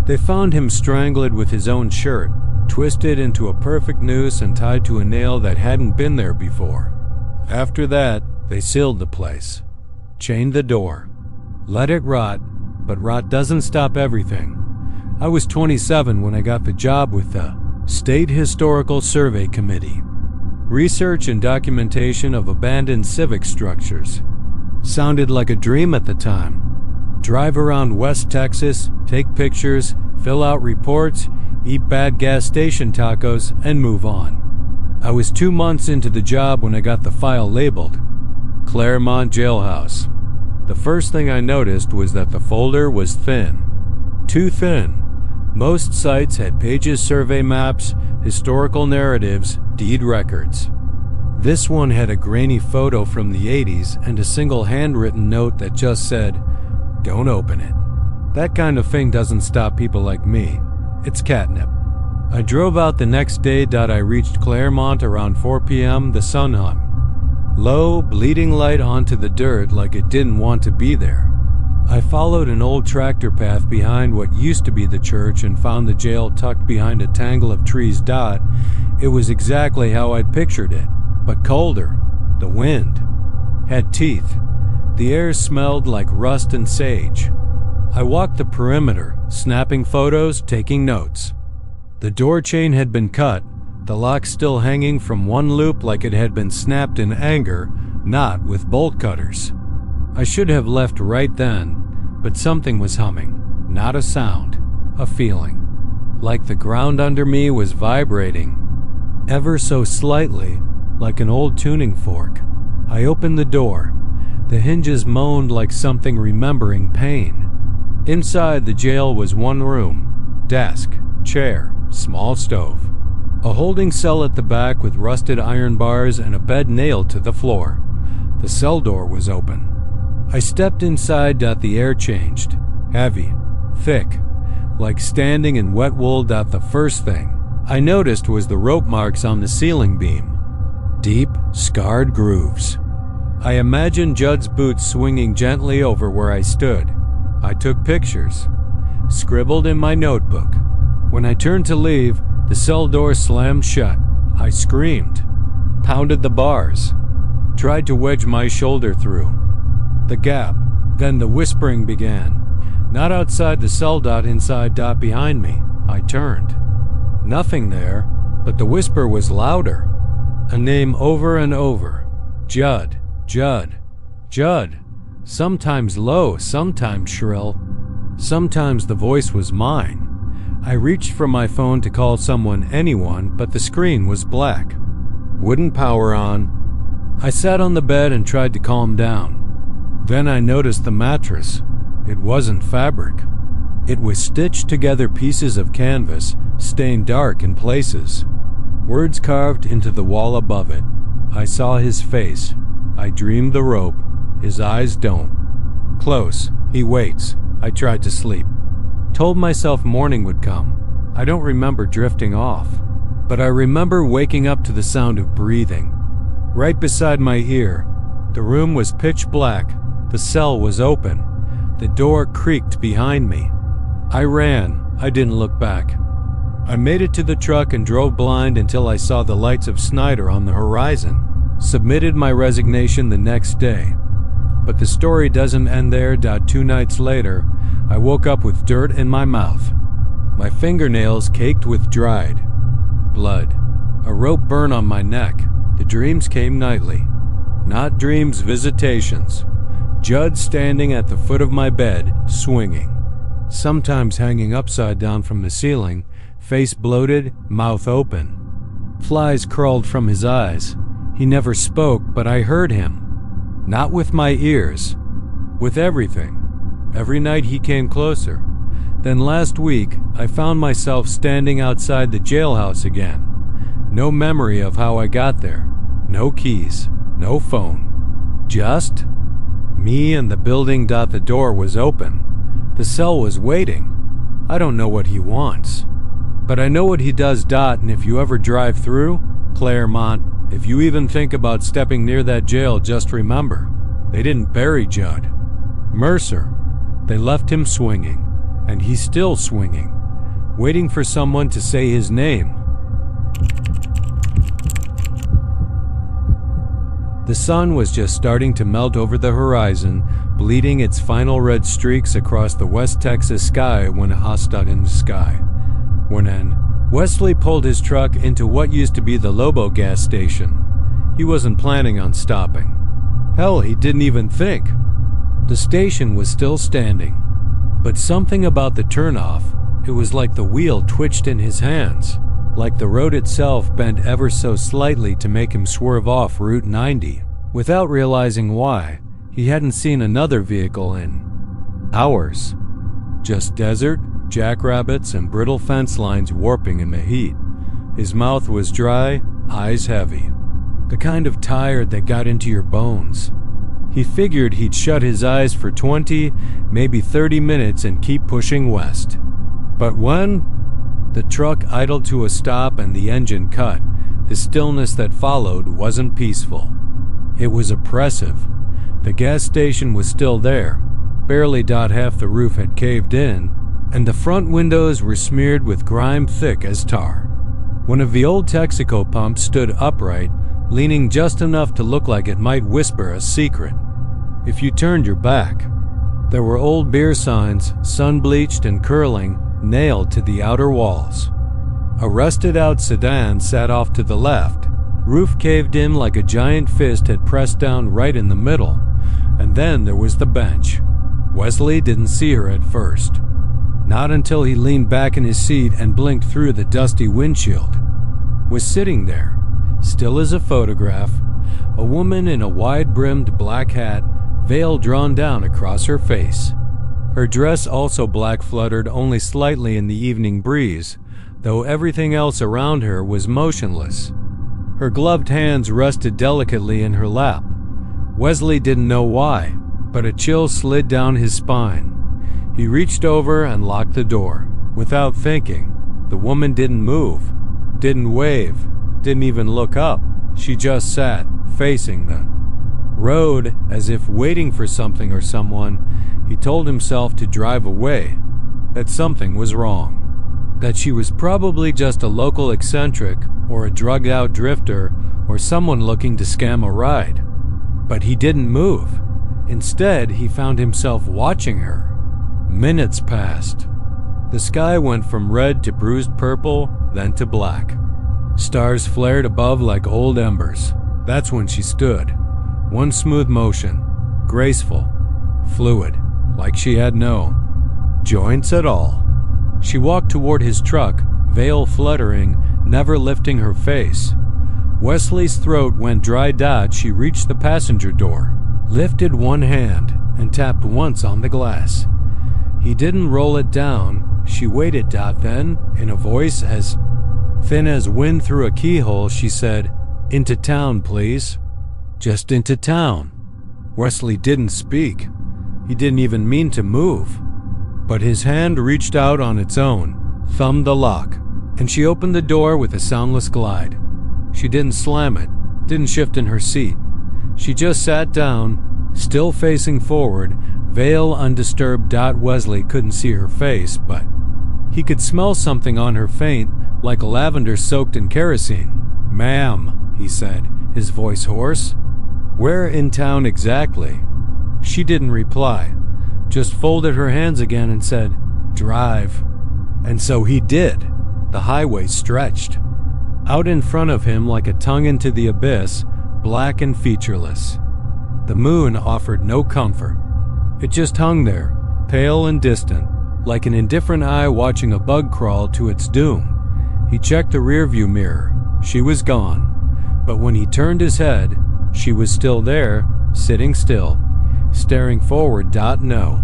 They found him strangled with his own shirt, twisted into a perfect noose and tied to a nail that hadn't been there before. After that, they sealed the place, chained the door, let it rot, but rot doesn't stop everything. I was 27 when I got the job with the State Historical Survey Committee. Research and documentation of abandoned civic structures. Sounded like a dream at the time. Drive around West Texas, take pictures, fill out reports, eat bad gas station tacos, and move on. I was 2 months into the job when I got the file labeled Claremont Jailhouse. The first thing I noticed was that the folder was thin. Too thin. Most sites had pages, survey maps, historical narratives, deed records. This one had a grainy photo from the 80s and a single handwritten note that just said, "Don't open it." That kind of thing doesn't stop people like me. It's catnip. I drove out the next day. I reached Claremont around 4 p.m. The sun hung low, bleeding light onto the dirt like it didn't want to be there. I followed an old tractor path behind what used to be the church and found the jail tucked behind a tangle of trees. It was exactly how I'd pictured it, but colder. The wind had teeth. The air smelled like rust and sage. I walked the perimeter, snapping photos, taking notes. The door chain had been cut, the lock still hanging from one loop like it had been snapped in anger, not with bolt cutters. I should have left right then, but something was humming. Not a sound, a feeling. Like the ground under me was vibrating, ever so slightly, like an old tuning fork. I opened the door. The hinges moaned like something remembering pain. Inside the jail was one room, desk, chair, small stove. A holding cell at the back with rusted iron bars and a bed nailed to the floor. The cell door was open. I stepped inside. The air changed. Heavy, thick, like standing in wet wool. The first thing I noticed was the rope marks on the ceiling beam. Deep, scarred grooves. I imagined Judd's boots swinging gently over where I stood. I took pictures, scribbled in my notebook. When I turned to leave, the cell door slammed shut. I screamed, pounded the bars, tried to wedge my shoulder through the gap. Then the whispering began. Not outside the cell. Inside. Behind me. I turned. Nothing there, but the whisper was louder. A name over and over. Judd, Judd, Judd. Sometimes low, sometimes shrill. Sometimes the voice was mine. I reached for my phone to call someone, anyone, but the screen was black. Wouldn't power on. I sat on the bed and tried to calm down. Then I noticed the mattress. It wasn't fabric. It was stitched together pieces of canvas, stained dark in places. Words carved into the wall above it. I saw his face. I dreamed the rope. His eyes don't. Close. He waits. I tried to sleep. Told myself morning would come. I don't remember drifting off, but I remember waking up to the sound of breathing. Right beside my ear. The room was pitch black. The cell was open. The door creaked behind me. I ran. I didn't look back. I made it to the truck and drove blind until I saw the lights of Snyder on the horizon. Submitted my resignation the next day. But the story doesn't end there. 2 nights later, I woke up with dirt in my mouth. My fingernails caked with dried blood. A rope burn on my neck. The dreams came nightly. Not dreams, visitations. Judd standing at the foot of my bed, swinging. Sometimes hanging upside down from the ceiling, face bloated, mouth open. Flies crawled from his eyes. He never spoke, but I heard him. Not with my ears, with everything. Every night he came closer. Then last week, I found myself standing outside the jailhouse again. No memory of how I got there. No keys, no phone. Just me and the building. The door was open. The cell was waiting. I don't know what he wants, but I know what he does. And if you ever drive through Claremont, if you even think about stepping near that jail, just remember, they didn't bury Judd Mercer. They left him swinging, and he's still swinging, waiting for someone to say his name. The sun was just starting to melt over the horizon, bleeding its final red streaks across the West Texas sky when Wesley pulled his truck into what used to be the Lobo gas station. He wasn't planning on stopping. Hell, he didn't even think. The station was still standing, but something about the turnoff, it was like the wheel twitched in his hands, like the road itself bent ever so slightly to make him swerve off Route 90. Without realizing why, he hadn't seen another vehicle in hours. Just desert, jackrabbits, and brittle fence lines warping in the heat. His mouth was dry, eyes heavy. The kind of tired that got into your bones. He figured he'd shut his eyes for 20, maybe 30 minutes and keep pushing west. But when the truck idled to a stop and the engine cut, the stillness that followed wasn't peaceful. It was oppressive. The gas station was still there. Barely half the roof had caved in, and the front windows were smeared with grime thick as tar. One of the old Texaco pumps stood upright, leaning just enough to look like it might whisper a secret. If you turned your back, there were old beer signs, sun-bleached and curling, nailed to the outer walls. A rusted-out sedan sat off to the left. Roof caved in like a giant fist had pressed down right in the middle. And then there was the bench. Wesley didn't see her at first. Not until he leaned back in his seat and blinked through the dusty windshield. Was sitting there, still as a photograph, a woman in a wide-brimmed black hat, veil drawn down across her face. Her dress, also black, fluttered only slightly in the evening breeze, though everything else around her was motionless. Her gloved hands rested delicately in her lap. Wesley didn't know why, but a chill slid down his spine. He reached over and locked the door. Without thinking, the woman didn't move, didn't wave, didn't even look up. She just sat, facing the road, as if waiting for something or someone. He told himself to drive away, that something was wrong, that she was probably just a local eccentric or a drugged-out drifter or someone looking to scam a ride. But he didn't move. Instead, he found himself watching her. Minutes passed. The sky went from red to bruised purple, then to black. Stars flared above like old embers. That's when she stood. One smooth motion, graceful, fluid, like she had no joints at all. She walked toward his truck, veil fluttering, never lifting her face. Wesley's throat went dry. She reached the passenger door, lifted one hand, and tapped once on the glass. He didn't roll it down. She waited. Then, in a voice as thin as wind through a keyhole, she said, "Into town, please." Just into town. Wesley didn't speak. He didn't even mean to move. But his hand reached out on its own, thumbed the lock, and she opened the door with a soundless glide. She didn't slam it, didn't shift in her seat. She just sat down, still facing forward, veil undisturbed. Wesley couldn't see her face, but he could smell something on her faint, like lavender soaked in kerosene. "Ma'am," he said, his voice hoarse. "Where in town exactly?" She didn't reply, just folded her hands again and said, "Drive." And so he did. The highway stretched out in front of him like a tongue into the abyss, black and featureless. The moon offered no comfort. It just hung there, pale and distant, like an indifferent eye watching a bug crawl to its doom. He checked the rearview mirror. She was gone. But when he turned his head, she was still there, sitting still, staring forward. No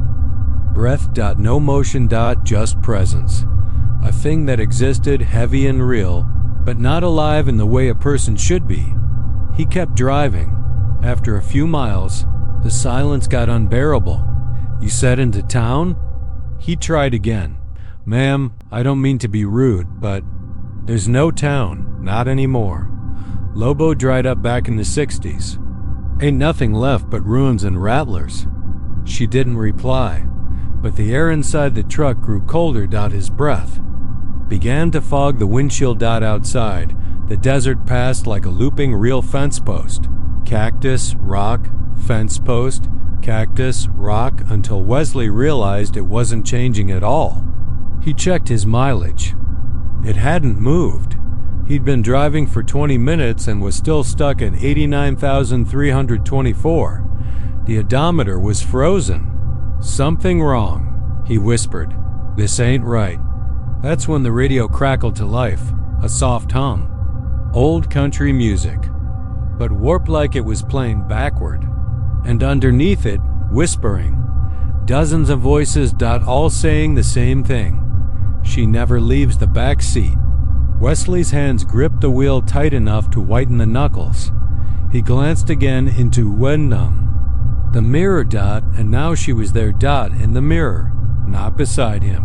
breath. No motion. Just presence. A thing that existed, heavy and real, but not alive in the way a person should be. He kept driving. After a few miles, the silence got unbearable. "You said into town?" He tried again. "Ma'am, I don't mean to be rude, but there's no town, not anymore. Lobo dried up back in the 60s. Ain't nothing left but ruins and rattlers." She didn't reply, but the air inside the truck grew colder. His breath began to fog the windshield. Outside, the desert passed like a looping real fence post. Cactus, rock, fence post, cactus, rock, until Wesley realized it wasn't changing at all. He checked his mileage. It hadn't moved. He'd been driving for 20 minutes and was still stuck at 89,324. The odometer was frozen. "Something wrong," he whispered. "This ain't right." That's when the radio crackled to life, a soft hum. Old country music, but warped like it was playing backward. And underneath it, whispering. Dozens of voices, all saying the same thing. She never leaves the back seat. Wesley's hands gripped the wheel tight enough to whiten the knuckles. He glanced again into Wyndham. The mirror, and now she was there, in the mirror, not beside him.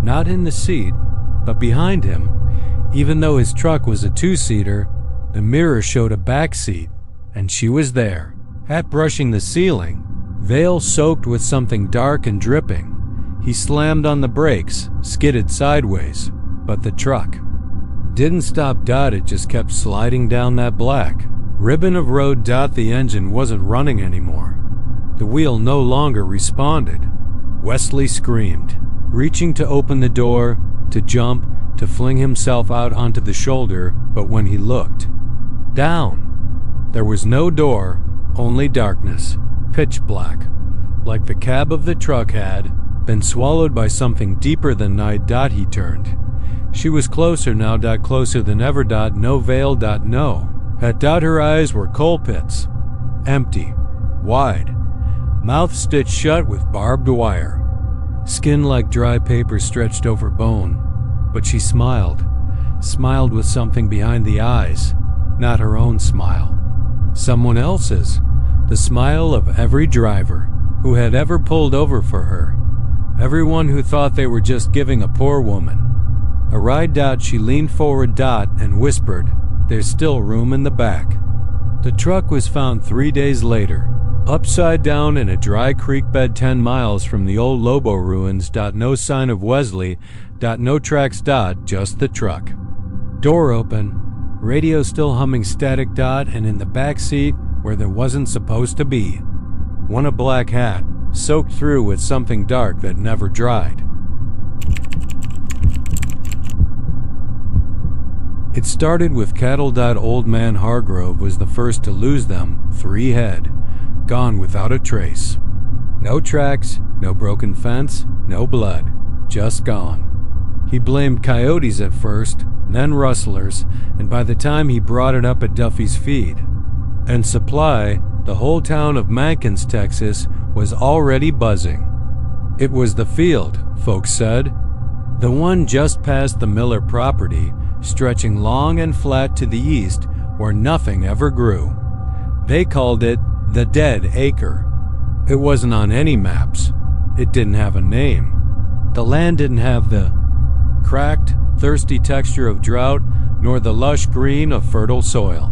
Not in the seat, but behind him. Even though his truck was a two-seater, the mirror showed a back seat, and she was there, hat brushing the ceiling, veil soaked with something dark and dripping. He slammed on the brakes, skidded sideways, but the truck didn't stop. It just kept sliding down that black ribbon of road. The engine wasn't running anymore. The wheel no longer responded. Wesley screamed, reaching to open the door, to jump, to fling himself out onto the shoulder, but when he looked down, there was no door, only darkness, pitch black, like the cab of the truck had been swallowed by something deeper than night. He turned. She was closer now, closer than ever. No veil. No. Her eyes were coal pits, empty, wide, mouth stitched shut with barbed wire, skin like dry paper stretched over bone. But she smiled with something behind the eyes, not her own smile. Someone else's, the smile of every driver who had ever pulled over for her, everyone who thought they were just giving a poor woman a ride. She leaned forward, and whispered, "There's still room in the back." The truck was found 3 days later, upside down in a dry creek bed 10 miles from the old Lobo ruins. No sign of Wesley. No tracks. Just the truck. Door open, radio still humming static. And in the back seat, where there wasn't supposed to be, one a black hat, soaked through with something dark that never dried. It started with cattle. Old man Hargrove was the first to lose them, 3 head, gone without a trace. No tracks, no broken fence, no blood, just gone. He blamed coyotes at first, then rustlers, and by the time he brought it up at Duffy's feed and supply, the whole town of Mankins, Texas, was already buzzing. It was the field, folks said, the one just past the Miller property, stretching long and flat to the east where nothing ever grew. They called it the Dead Acre. It wasn't on any maps. It didn't have a name. The land didn't have the cracked, thirsty texture of drought, nor the lush green of fertile soil.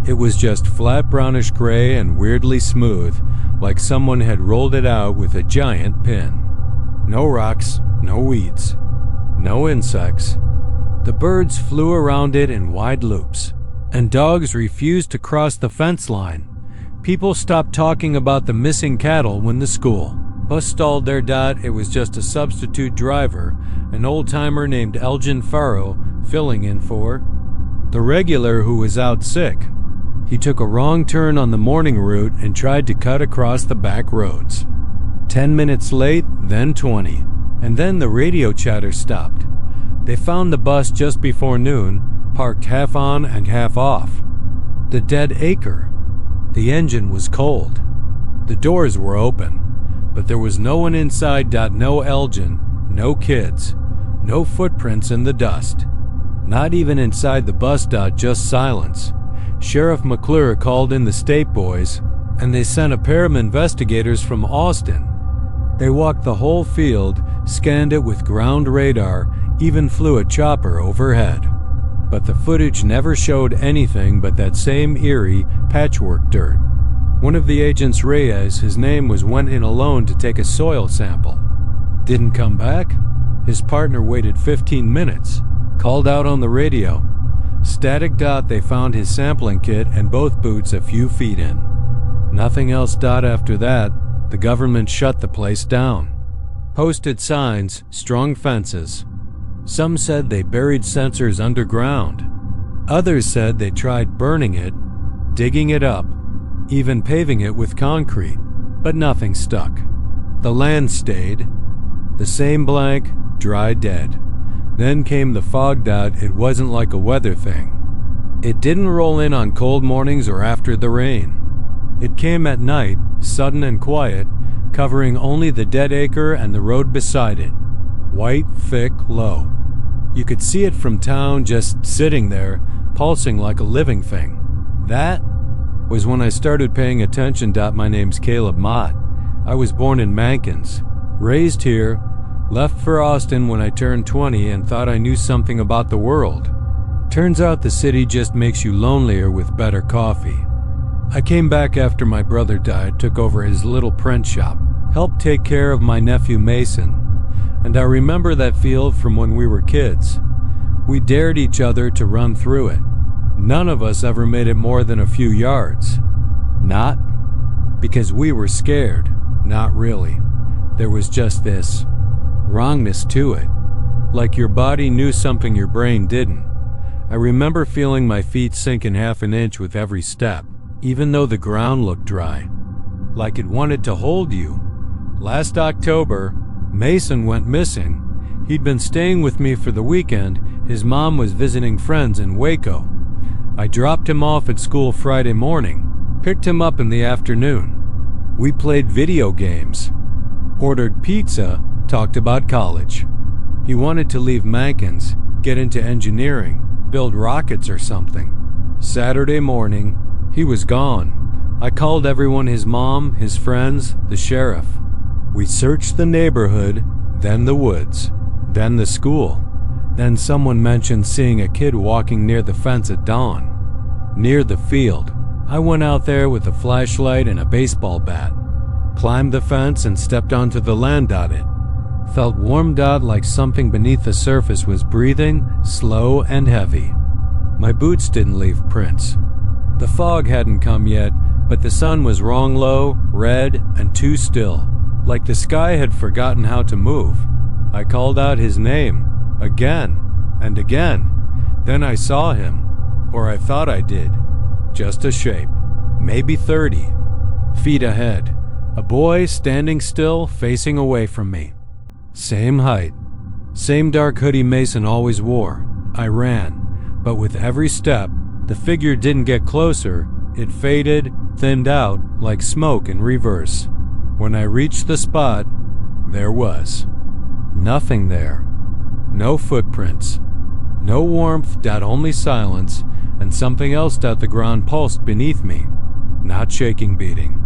It was just flat brownish gray and weirdly smooth, like someone had rolled it out with a giant pin. No rocks, no weeds, no insects. The birds flew around it in wide loops, and dogs refused to cross the fence line. People stopped talking about the missing cattle when the school bus stalled there. It was just a substitute driver, an old-timer named Elgin Farrow, filling in for the regular who was out sick. He took a wrong turn on the morning route and tried to cut across the back roads. 10 minutes late, then 20, and then the radio chatter stopped. They found the bus just before noon, parked half on and half off. The Dead Acre. The engine was cold. The doors were open, but there was no one inside. No Elgin, no kids, no footprints in the dust. Not even inside the bus. Just silence. Sheriff McClure called in the state boys, and they sent a pair of investigators from Austin. They walked the whole field, scanned it with ground radar, even flew a chopper overhead. But the footage never showed anything but that same eerie patchwork dirt. One of the agents, Reyes, his name was, went in alone to take a soil sample. Didn't come back. His partner waited 15 minutes, called out on the radio. Static. They found his sampling kit and both boots a few feet in. Nothing else. After that, the government shut the place down. Posted signs, strung fences. Some said they buried sensors underground. Others said they tried burning it, digging it up, even paving it with concrete, but nothing stuck. The land stayed, the same blank, dry dead. Then came the fog that it wasn't like a weather thing. It didn't roll in on cold mornings or after the rain. It came at night, sudden and quiet, covering only the dead acre and the road beside it. White, thick, low. You could see it from town, just sitting there, pulsing like a living thing. That was when I started paying attention. My name's Caleb Mott. I was born in Mankins, raised here, left for Austin when I turned 20 and thought I knew something about the world. Turns out the city just makes you lonelier with better coffee. I came back after my brother died, took over his little print shop, helped take care of my nephew Mason, and I remember that field from when we were kids. We dared each other to run through it. None of us ever made it more than a few yards. Not because we were scared, not really. There was just this wrongness to it, like your body knew something your brain didn't. I remember feeling my feet sink in half an inch with every step, even though the ground looked dry, like it wanted to hold you. Last October, Mason went missing. He'd been staying with me for the weekend. His mom was visiting friends in Waco. I dropped him off at school Friday morning, picked him up in the afternoon. We played video games, ordered pizza, talked about college. He wanted to leave Mankins, get into engineering, build rockets or something. Saturday morning, he was gone. I called everyone, his mom, his friends, the sheriff. We searched the neighborhood, then the woods, then the school. Then someone mentioned seeing a kid walking near the fence at dawn. Near the field. I went out there with a flashlight and a baseball bat. Climbed the fence and stepped onto the land. It felt warmed out, like something beneath the surface was breathing, slow and heavy. My boots didn't leave prints. The fog hadn't come yet, but the sun was wrong low, red, and too still, like the sky had forgotten how to move. I called out his name, again and again. Then I saw him, or I thought I did. Just a shape, maybe 30 feet ahead. A boy standing still, facing away from me. Same height, same dark hoodie Mason always wore. I ran, but with every step, the figure didn't get closer. It faded, thinned out, like smoke in reverse. When I reached the spot, there was nothing there. No footprints, no warmth, only silence, and something else. The ground pulsed beneath me, not shaking, beating,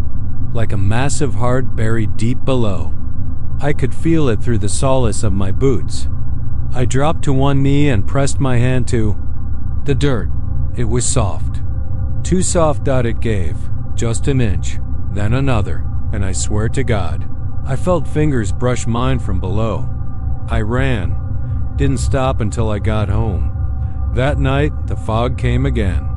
like a massive heart buried deep below. I could feel it through the solace of my boots. I dropped to one knee and pressed my hand to the dirt. It was soft. Too soft. It gave just an inch, then another, and I swear to God, I felt fingers brush mine from below. I ran, didn't stop until I got home. That night, the fog came again.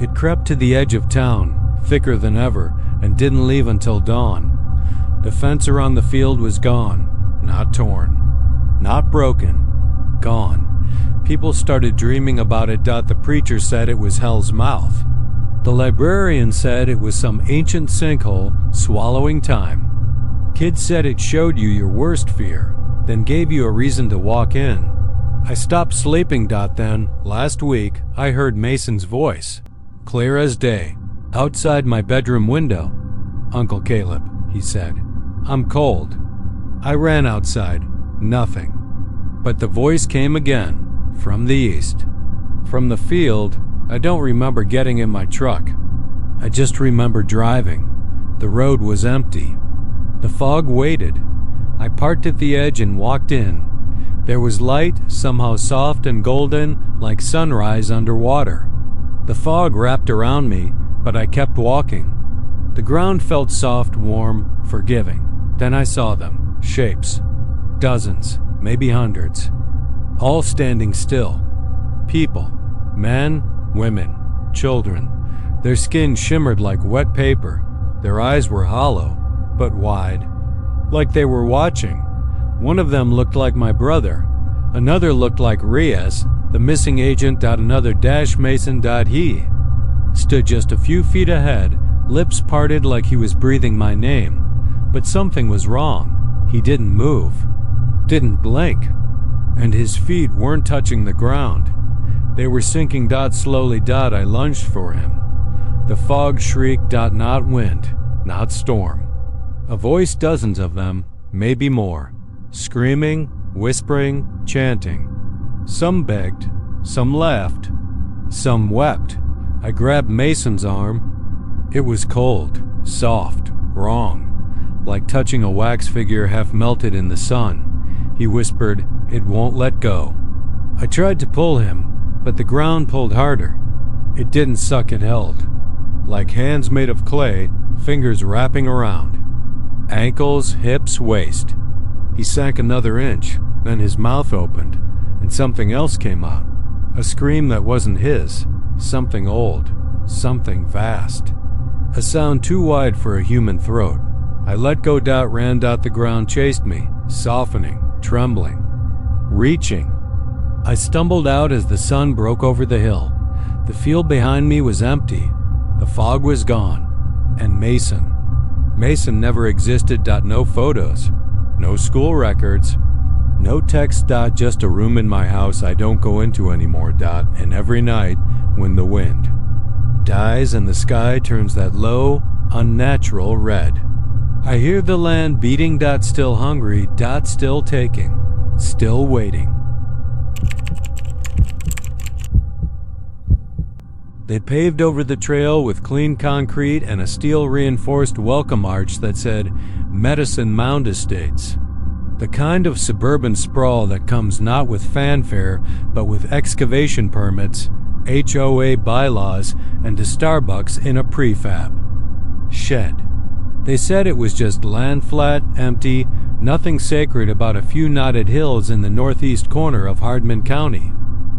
It crept to the edge of town, thicker than ever, and didn't leave until dawn. The fence around the field was gone, not torn, not broken, gone. People started dreaming about it. The preacher said it was hell's mouth. The librarian said it was some ancient sinkhole swallowing time. Kids said it showed you your worst fear, then gave you a reason to walk in. I stopped sleeping. Then, last week, I heard Mason's voice, clear as day, outside my bedroom window. "Uncle Caleb," he said, "I'm cold." I ran outside. Nothing. But the voice came again, from the east. From the field, I don't remember getting in my truck. I just remember driving. The road was empty. The fog waited. I parked at the edge and walked in. There was light, somehow soft and golden, like sunrise underwater. The fog wrapped around me, but I kept walking. The ground felt soft, warm, forgiving. Then I saw them, shapes, dozens, maybe hundreds, all standing still. People, men, women, children. Their skin shimmered like wet paper. Their eyes were hollow, but wide, like they were watching. One of them looked like my brother. Another looked like Reyes, the missing agent. Another Mason. He stood just a few feet ahead, lips parted like he was breathing my name. But something was wrong. He didn't move, didn't blink, and his feet weren't touching the ground. They were sinking. Slowly. I lunged for him. The fog shrieked. Not wind, not storm. A voice, dozens of them, maybe more, screaming, whispering, chanting. Some begged, some laughed, some wept. I grabbed Mason's arm. It was cold, soft, wrong, like touching a wax figure half melted in the sun. He whispered, "It won't let go." I tried to pull him, but the ground pulled harder. It didn't suck, it held. Like hands made of clay, fingers wrapping around. Ankles, hips, waist. He sank another inch, then his mouth opened, and something else came out. A scream that wasn't his. Something old. Something vast. A sound too wide for a human throat. I let go. Ran. The ground chased me, softening, trembling, reaching. I stumbled out as the sun broke over the hill. The field behind me was empty. The fog was gone. And Mason. Mason never existed. No photos. No school records. No text. Just a room in my house I don't go into anymore. And every night, when the wind dies and the sky turns that low, unnatural red, I hear the land beating. Still hungry. Still taking. Still waiting. They paved over the trail with clean concrete and a steel-reinforced welcome arch that said Medicine Mound Estates. The kind of suburban sprawl that comes not with fanfare, but with excavation permits, HOA bylaws, and a Starbucks in a prefab shed. They said it was just land, flat, empty, nothing sacred about a few knotted hills in the northeast corner of Hardman County.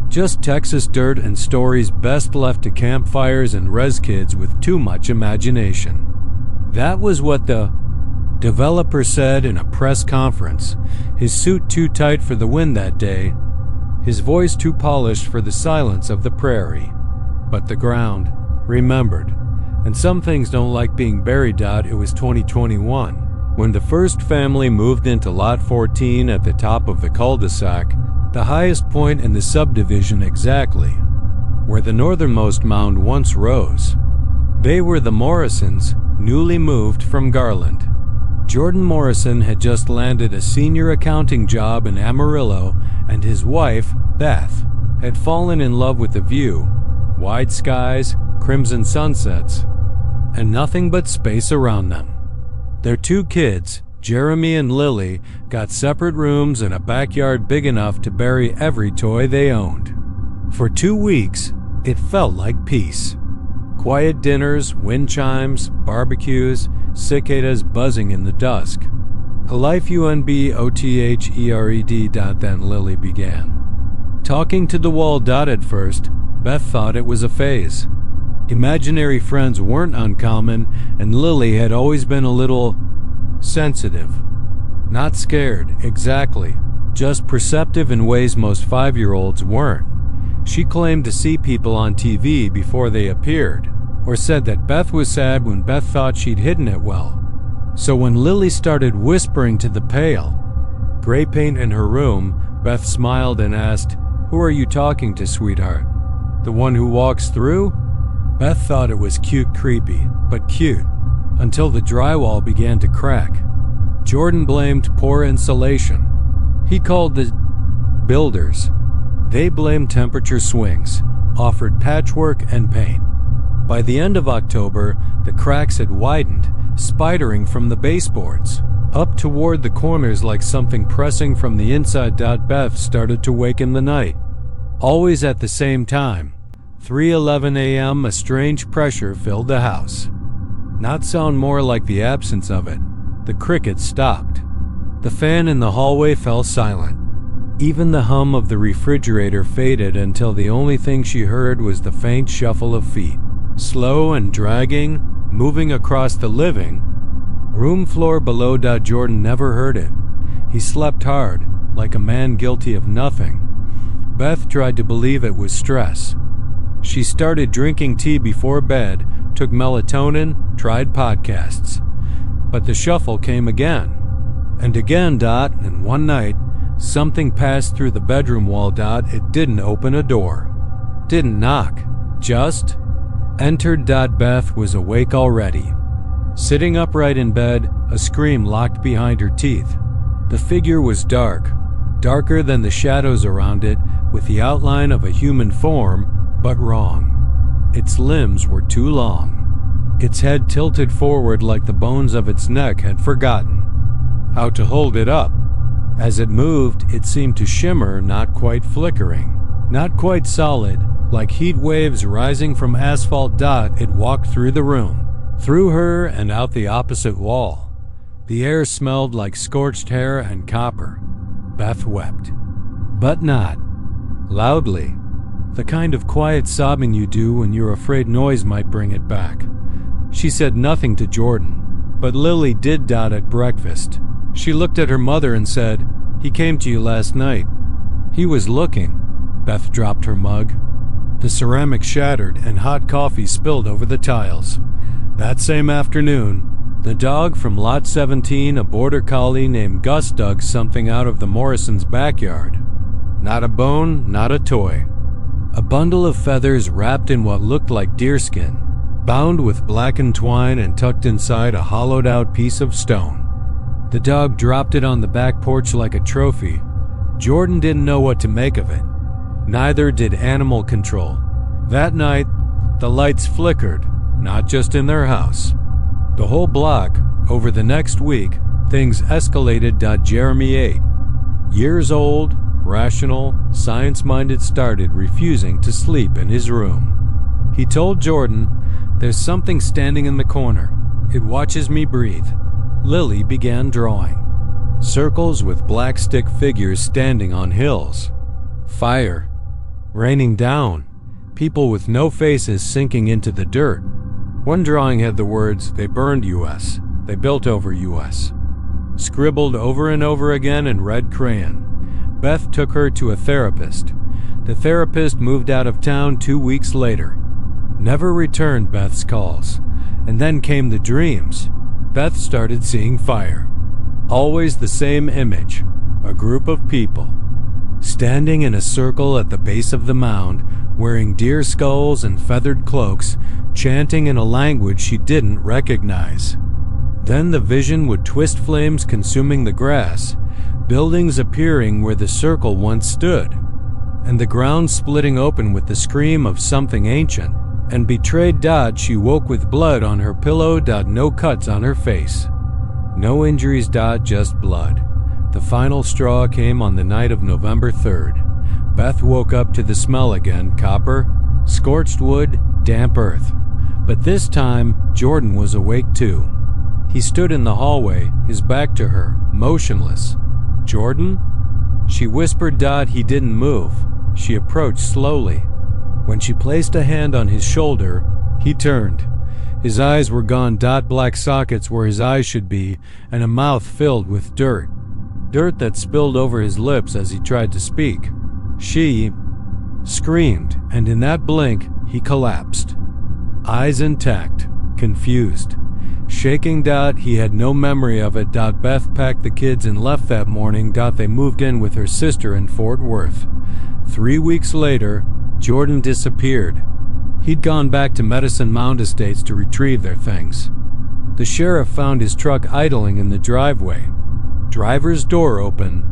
Just Texas dirt and stories best left to campfires and res kids with too much imagination. That was what the developer said in a press conference, his suit too tight for the wind that day, his voice too polished for the silence of the prairie. But the ground remembered, and some things don't like being buried. It was 2021, when the first family moved into Lot 14 at the top of the cul-de-sac, the highest point in the subdivision exactly, where the northernmost mound once rose. They were the Morrisons, newly moved from Garland. Jordan Morrison had just landed a senior accounting job in Amarillo, and his wife, Beth, had fallen in love with the view, wide skies, crimson sunsets, and nothing but space around them. Their two kids, Jeremy and Lily, got separate rooms and a backyard big enough to bury every toy they owned. For 2 weeks, it felt like peace. Quiet dinners, wind chimes, barbecues, cicadas buzzing in the dusk. A life unbothed. Then Lily began talking to the wall. At first, Beth thought it was a phase. Imaginary friends weren't uncommon, and Lily had always been a little sensitive. Not scared, exactly, just perceptive in ways most 5-year-olds weren't. She claimed to see people on TV before they appeared, or said that Beth was sad when Beth thought she'd hidden it well. So when Lily started whispering to the pale gray paint in her room, Beth smiled and asked, "Who are you talking to, sweetheart? The one who walks through?" Beth thought it was cute, creepy, but cute, until the drywall began to crack. Jordan blamed poor insulation. He called the builders. They blamed temperature swings, offered patchwork and paint. By the end of October, the cracks had widened, spidering from the baseboards up toward the corners like something pressing from the inside. Beth started to wake in the night, always at the same time. 3:11 a.m., a strange pressure filled the house. Not sound more like the absence of it. The crickets stopped. The fan in the hallway fell silent. Even the hum of the refrigerator faded until the only thing she heard was the faint shuffle of feet, slow and dragging, moving across the living room floor below. Jordan never heard it. He slept hard, like a man guilty of nothing. Beth tried to believe it was stress. She started drinking tea before bed, took melatonin, tried podcasts. But the shuffle came again. And again, and one night, something passed through the bedroom wall, It didn't open a door. Didn't knock. Just entered. Beth was awake already. Sitting upright in bed, a scream locked behind her teeth. The figure was dark, darker than the shadows around it, with the outline of a human form, but wrong. Its limbs were too long. Its head tilted forward like the bones of its neck had forgotten how to hold it up. As it moved, it seemed to shimmer, not quite flickering, not quite solid, like heat waves rising from asphalt. It walked through the room, through her and out the opposite wall. The air smelled like scorched hair and copper. Beth wept, but not loudly. The kind of quiet sobbing you do when you're afraid noise might bring it back. She said nothing to Jordan, but Lily did. At breakfast, she looked at her mother and said, "He came to you last night." "He was looking." Beth dropped her mug. The ceramic shattered and hot coffee spilled over the tiles. That same afternoon, the dog from Lot 17, a border collie named Gus, dug something out of the Morrisons' backyard. Not a bone, not a toy. A bundle of feathers wrapped in what looked like deerskin, bound with blackened twine and tucked inside a hollowed-out piece of stone. The dog dropped it on the back porch like a trophy. Jordan didn't know what to make of it. Neither did animal control. That night, the lights flickered, not just in their house. The whole block. Over the next week, things escalated. Jeremy 8, years old, rational, science-minded, started refusing to sleep in his room. He told Jordan, "There's something standing in the corner. It watches me breathe." Lily began drawing circles with black stick figures standing on hills. Fire raining down. People with no faces sinking into the dirt. One drawing had the words, "They burned US. They built over US." Scribbled over and over again in red crayon. Beth took her to a therapist. The therapist moved out of town 2 weeks later. Never returned Beth's calls. And then came the dreams. Beth started seeing fire. Always the same image. A group of people standing in a circle at the base of the mound, wearing deer skulls and feathered cloaks, chanting in a language she didn't recognize. Then the vision would twist, flames consuming the grass, buildings appearing where the circle once stood, and the ground splitting open with the scream of something ancient and betrayed. She woke with blood on her pillow. No cuts on her face. No injuries. Just blood. The final straw came on the night of November 3rd. Beth woke up to the smell again. Copper, scorched wood, damp earth. But this time, Jordan was awake too. He stood in the hallway, his back to her, motionless. "Jordan?" She whispered. He didn't move. She approached slowly. When she placed a hand on his shoulder, he turned. His eyes were gone. Black sockets where his eyes should be, and a mouth filled with dirt. Dirt that spilled over his lips as he tried to speak. She screamed, and in that blink, he collapsed. Eyes intact, confused, shaking. He had no memory of it. Beth packed the kids and left that morning. They moved in with her sister in Fort Worth. 3 weeks later, Jordan disappeared. He'd gone back to Medicine Mound Estates to retrieve their things. The sheriff found his truck idling in the driveway. Driver's door open.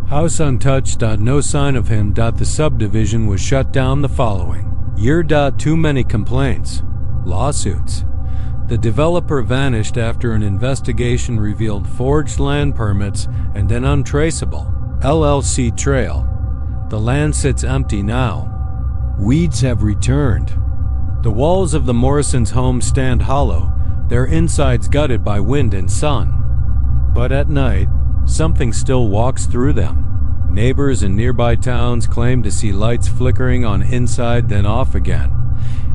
House untouched. No sign of him. The subdivision was shut down the following year. Too many complaints. Lawsuits. The developer vanished after an investigation revealed forged land permits and an untraceable LLC trail. The land sits empty now. Weeds have returned. The walls of the Morrisons' home stand hollow, their insides gutted by wind and sun. But at night, something still walks through them. Neighbors in nearby towns claim to see lights flickering on inside then off again.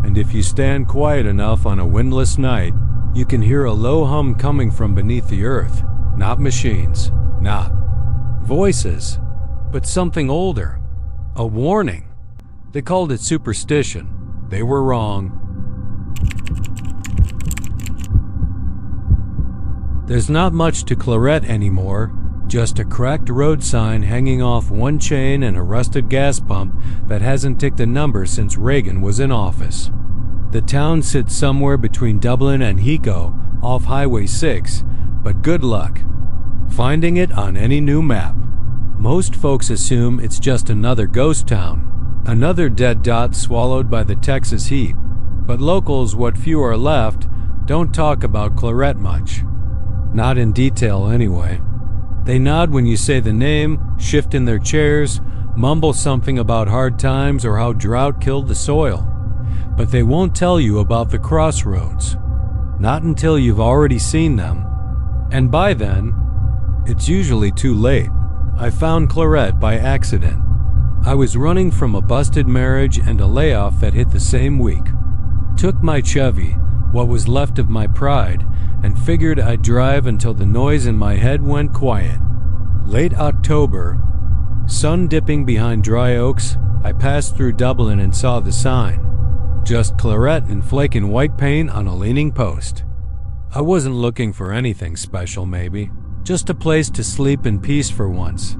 And if you stand quiet enough on a windless night, you can hear a low hum coming from beneath the earth. Not machines. Not Voices, but something older. A warning. They called it superstition. They were wrong. There's not much to Claret anymore, just a cracked road sign hanging off one chain and a rusted gas pump that hasn't ticked a number since Reagan was in office. The town sits somewhere between Dublin and Hico off Highway 6, but good luck finding it on any new map. Most folks assume it's just another ghost town, another dead dot swallowed by the Texas heat, but locals, what few are left, don't talk about Claret much. Not in detail anyway. They nod when you say the name, shift in their chairs, mumble something about hard times or how drought killed the soil. But they won't tell you about the crossroads. Not until you've already seen them. And by then, it's usually too late. I found Claret by accident. I was running from a busted marriage and a layoff that hit the same week. Took my Chevy, what was left of my pride, and figured I'd drive until the noise in my head went quiet. Late October, sun dipping behind dry oaks, I passed through Dublin and saw the sign. Just Claret in flaking white paint on a leaning post. I wasn't looking for anything special, maybe. Just a place to sleep in peace for once.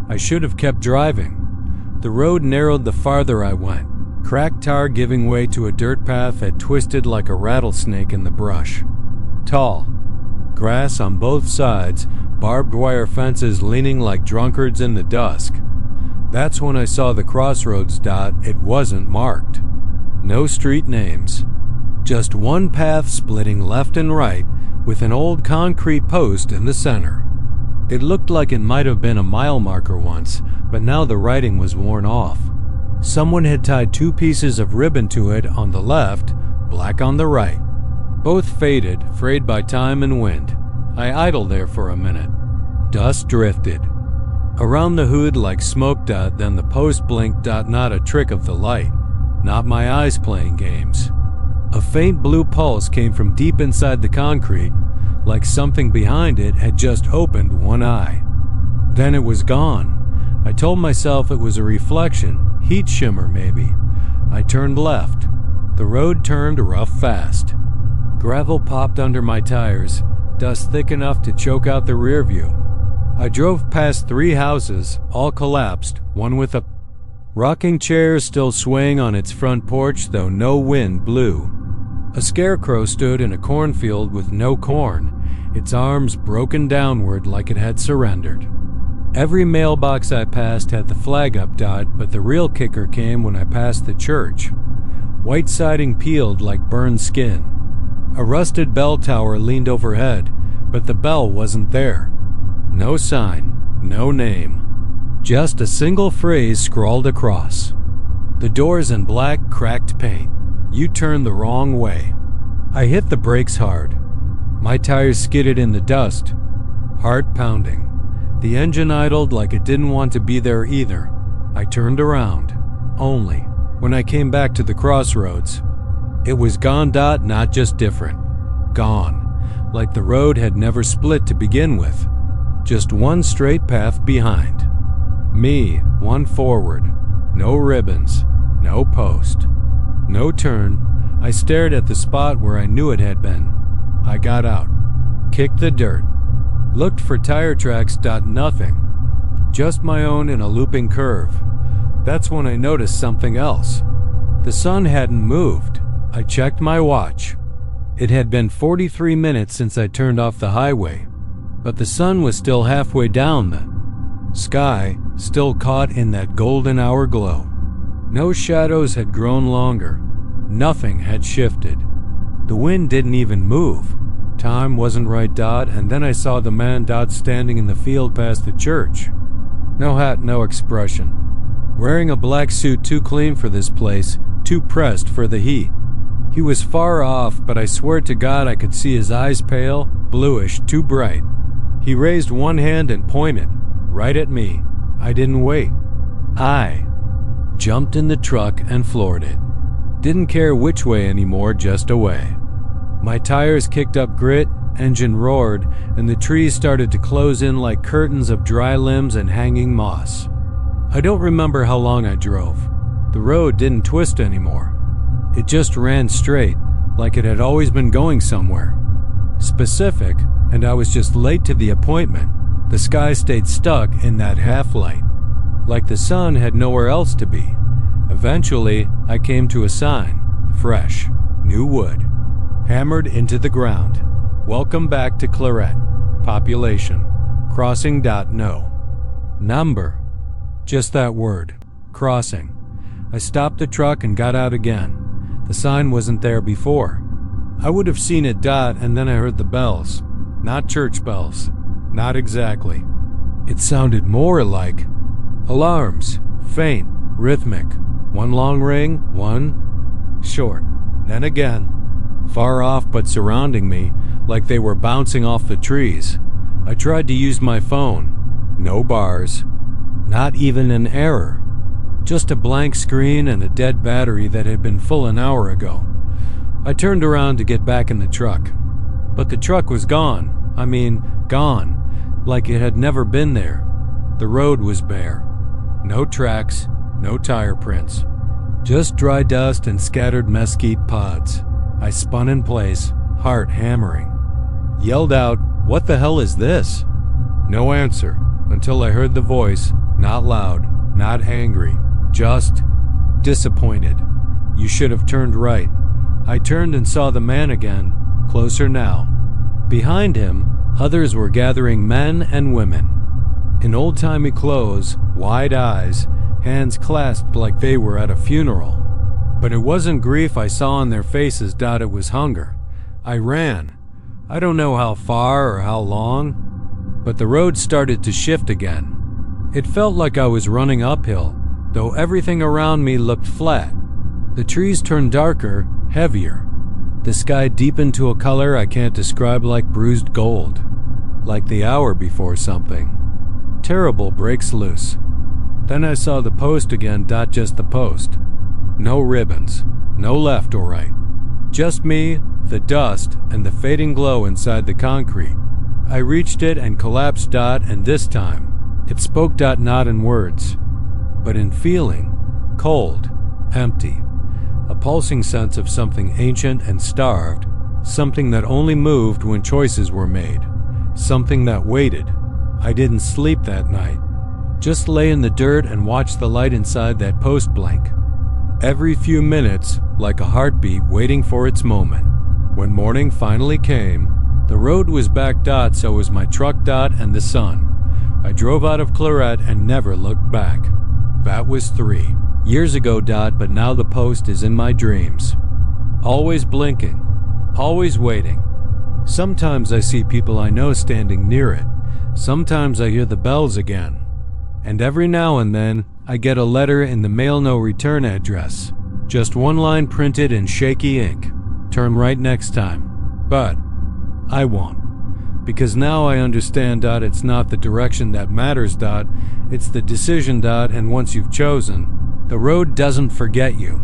I should have kept driving. The road narrowed the farther I went, cracked tar giving way to a dirt path that twisted like a rattlesnake in the brush. Tall. Grass on both sides, barbed wire fences leaning like drunkards in the dusk. That's when I saw the crossroads dot. It wasn't marked. No street names. Just one path splitting left and right with an old concrete post in the center. It looked like it might have been a mile marker once, but now the writing was worn off. Someone had tied two pieces of ribbon to it on the left, black on the right. Both faded, frayed by time and wind. I idled there for a minute. Dust drifted. Around the hood like smoke dot, then the post blinked dot. Not a trick of the light. Not my eyes playing games. A faint blue pulse came from deep inside the concrete, like something behind it had just opened one eye. Then it was gone. I told myself it was a reflection, heat shimmer maybe. I turned left. The road turned rough fast. Gravel popped under my tires, dust thick enough to choke out the rear view. I drove past 3 houses, all collapsed, one with a rocking chair still swaying on its front porch though no wind blew. A scarecrow stood in a cornfield with no corn, its arms broken downward like it had surrendered. Every mailbox I passed had the flag up dot, but the real kicker came when I passed the church. White siding peeled like burned skin. A rusted bell tower leaned overhead, but the bell wasn't there. No sign, no name. Just a single phrase scrawled across. The doors in black, cracked paint. You turned the wrong way. I hit the brakes hard. My tires skidded in the dust. Heart pounding. The engine idled like it didn't want to be there either. I turned around. Only. When I came back to the crossroads, it was gone dot, not just different. Gone. Like the road had never split to begin with. Just one straight path behind. Me, one forward. No ribbons. No post. No turn. I stared at the spot where I knew it had been. I got out. Kicked the dirt. Looked for tire tracks. Nothing. Just my own in a looping curve. That's when I noticed something else. The sun hadn't moved. I checked my watch. It had been 43 minutes since I turned off the highway, but the sun was still halfway down the sky, still caught in that golden hour glow. No shadows had grown longer. Nothing had shifted. The wind didn't even move. Time wasn't right dot, and then I saw the man dot standing in the field past the church. No hat, no expression. Wearing a black suit too clean for this place, too pressed for the heat. He was far off, but I swear to God I could see his eyes pale, bluish, too bright. He raised one hand and pointed, right at me. I didn't wait. I jumped in the truck and floored it. Didn't care which way anymore, just away. My tires kicked up grit, Engine roared, and the trees started to close in like curtains of dry limbs and hanging moss. I don't remember how long I drove. The road didn't twist anymore. It just ran straight, like it had always been going somewhere specific, and I was just late to the appointment. The sky stayed stuck in that half-light, like the sun had nowhere else to be. Eventually, I came to a sign. Fresh, new wood, hammered into the ground. Welcome back to Claret. Population. Crossing. No. Number. Just that word. Crossing. I stopped the truck and got out again. The sign wasn't there before. I would have seen it. And then I heard the bells. Not church bells. Not exactly. It sounded more like alarms. Faint. Rhythmic. One long ring, one short. Then again. Far off but surrounding me, like they were bouncing off the trees. I tried to use my phone. No bars. Not even an error. Just a blank screen and a dead battery that had been full an hour ago. I turned around to get back in the truck. But the truck was gone. Gone. Like it had never been there. The road was bare. No tracks, no tire prints. Just dry dust and scattered mesquite pods. I spun in place, heart hammering. Yelled out, "What the hell is this?" No answer, until I heard the voice, not loud, not angry, just disappointed. "You should have turned right." I turned and saw the man again, closer now. Behind him, others were gathering, men and women. In old-timey clothes, wide eyes, hands clasped like they were at a funeral. But it wasn't grief I saw on their faces. It was hunger. I ran. I don't know how far or how long, but the road started to shift again. It felt like I was running uphill, though everything around me looked flat. The trees turned darker, heavier. The sky deepened to a color I can't describe, like bruised gold. Like the hour before something terrible breaks loose. Then I saw the post again. Just the post. No ribbons, no left or right. Just me, the dust, and the fading glow inside the concrete. I reached it and collapsed. And this time, it spoke. Not in words, but in feeling. Cold, empty. A pulsing sense of something ancient and starved. Something that only moved when choices were made. Something that waited. I didn't sleep that night. Just lay in the dirt and watched the light inside that post blink. Every few minutes, like a heartbeat waiting for its moment. When morning finally came, the road was back. So was my truck. And the sun. I drove out of Claret and never looked back. That was 3 years ago. But now the post is in my dreams. Always blinking. Always waiting. Sometimes I see people I know standing near it. Sometimes I hear the bells again. And every now and then, I get a letter in the mail. No return address. Just one line printed in shaky ink. Turn right next time. But I won't. Because now I understand. It's not the direction that matters. It's the decision. And once you've chosen, the road doesn't forget you.